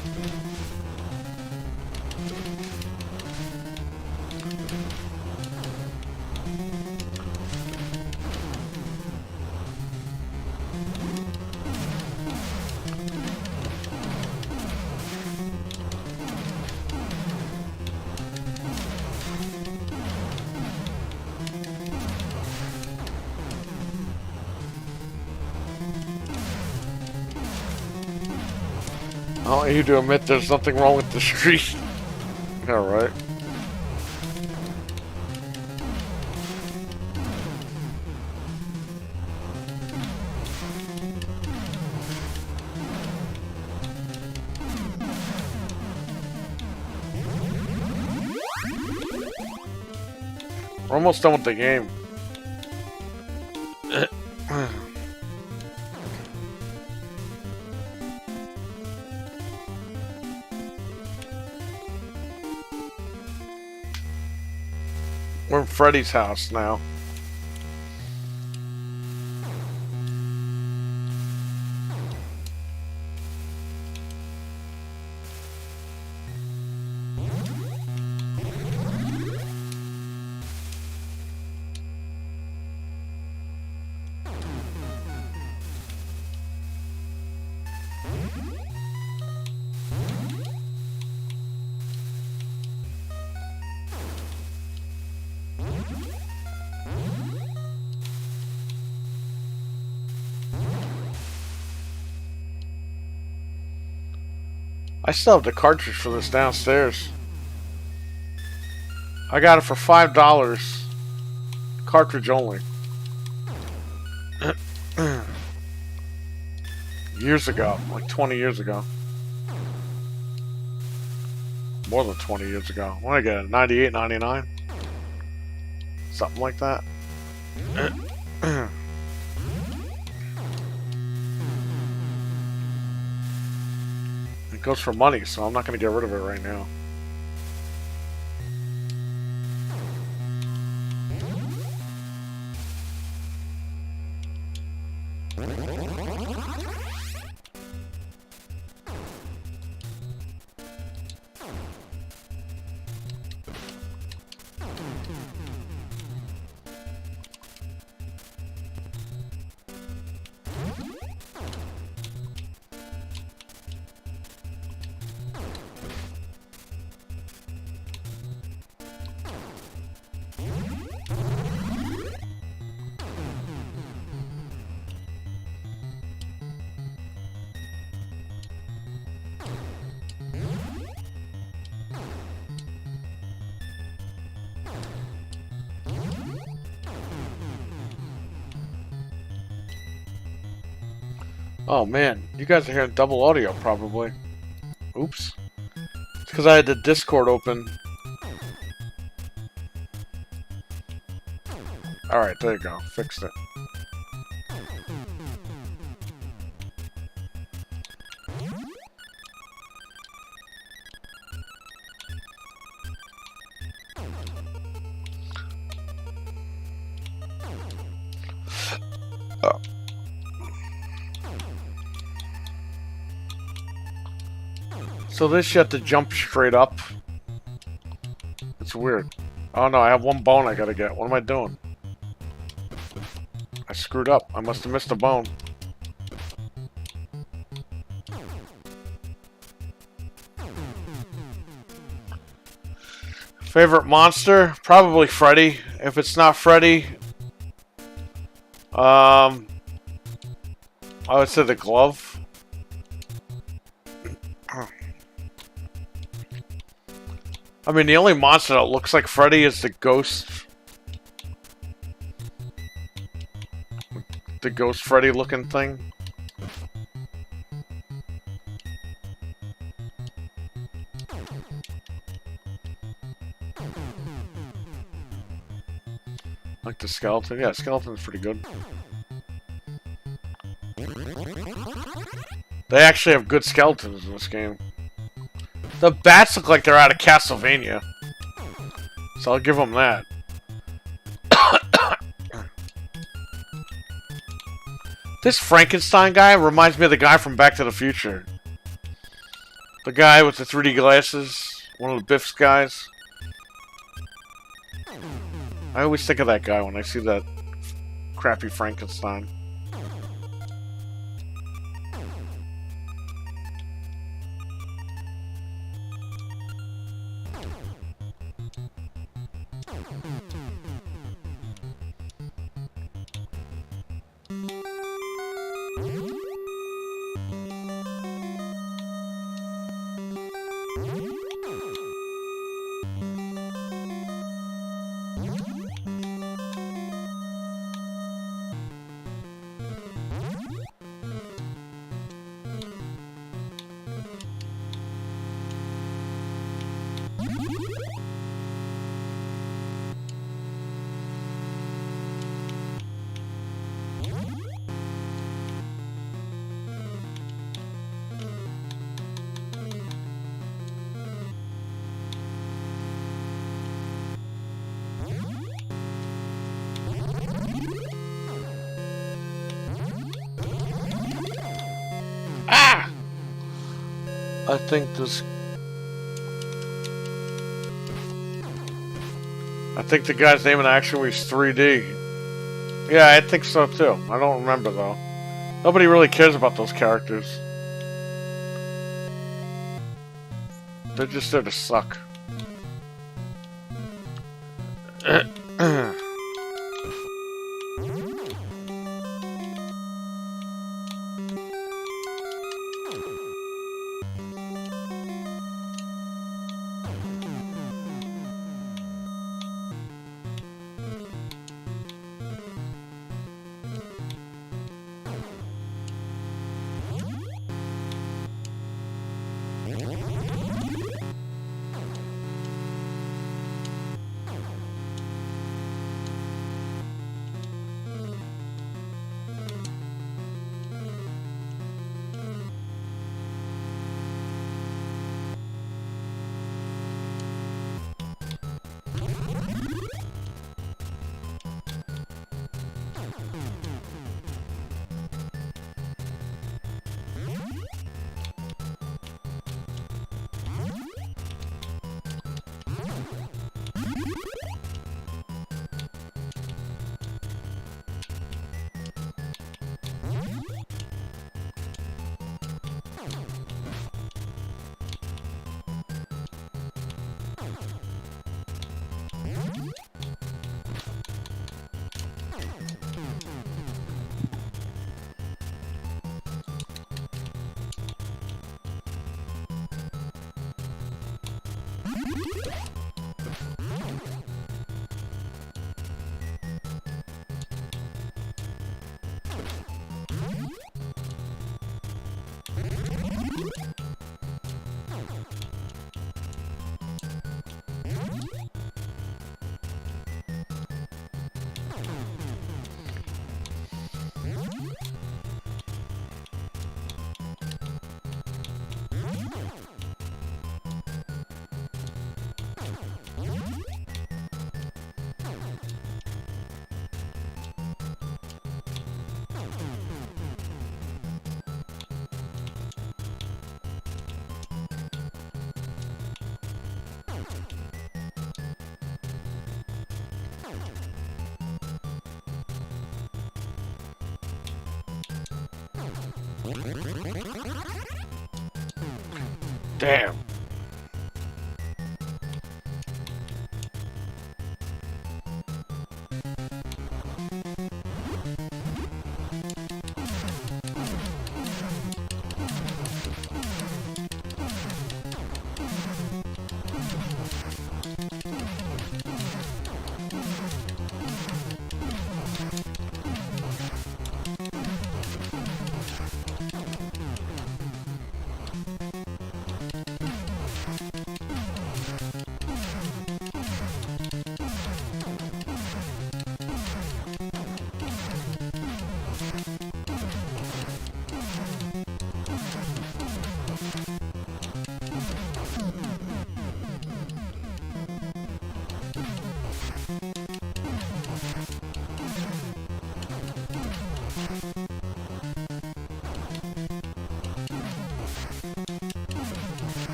I want you to admit there's nothing wrong with the street. Alright. We're almost done with the game. We're in Freddy's house now. I still have the cartridge for this downstairs. I got it for $5. Cartridge only. Years ago. Like 20 years ago. More than 20 years ago. When did I get it? 98, 99? Something like that. It goes for money, so I'm not going to get rid of it right now. Oh man, you guys are hearing double audio probably. Oops. It's because I had the Discord open. Alright, there you go. Fixed it. So this you have to jump straight up. It's weird. Oh no, I have one bone I gotta get. What am I doing? I screwed up. I must have missed a bone. Favorite monster? Probably Freddy. If it's not Freddy, I would say the glove. I mean, the only monster that looks like Freddy is the ghost. The ghost Freddy looking thing. Like the skeleton. Yeah, skeleton's pretty good. They actually have good skeletons in this game. The bats look like they're out of Castlevania. So I'll give them that. This Frankenstein guy reminds me of the guy from Back to the Future. The guy with the 3D glasses. One of the Biff's guys. I always think of that guy when I see that crappy Frankenstein. I think the guy's name in action was 3D. Yeah, I think so too. I don't remember though. Nobody really cares about those characters. They're just there to suck. Damn.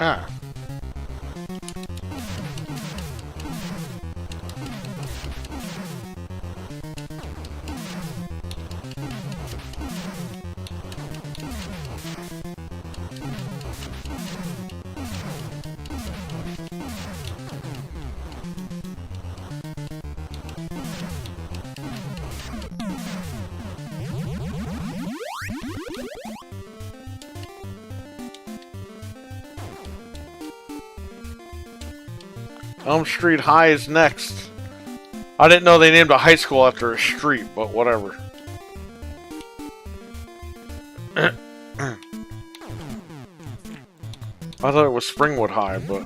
Ah. Elm Street High is next. I didn't know they named a high school after a street, but whatever. I thought it was Springwood High, but...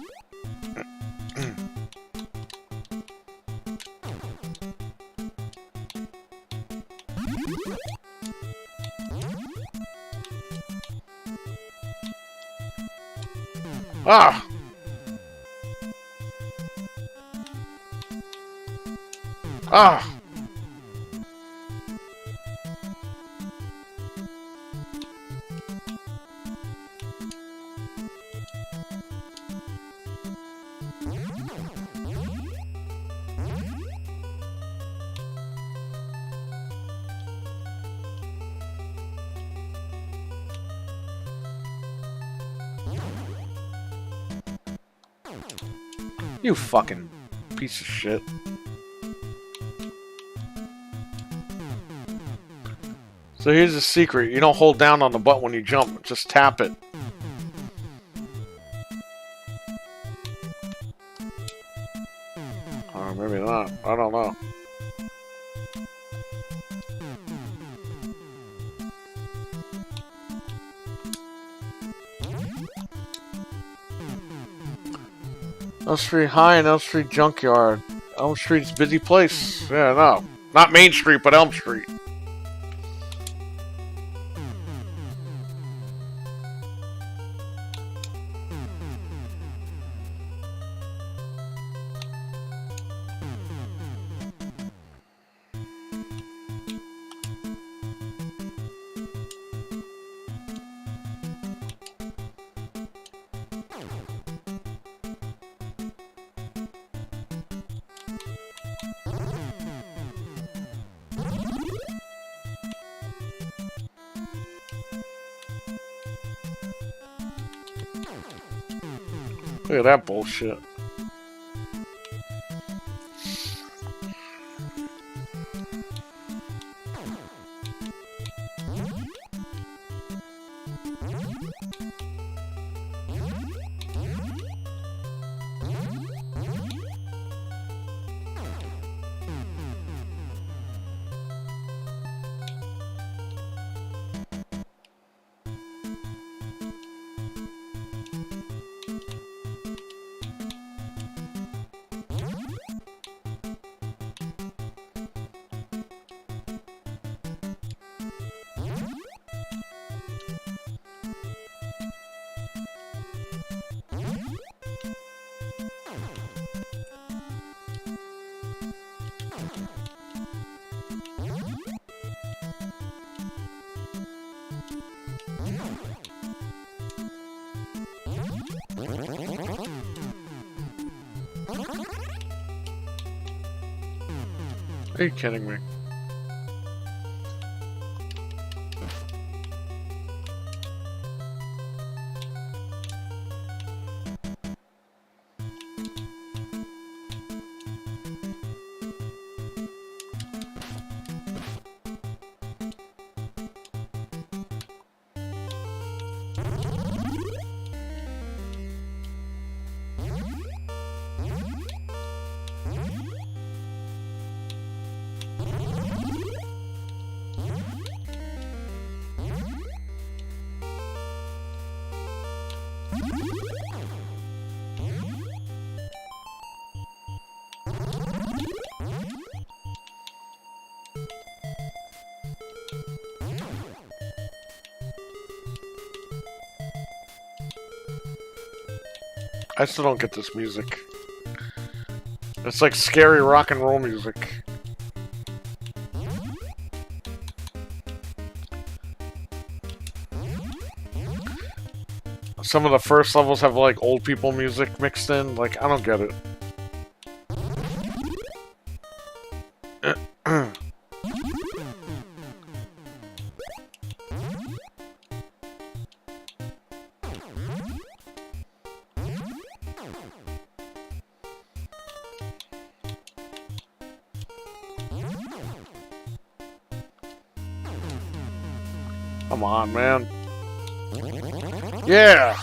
Ah! Ah! You fucking piece of shit. So here's the secret. You don't hold down on the button when you jump. Just tap it. Or maybe not. I don't know. Elm Street High and Elm Street Junkyard. Elm Street's busy place. Yeah, no. Not Main Street, but Elm Street. Look at that bullshit. Are you kidding me? I still don't get this music. It's like scary rock and roll music. Some of the first levels have like old people music mixed in. Like, I don't get it. Come on, man. Yeah!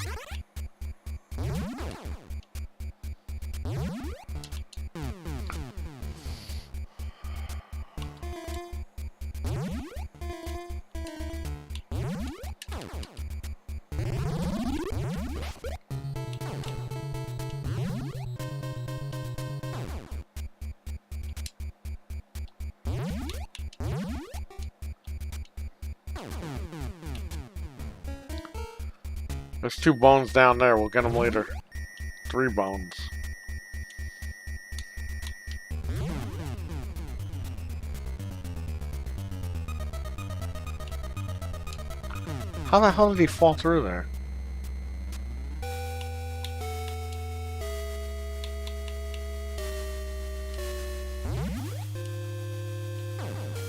There's 2 bones down there. We'll get them later. 3 bones. How the hell did he fall through there?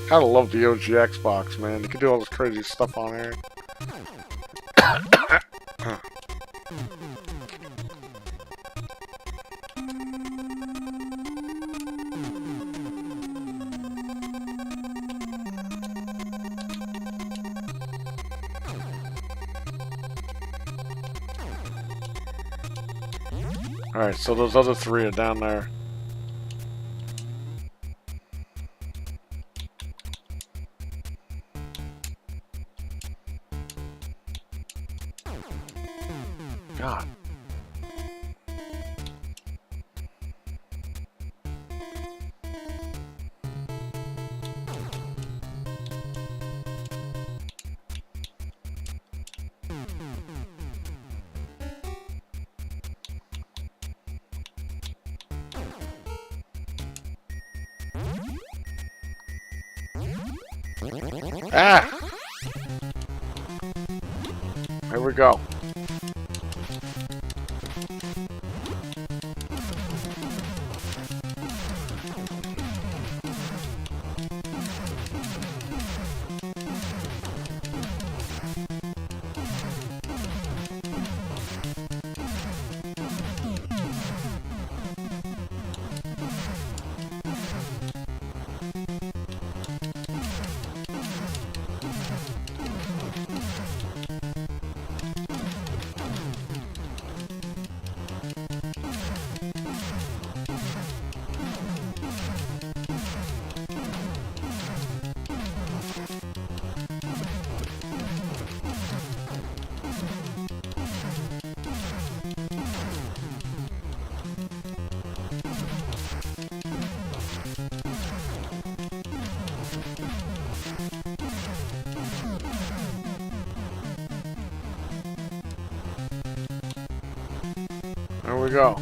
Gotta love the OG Xbox, man. You can do all this crazy stuff on here. Alright, so those other 3 are down there. God. Ah! Here we go. There we go.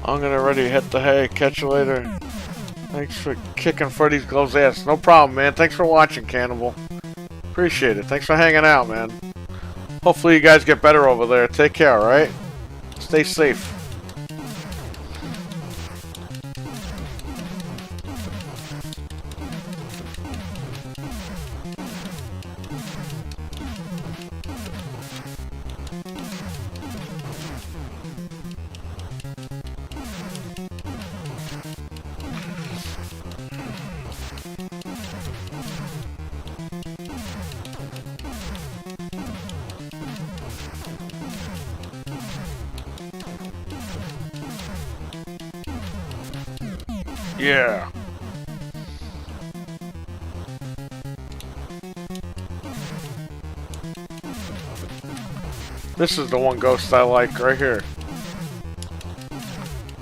I'm gonna ready hit the hay. Catch you later. Thanks for kicking Freddy's Glove's ass. No problem, man. Thanks for watching, Cannibal. Appreciate it. Thanks for hanging out, man. Hopefully you guys get better over there. Take care, alright? Stay safe. Yeah. This is the one ghost I like right here.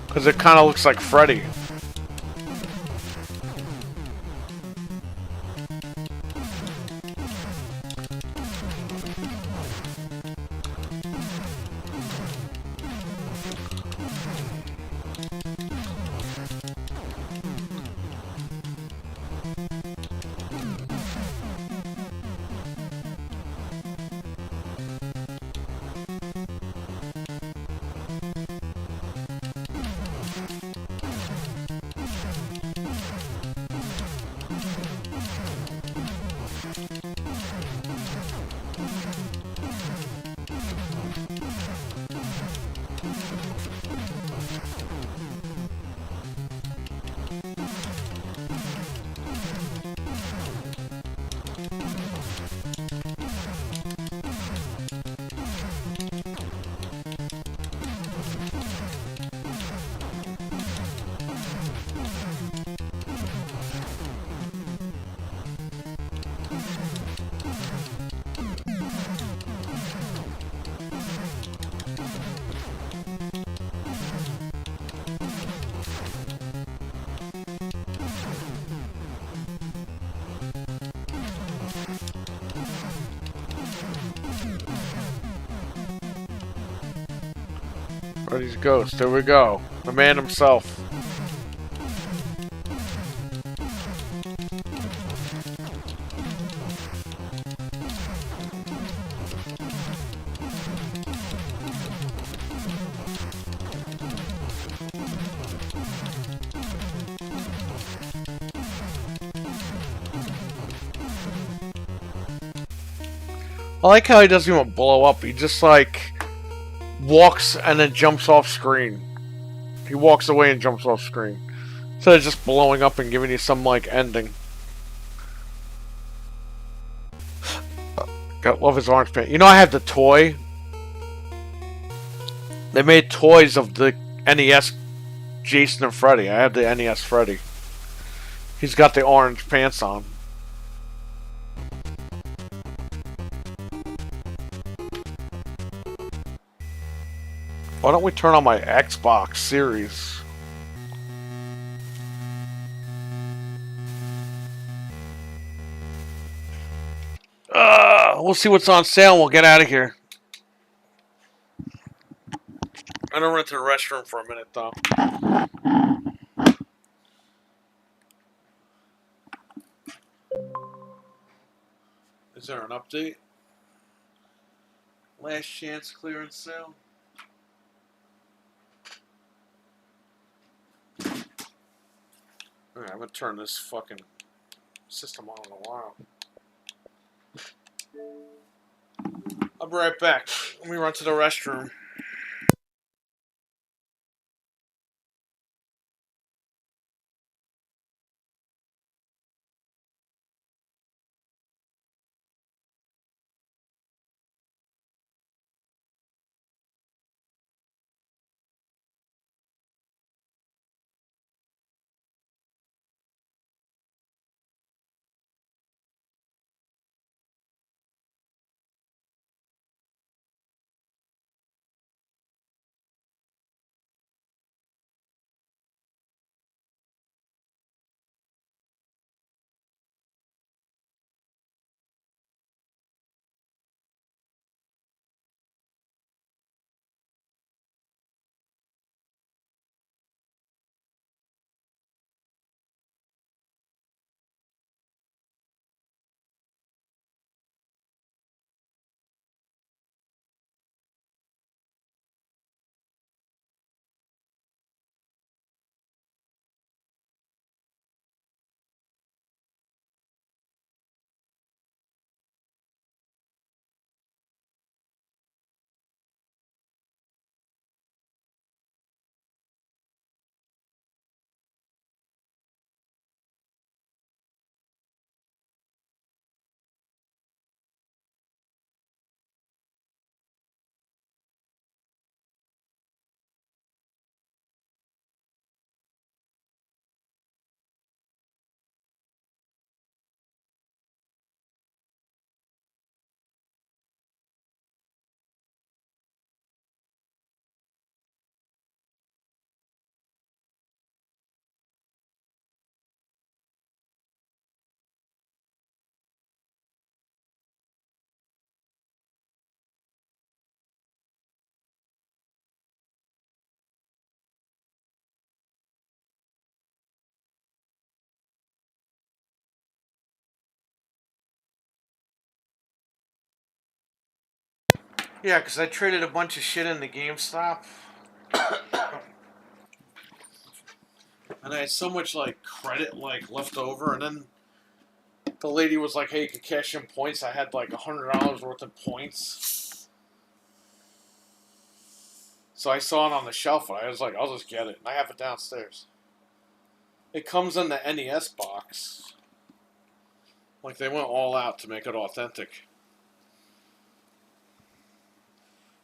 Because it kind of looks like Freddy. Freddy's ghost. There we go. The man himself. I like how he doesn't even blow up. He just like walks and then jumps off screen. He walks away and jumps off screen. Instead of just blowing up and giving you some like ending. God, love his orange paint. You know I have the toy. They made toys of the NES Jason and Freddy. I have the NES Freddy. He's got the orange pants on. Why don't we turn on my Xbox Series? We'll see what's on sale and we'll get out of here. I'm gonna run to the restroom for a minute though. Is there an update? Last chance clearance sale? Alright, I'm gonna turn this fucking system on in a while. I'll be right back. Let me run to the restroom. Yeah, because I traded a bunch of shit into GameStop, and I had so much like credit like left over, and then the lady was like, "Hey, you can cash in points." I had like $100 worth of points, so I saw it on the shelf, and I was like, "I'll just get it." And I have it downstairs. It comes in the NES box. Like they went all out to make it authentic.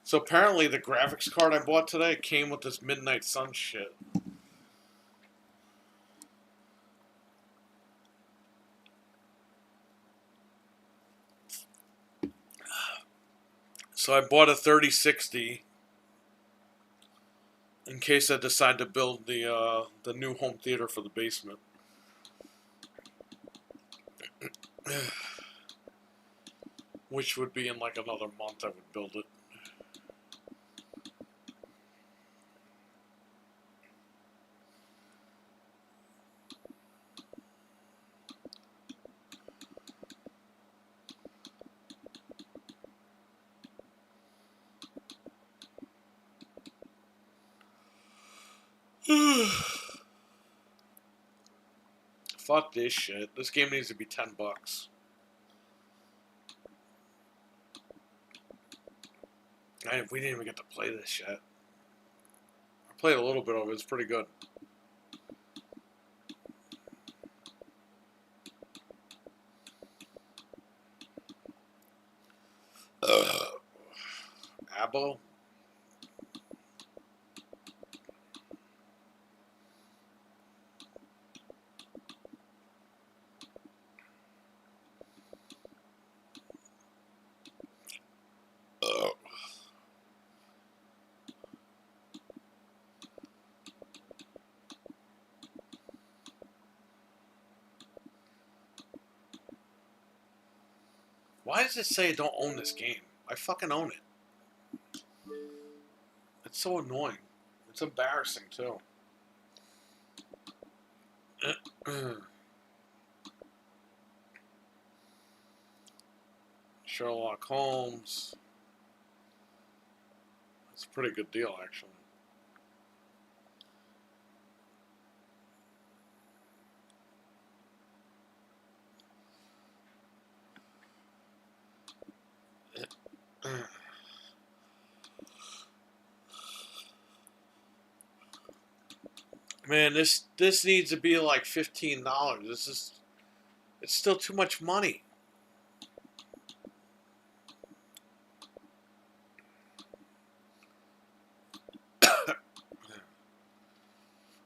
So apparently the graphics card I bought today came with this Midnight Sun shit. So I bought a 3060 in case I decide to build the new home theater for the basement. Which would be in like another month I would build it. Fuck this shit. This game needs to be $10. We didn't even get to play this yet. I played a little bit of it. It's pretty good. Abo? Why does it say I don't own this game? I fucking own it. It's so annoying. It's embarrassing, too. Sherlock Holmes. It's a pretty good deal, actually. Man, this needs to be like $15. It's still too much money.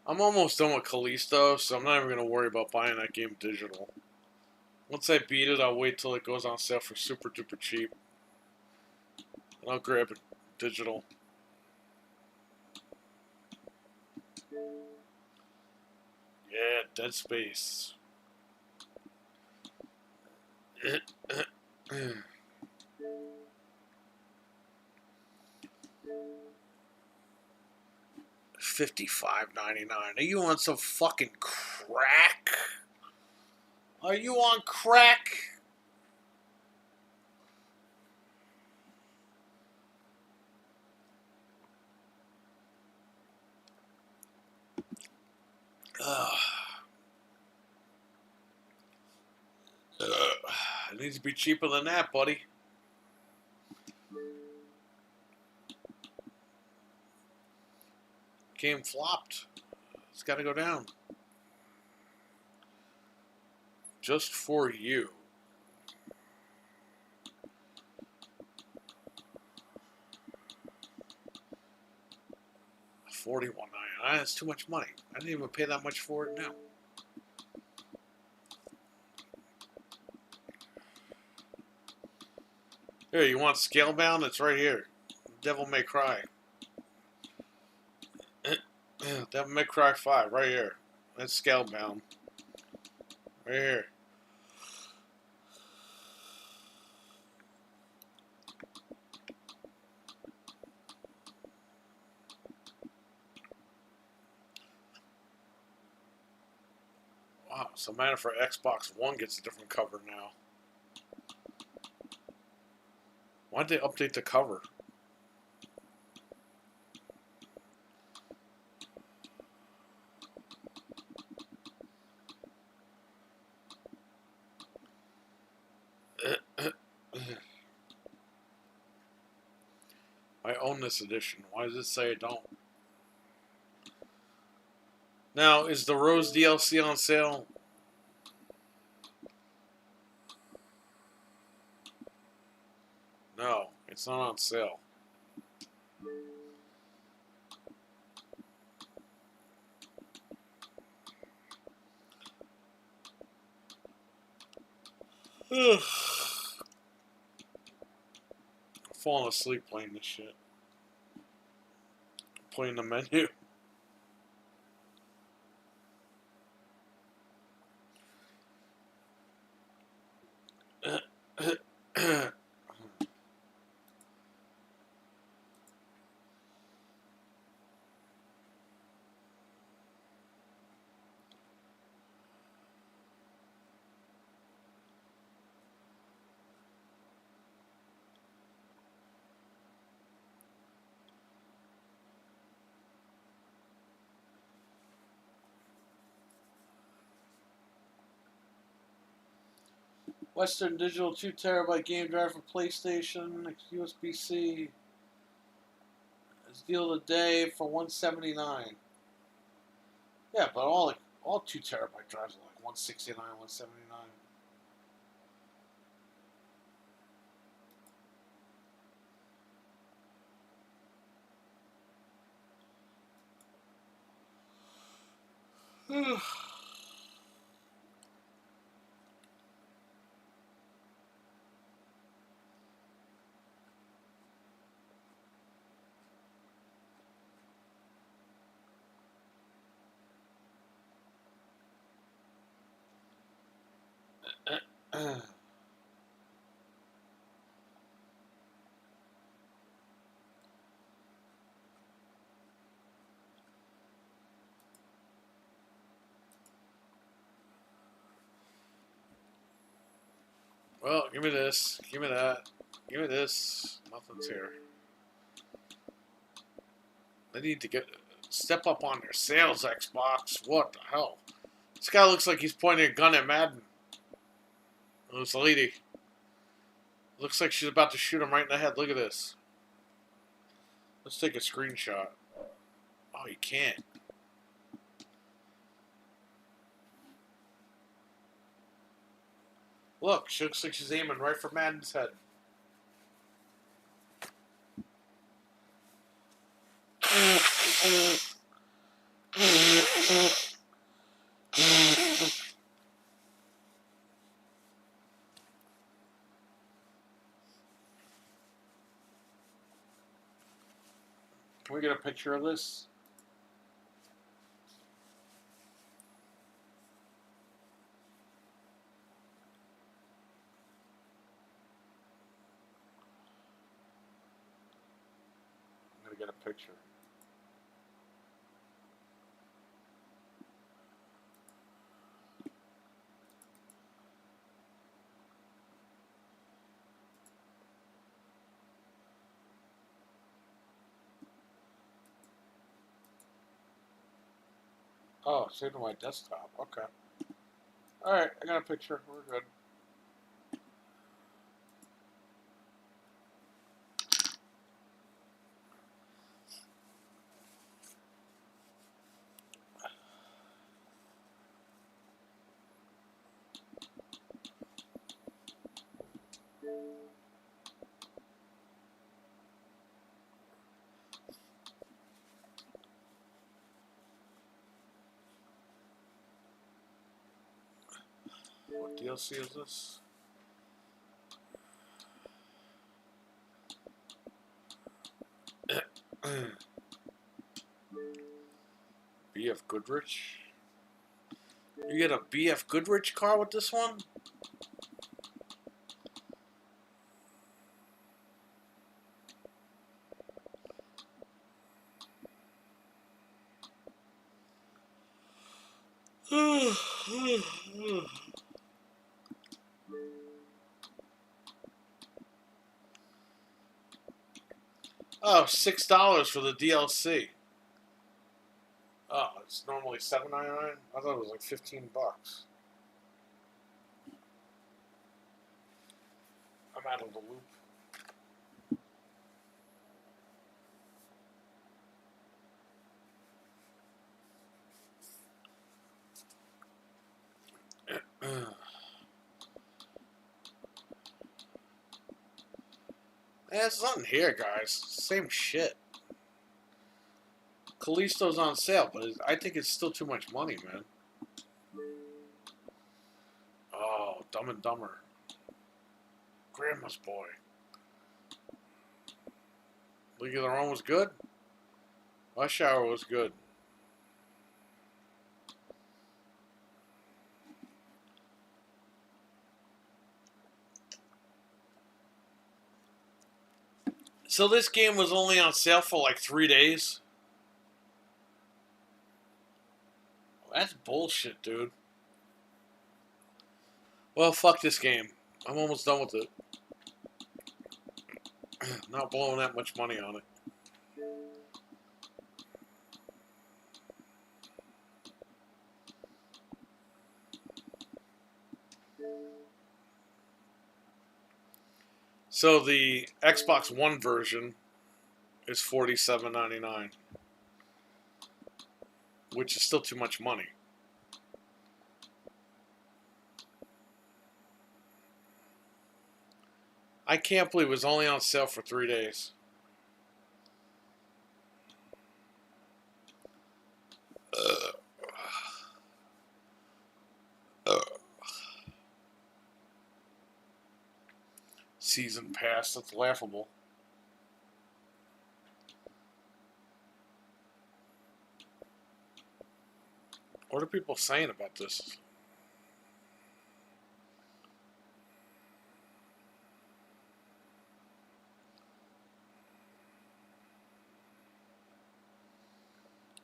I'm almost done with Callisto, so I'm not even gonna worry about buying that game digital. Once I beat it, I'll wait till it goes on sale for super duper cheap, and I'll grab it digital. Yeah, Dead Space. $55.99. Are you on some fucking crack? Are you on crack? It needs to be cheaper than that, buddy. Game flopped. It's got to go down. Just for you. $41.99. That's too much money. I didn't even pay that much for it now. Here, you want Scalebound? It's right here. Devil May Cry. Devil May Cry 5, right here. That's Scalebound. Right here. Wow, so matter for Xbox One gets a different cover now. Why'd they update the cover? own this edition. Why does it say I don't? Now, is the Rose DLC on sale? No, it's not on sale. I'm falling asleep playing this shit. Playing the menu. Western Digital 2 terabyte game drive for PlayStation, USB-C. It's deal of the day for $179. Yeah, but all 2 terabyte drives are like $169, $179. Well, give me this. Give me that. Give me this. Nothing's here. They need to step up on their sales, Xbox. What the hell? This guy looks like he's pointing a gun at Madden. Oh, this lady. Looks like she's about to shoot him right in the head. Look at this. Let's take a screenshot. Oh, you can't. Look, she looks like she's aiming right for Madden's head. Can we get a picture of this? I'm gonna get a picture. Oh, saved on my desktop. Okay. Alright, I got a picture. We're good. What DLC is this? BF Goodrich? You get a BF Goodrich car with this one? Oh, $6 for the DLC. Oh, it's normally $7.99. I thought it was like $15. I'm out of the loop. There's nothing here, guys. Same shit. Callisto's on sale, but I think it's still too much money, man. Oh, Dumb and Dumber. Grandma's Boy. League of Their Own was good. Rush Hour was good. So this game was only on sale for like 3 days? That's bullshit, dude. Well, fuck this game. I'm almost done with it. Not blowing that much money on it. So the Xbox One version is $47.99, which is still too much money. I can't believe it was only on sale for 3 days. Season pass, that's laughable. What are people saying about this?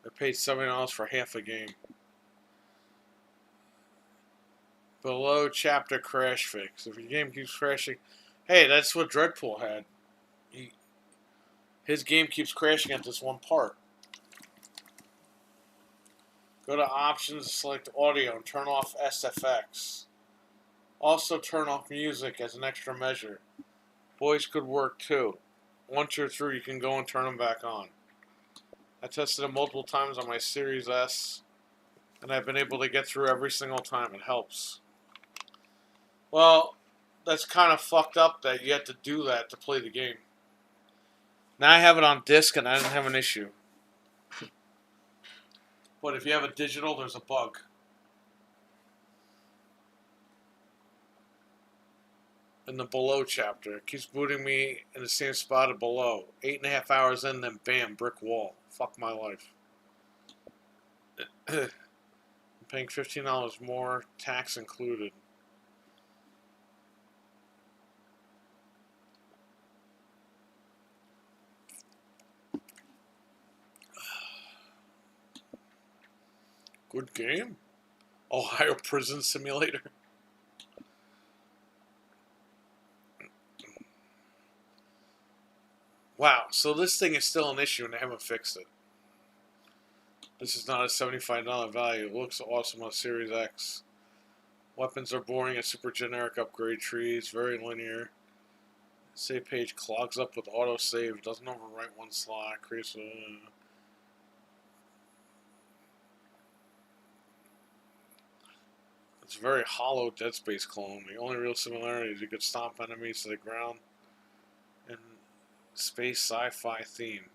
I paid $70 for half a game. Below chapter crash fix. If your game keeps crashing, hey, that's what Dreadpool had. His game keeps crashing at this one part. Go to options, select audio, and turn off SFX. Also turn off music as an extra measure. Voice could work too. Once you're through, you can go and turn them back on. I tested it multiple times on my Series S, and I've been able to get through every single time. It helps. Well, that's kind of fucked up that you have to do that to play the game. Now I have it on disc and I didn't have an issue. But if you have a digital, there's a bug. In the below chapter, it keeps booting me in the same spot as below. 8.5 hours in, then bam, brick wall. Fuck my life. I'm paying $15 more, tax included. Good game. Ohio Prison Simulator. Wow, so this thing is still an issue and they haven't fixed it. This is not a $75 value. It looks awesome on Series X. Weapons are boring and super generic upgrade trees. Very linear. Save page clogs up with autosave. Doesn't overwrite one slot. Creates a... It's a very hollow Dead Space clone. The only real similarity is you could stomp enemies to the ground and space sci-fi theme.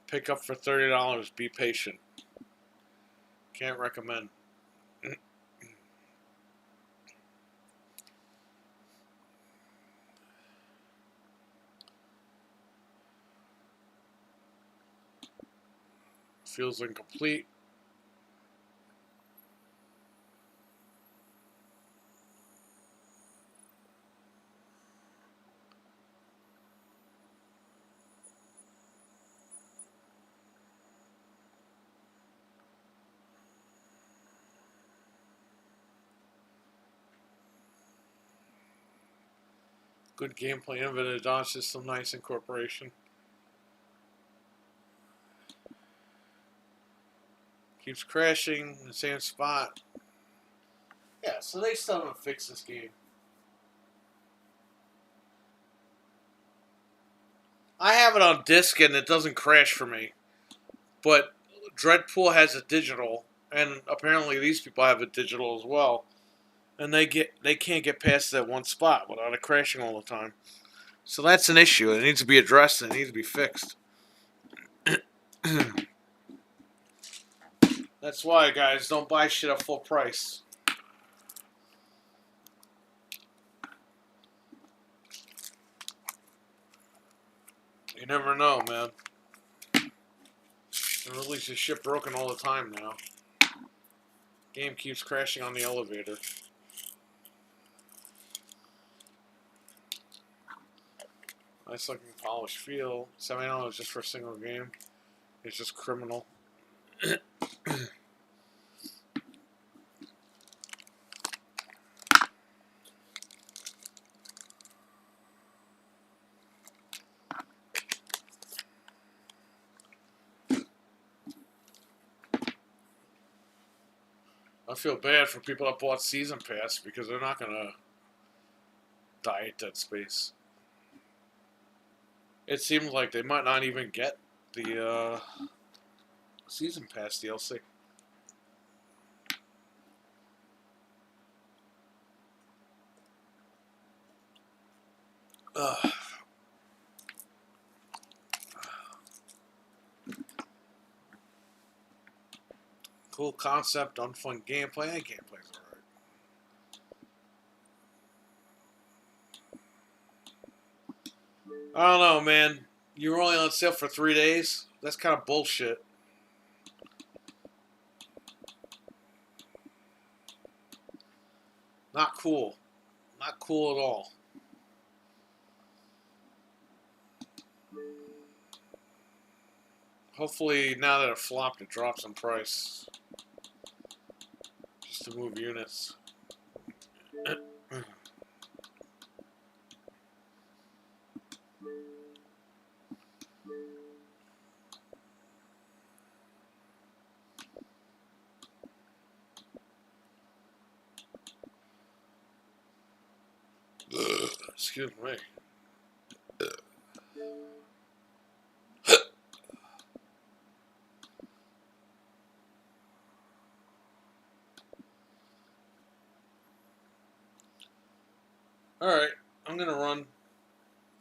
Pick up for $30. Be patient. Can't recommend. Feels incomplete. Good gameplay, innovative dodge system, nice incorporation. Keeps crashing in the same spot. Yeah, so they still haven't fixed this game. I have it on disc and it doesn't crash for me. But Dreadpool has a digital, and apparently these people have a digital as well. And they can't get past that one spot without it crashing all the time. So that's an issue. It needs to be addressed and it needs to be fixed. That's why, guys, don't buy shit at full price. You never know, man. They release this shit broken all the time now. Game keeps crashing on the elevator. Nice looking polished feel. $70 just for a single game. It's just criminal. I feel bad for people that bought Season Pass because they're not gonna die at Dead Space. It seems like they might not even get the Season Pass DLC. Ugh. Cool concept, unfun gameplay. And gameplay's alright. I don't know, man. You were only on sale for 3 days? That's kind of bullshit. Not cool. Not cool at all. Hopefully, now that it flopped, it drops in price. Just to move units. Excuse me. Alright, I'm going to run.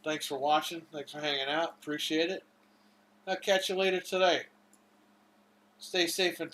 Thanks for watching. Thanks for hanging out. Appreciate it. I'll catch you later today. Stay safe and